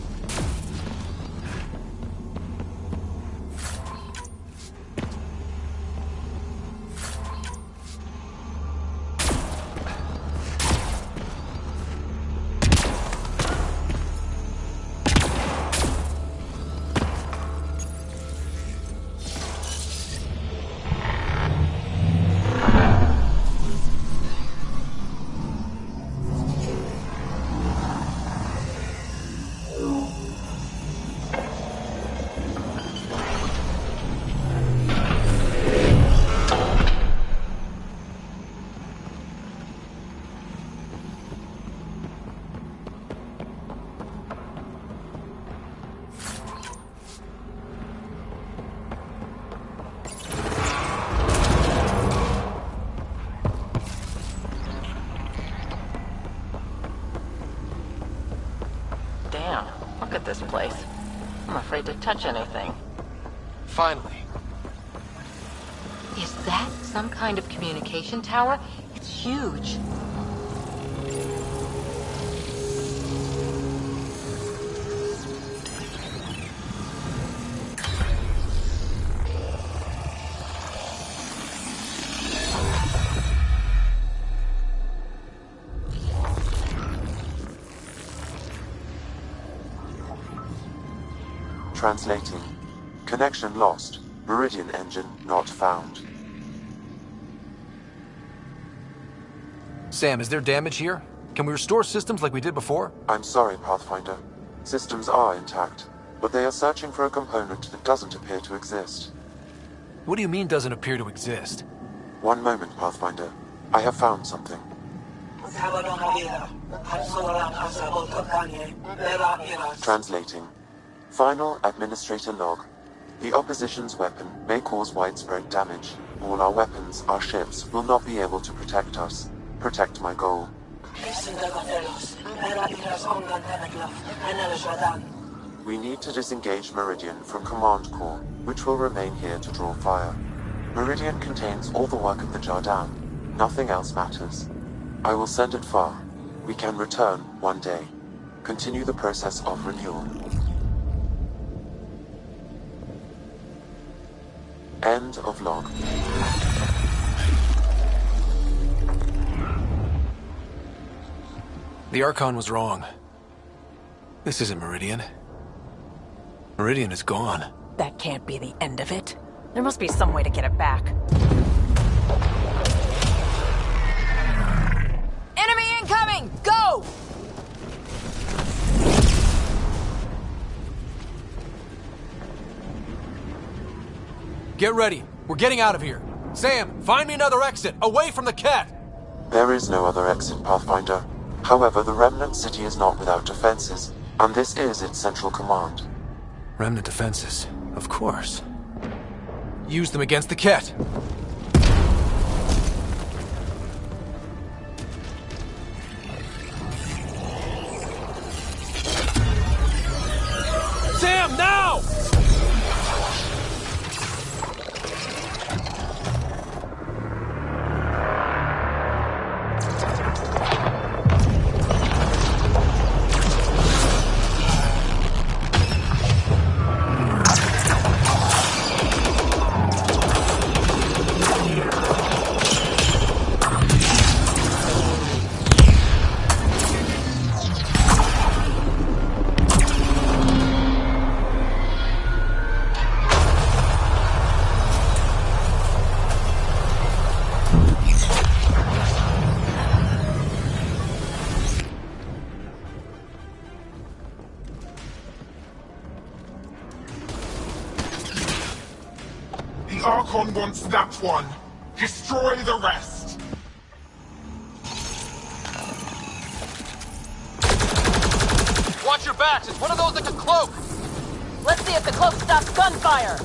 Damn, look at this place. I'm afraid to touch anything. Finally. Is that some kind of communication tower? It's huge. Translating. Connection lost. Meridian engine not found. Sam, is there damage here? Can we restore systems like we did before? I'm sorry, Pathfinder. Systems are intact, but they are searching for a component that doesn't appear to exist. What do you mean doesn't appear to exist? One moment, Pathfinder. I have found something. Translating. Final Administrator log. The opposition's weapon may cause widespread damage. All our weapons, our ships, will not be able to protect us. Protect my goal. We need to disengage Meridian from Command Core, which will remain here to draw fire. Meridian contains all the work of the Jardan. Nothing else matters. I will send it far. We can return one day. Continue the process of renewal. End of log. The Archon was wrong. This isn't Meridian. Meridian is gone. That can't be the end of it. There must be some way to get it back. Enemy incoming! Go! Get ready. We're getting out of here. Sam, find me another exit, away from the cat! There is no other exit, Pathfinder. However, the Remnant City is not without defenses, and this is its central command. Remnant defenses, of course. Use them against the cat. Sam, now! The Archon wants that one. Destroy the rest. Watch your backs! It's one of those that can cloak! Let's see if the cloak stops gunfire!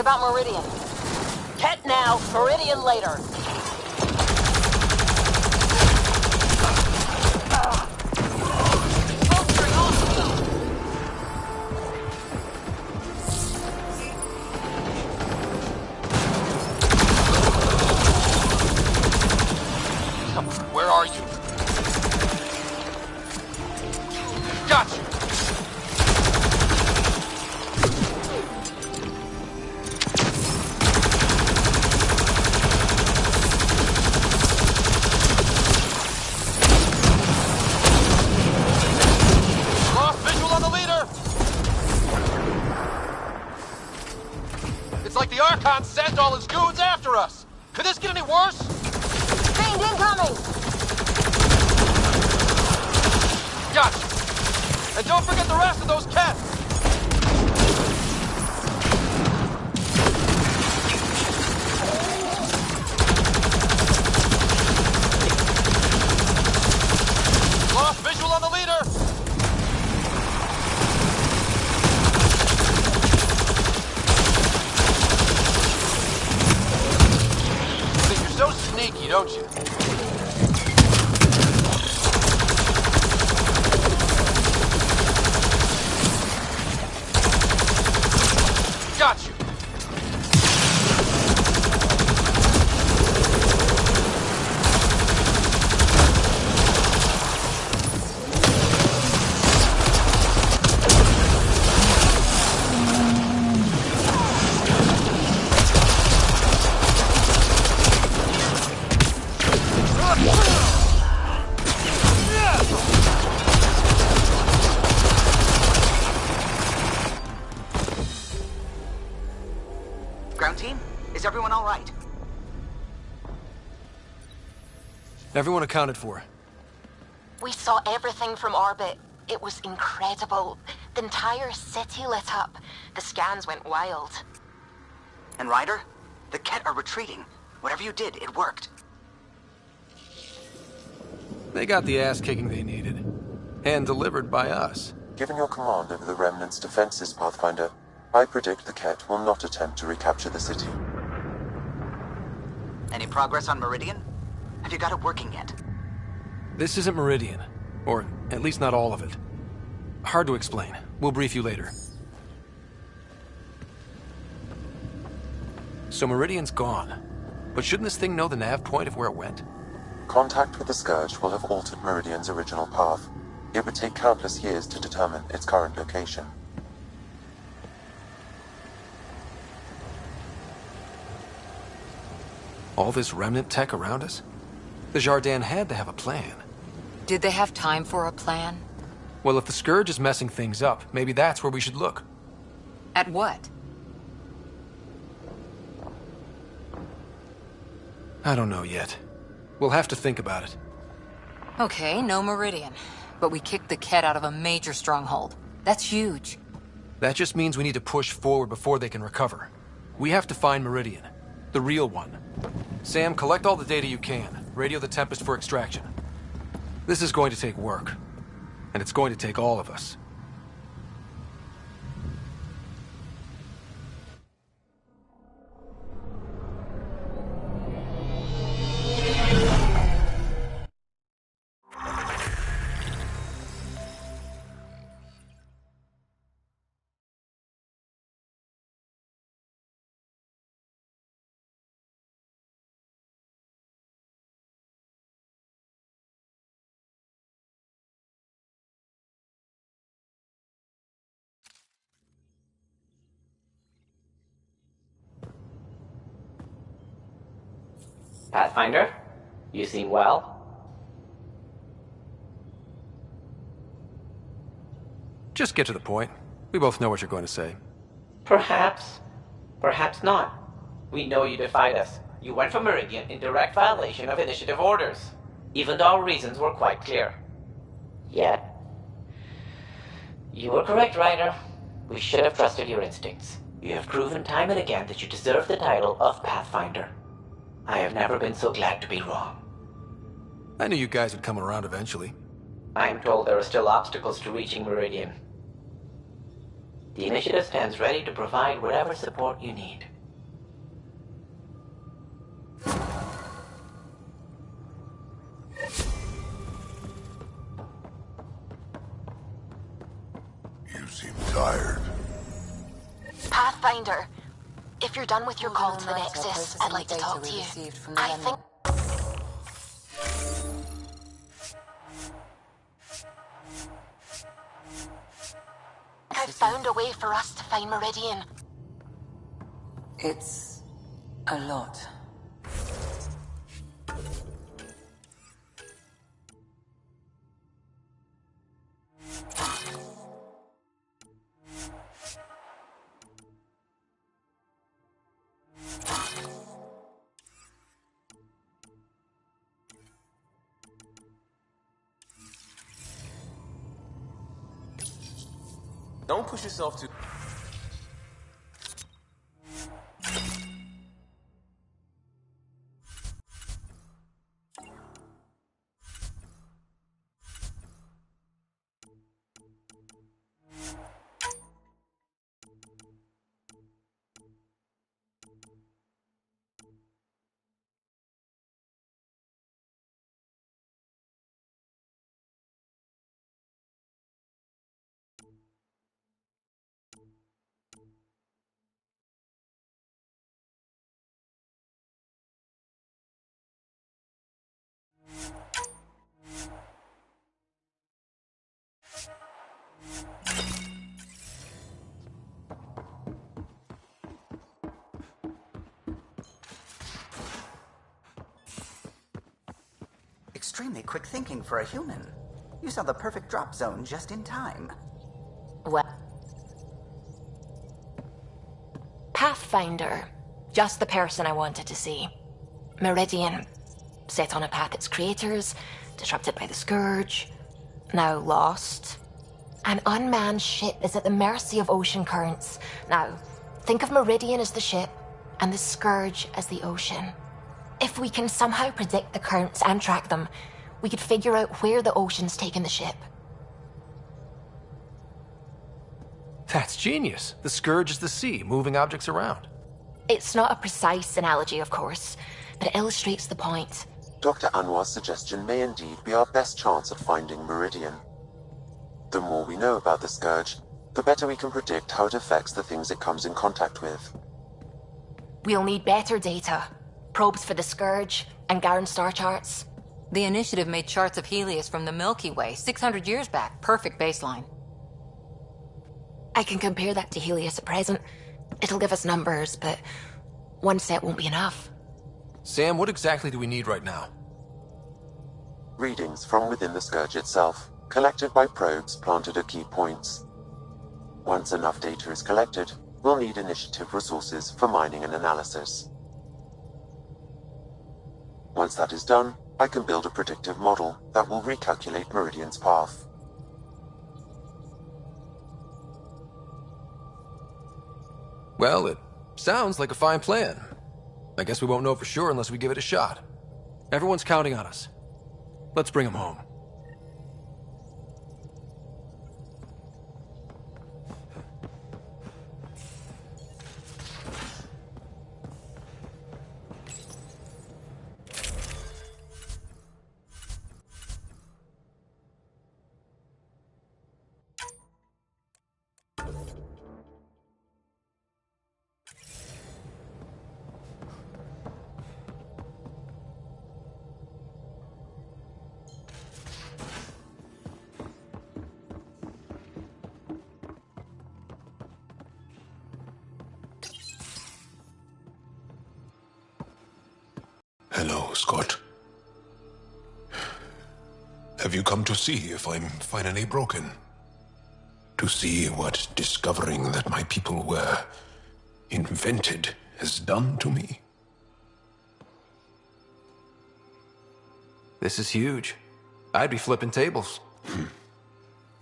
about Meridian? Ket now, Meridian later. Where are you? Got you! Lost visual on the leader! It's like the Archon sent all his goons after us! Could this get any worse? Fiend incoming! Gotcha! And don't forget the rest of those cats! Lost visual on the leader! Think you're so sneaky, don't you? Got you! Ground team, is everyone all right? Everyone accounted for. We saw everything from orbit. It was incredible. The entire city lit up. The scans went wild. And Ryder, the Ket are retreating. Whatever you did, it worked. They got the ass-kicking they needed. And delivered by us. Given your command over the Remnant's defenses, Pathfinder, I predict the Ket will not attempt to recapture the city. Any progress on Meridian? Have you got it working yet? This isn't Meridian. Or at least not all of it. Hard to explain. We'll brief you later. So Meridian's gone. But shouldn't this thing know the nav point of where it went? Contact with the Scourge will have altered Meridian's original path. It would take countless years to determine its current location. All this remnant tech around us? The Jardin had to have a plan. Did they have time for a plan? Well, if the Scourge is messing things up, maybe that's where we should look. At what? I don't know yet. We'll have to think about it. Okay, no Meridian. But we kicked the Ket out of a major stronghold. That's huge. That just means we need to push forward before they can recover. We have to find Meridian. The real one. Sam, collect all the data you can. Radio the Tempest for extraction. This is going to take work. And it's going to take all of us. Pathfinder, you seem well. Just get to the point. We both know what you're going to say. Perhaps. Perhaps not. We know you defied us. You went for Meridian in direct violation of initiative orders, even though our reasons were quite clear. Yet, you were correct, Ryder. We should have trusted your instincts. You have proven time and again that you deserve the title of Pathfinder. I have never been so glad to be wrong. I knew you guys would come around eventually. I am told there are still obstacles to reaching Meridian. The initiative stands ready to provide whatever support you need. You seem tired. Pathfinder, if you're done with your call to the Nexus, I'd like to talk to you. I think... I found a way for us to find Meridian. It's a lot. Don't push yourself too... Extremely quick thinking for a human. You saw the perfect drop zone just in time. Well... Pathfinder. Just the person I wanted to see. Meridian. Set on a path its creators, disrupted by the Scourge, now lost. An unmanned ship is at the mercy of ocean currents. Now, think of Meridian as the ship, and the Scourge as the ocean. If we can somehow predict the currents and track them, we could figure out where the ocean's taken the ship. That's genius. The Scourge is the sea, moving objects around. It's not a precise analogy, of course, but it illustrates the point. Dr. Anwar's suggestion may indeed be our best chance at finding Meridian. The more we know about the Scourge, the better we can predict how it affects the things it comes in contact with. We'll need better data. Probes for the Scourge, and Garen star charts. The Initiative made charts of Helios from the Milky Way 600 years back. Perfect baseline. I can compare that to Helios at present. It'll give us numbers, but one set won't be enough. Sam, what exactly do we need right now? Readings from within the Scourge itself, collected by probes planted at key points. Once enough data is collected, we'll need Initiative resources for mining and analysis. Once that is done, I can build a predictive model that will recalculate Meridian's path. Well, it sounds like a fine plan. I guess we won't know for sure unless we give it a shot. Everyone's counting on us. Let's bring them home. Hello, Scott. Have you come to see if I'm finally broken? To see what discovering that my people were invented has done to me? This is huge. I'd be flipping tables.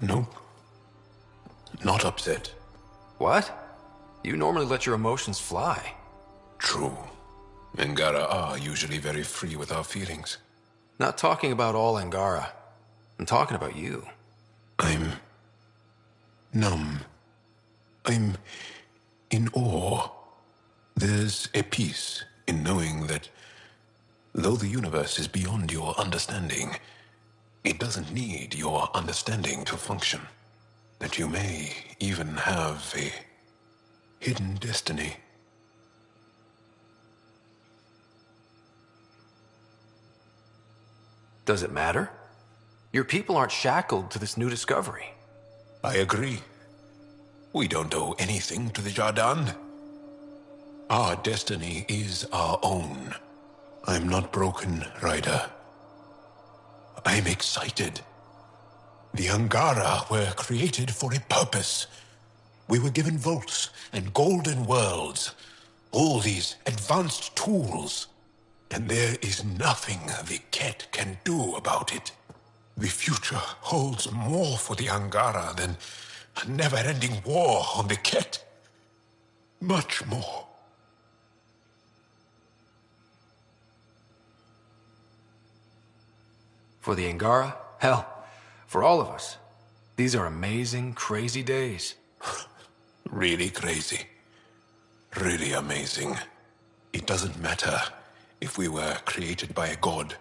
Nope. Not upset. What? You normally let your emotions fly. True. Angara are usually very free with our feelings. Not talking about all Angara. I'm talking about you. I'm numb. I'm in awe. There's a peace in knowing that though the universe is beyond your understanding, it doesn't need your understanding to function. that you may even have a hidden destiny. Does it matter? Your people aren't shackled to this new discovery. I agree. We don't owe anything to the Jardin. Our destiny is our own. I'm not broken, Ryder. I'm excited. The Angara were created for a purpose. We were given vaults and golden worlds, all these advanced tools. And there is nothing the Ket can do about it. The future holds more for the Angara than a never-ending war on the Ket. Much more. For the Angara? Hell, for all of us. These are amazing, crazy days. Really crazy. Really amazing. It doesn't matter if we were created by a god,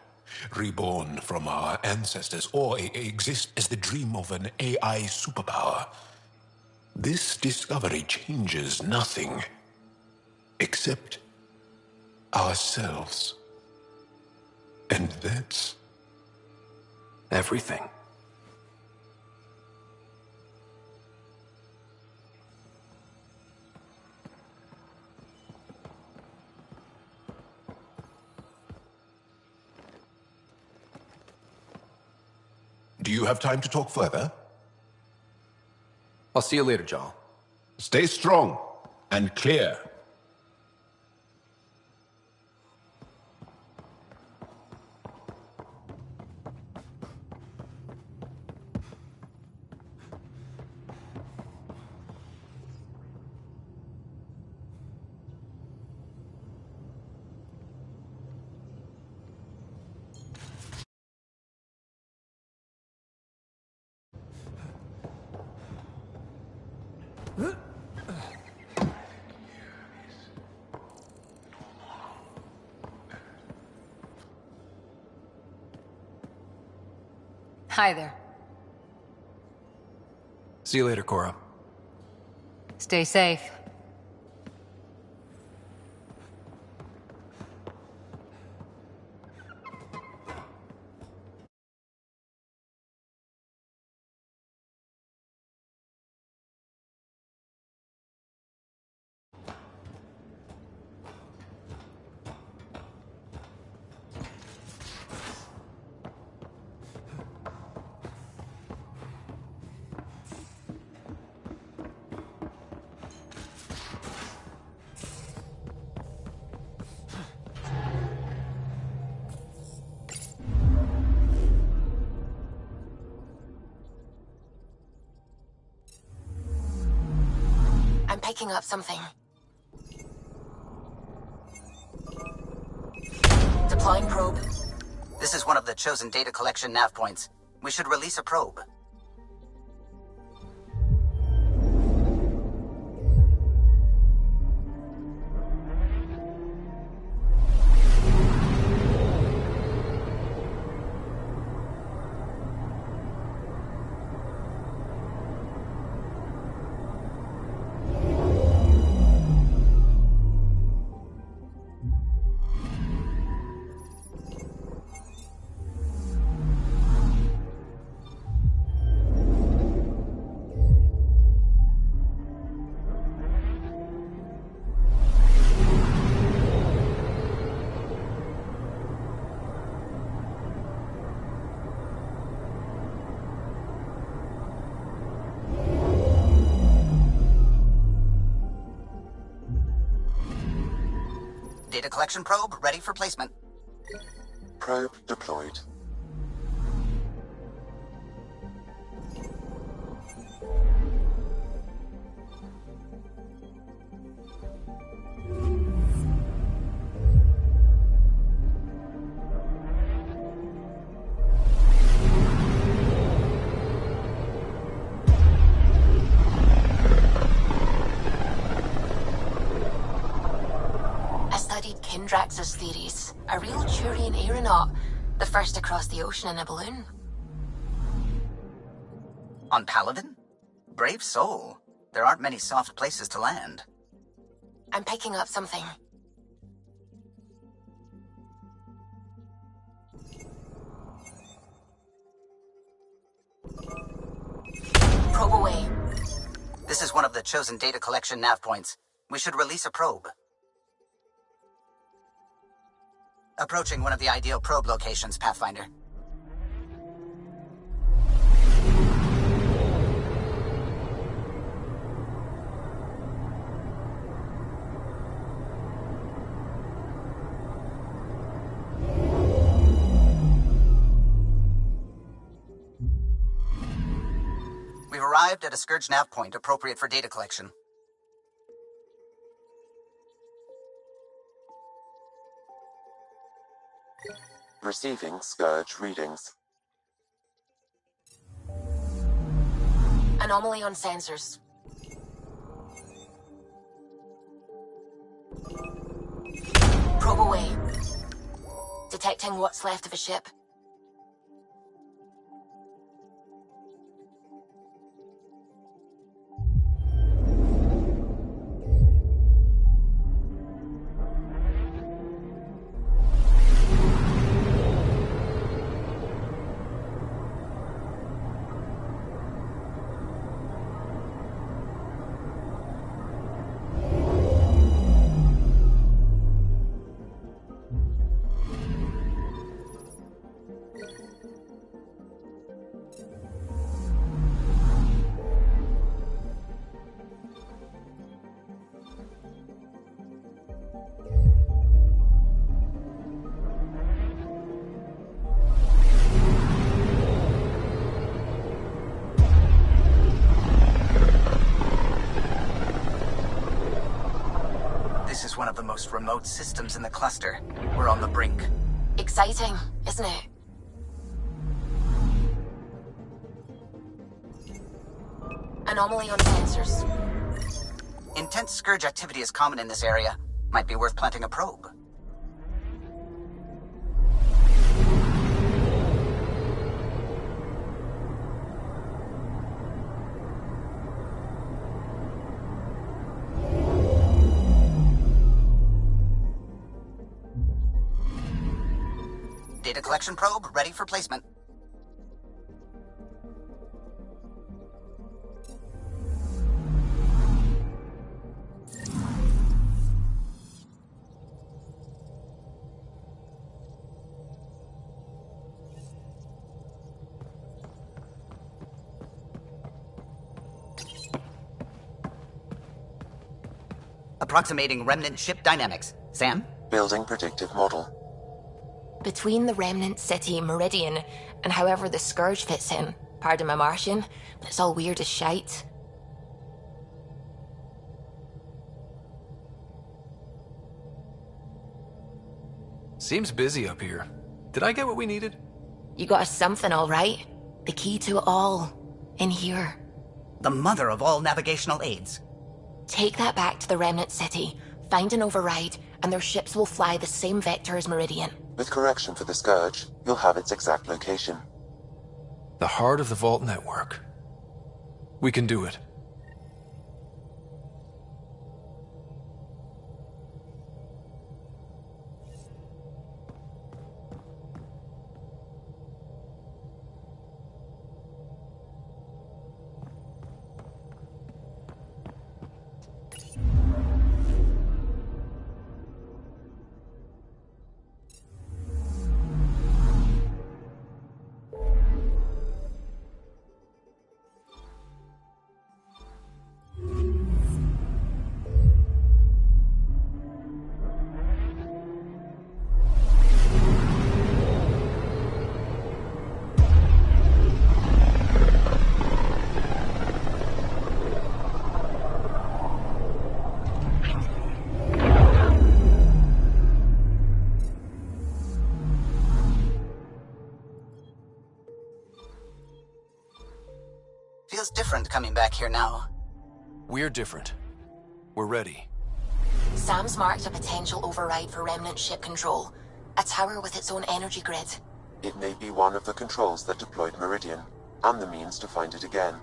reborn from our ancestors, or exist as the dream of an AI superpower. This discovery changes nothing except ourselves. And that's everything. Do you have time to talk further? I'll see you later, Jarl. Stay strong and clear. Hi there. See you later, Cora. Stay safe. I'm picking up something. Deploying probe. This is one of the chosen data collection nav points. We should release a probe. Data collection probe ready for placement. Probe deployed. Kindrax's theories. A real Turian aeronaut. The first to cross the ocean in a balloon. On Paladin? Brave soul. There aren't many soft places to land. I'm picking up something. Probe away. This is one of the chosen data collection nav points. We should release a probe. Approaching one of the ideal probe locations, Pathfinder. We've arrived at a Scourge nav point appropriate for data collection. Receiving Scourge readings. Anomaly on sensors. Probe away. Detecting what's left of a ship. This is one of the most remote systems in the cluster. We're on the brink. Exciting, isn't it? Anomaly on sensors. Intense Scourge activity is common in this area. Might be worth planting a probe. Data collection probe ready for placement. Approximating remnant ship dynamics. Sam? Building predictive model. Between the remnant city, Meridian, and however the Scourge fits in, pardon my Martian, but it's all weird as shite. Seems busy up here. Did I get what we needed? You got us something, all right. The key to it all. In here. The mother of all navigational aids. Take that back to the remnant city, find an override, and their ships will fly the same vector as Meridian. With correction for the Scourge, you'll have its exact location. The heart of the Vault network. We can do it. Feels different coming back here now. We're different. We're ready. Sam's marked a potential override for remnant ship control. A tower with its own energy grid. It may be one of the controls that deployed Meridian, and the means to find it again.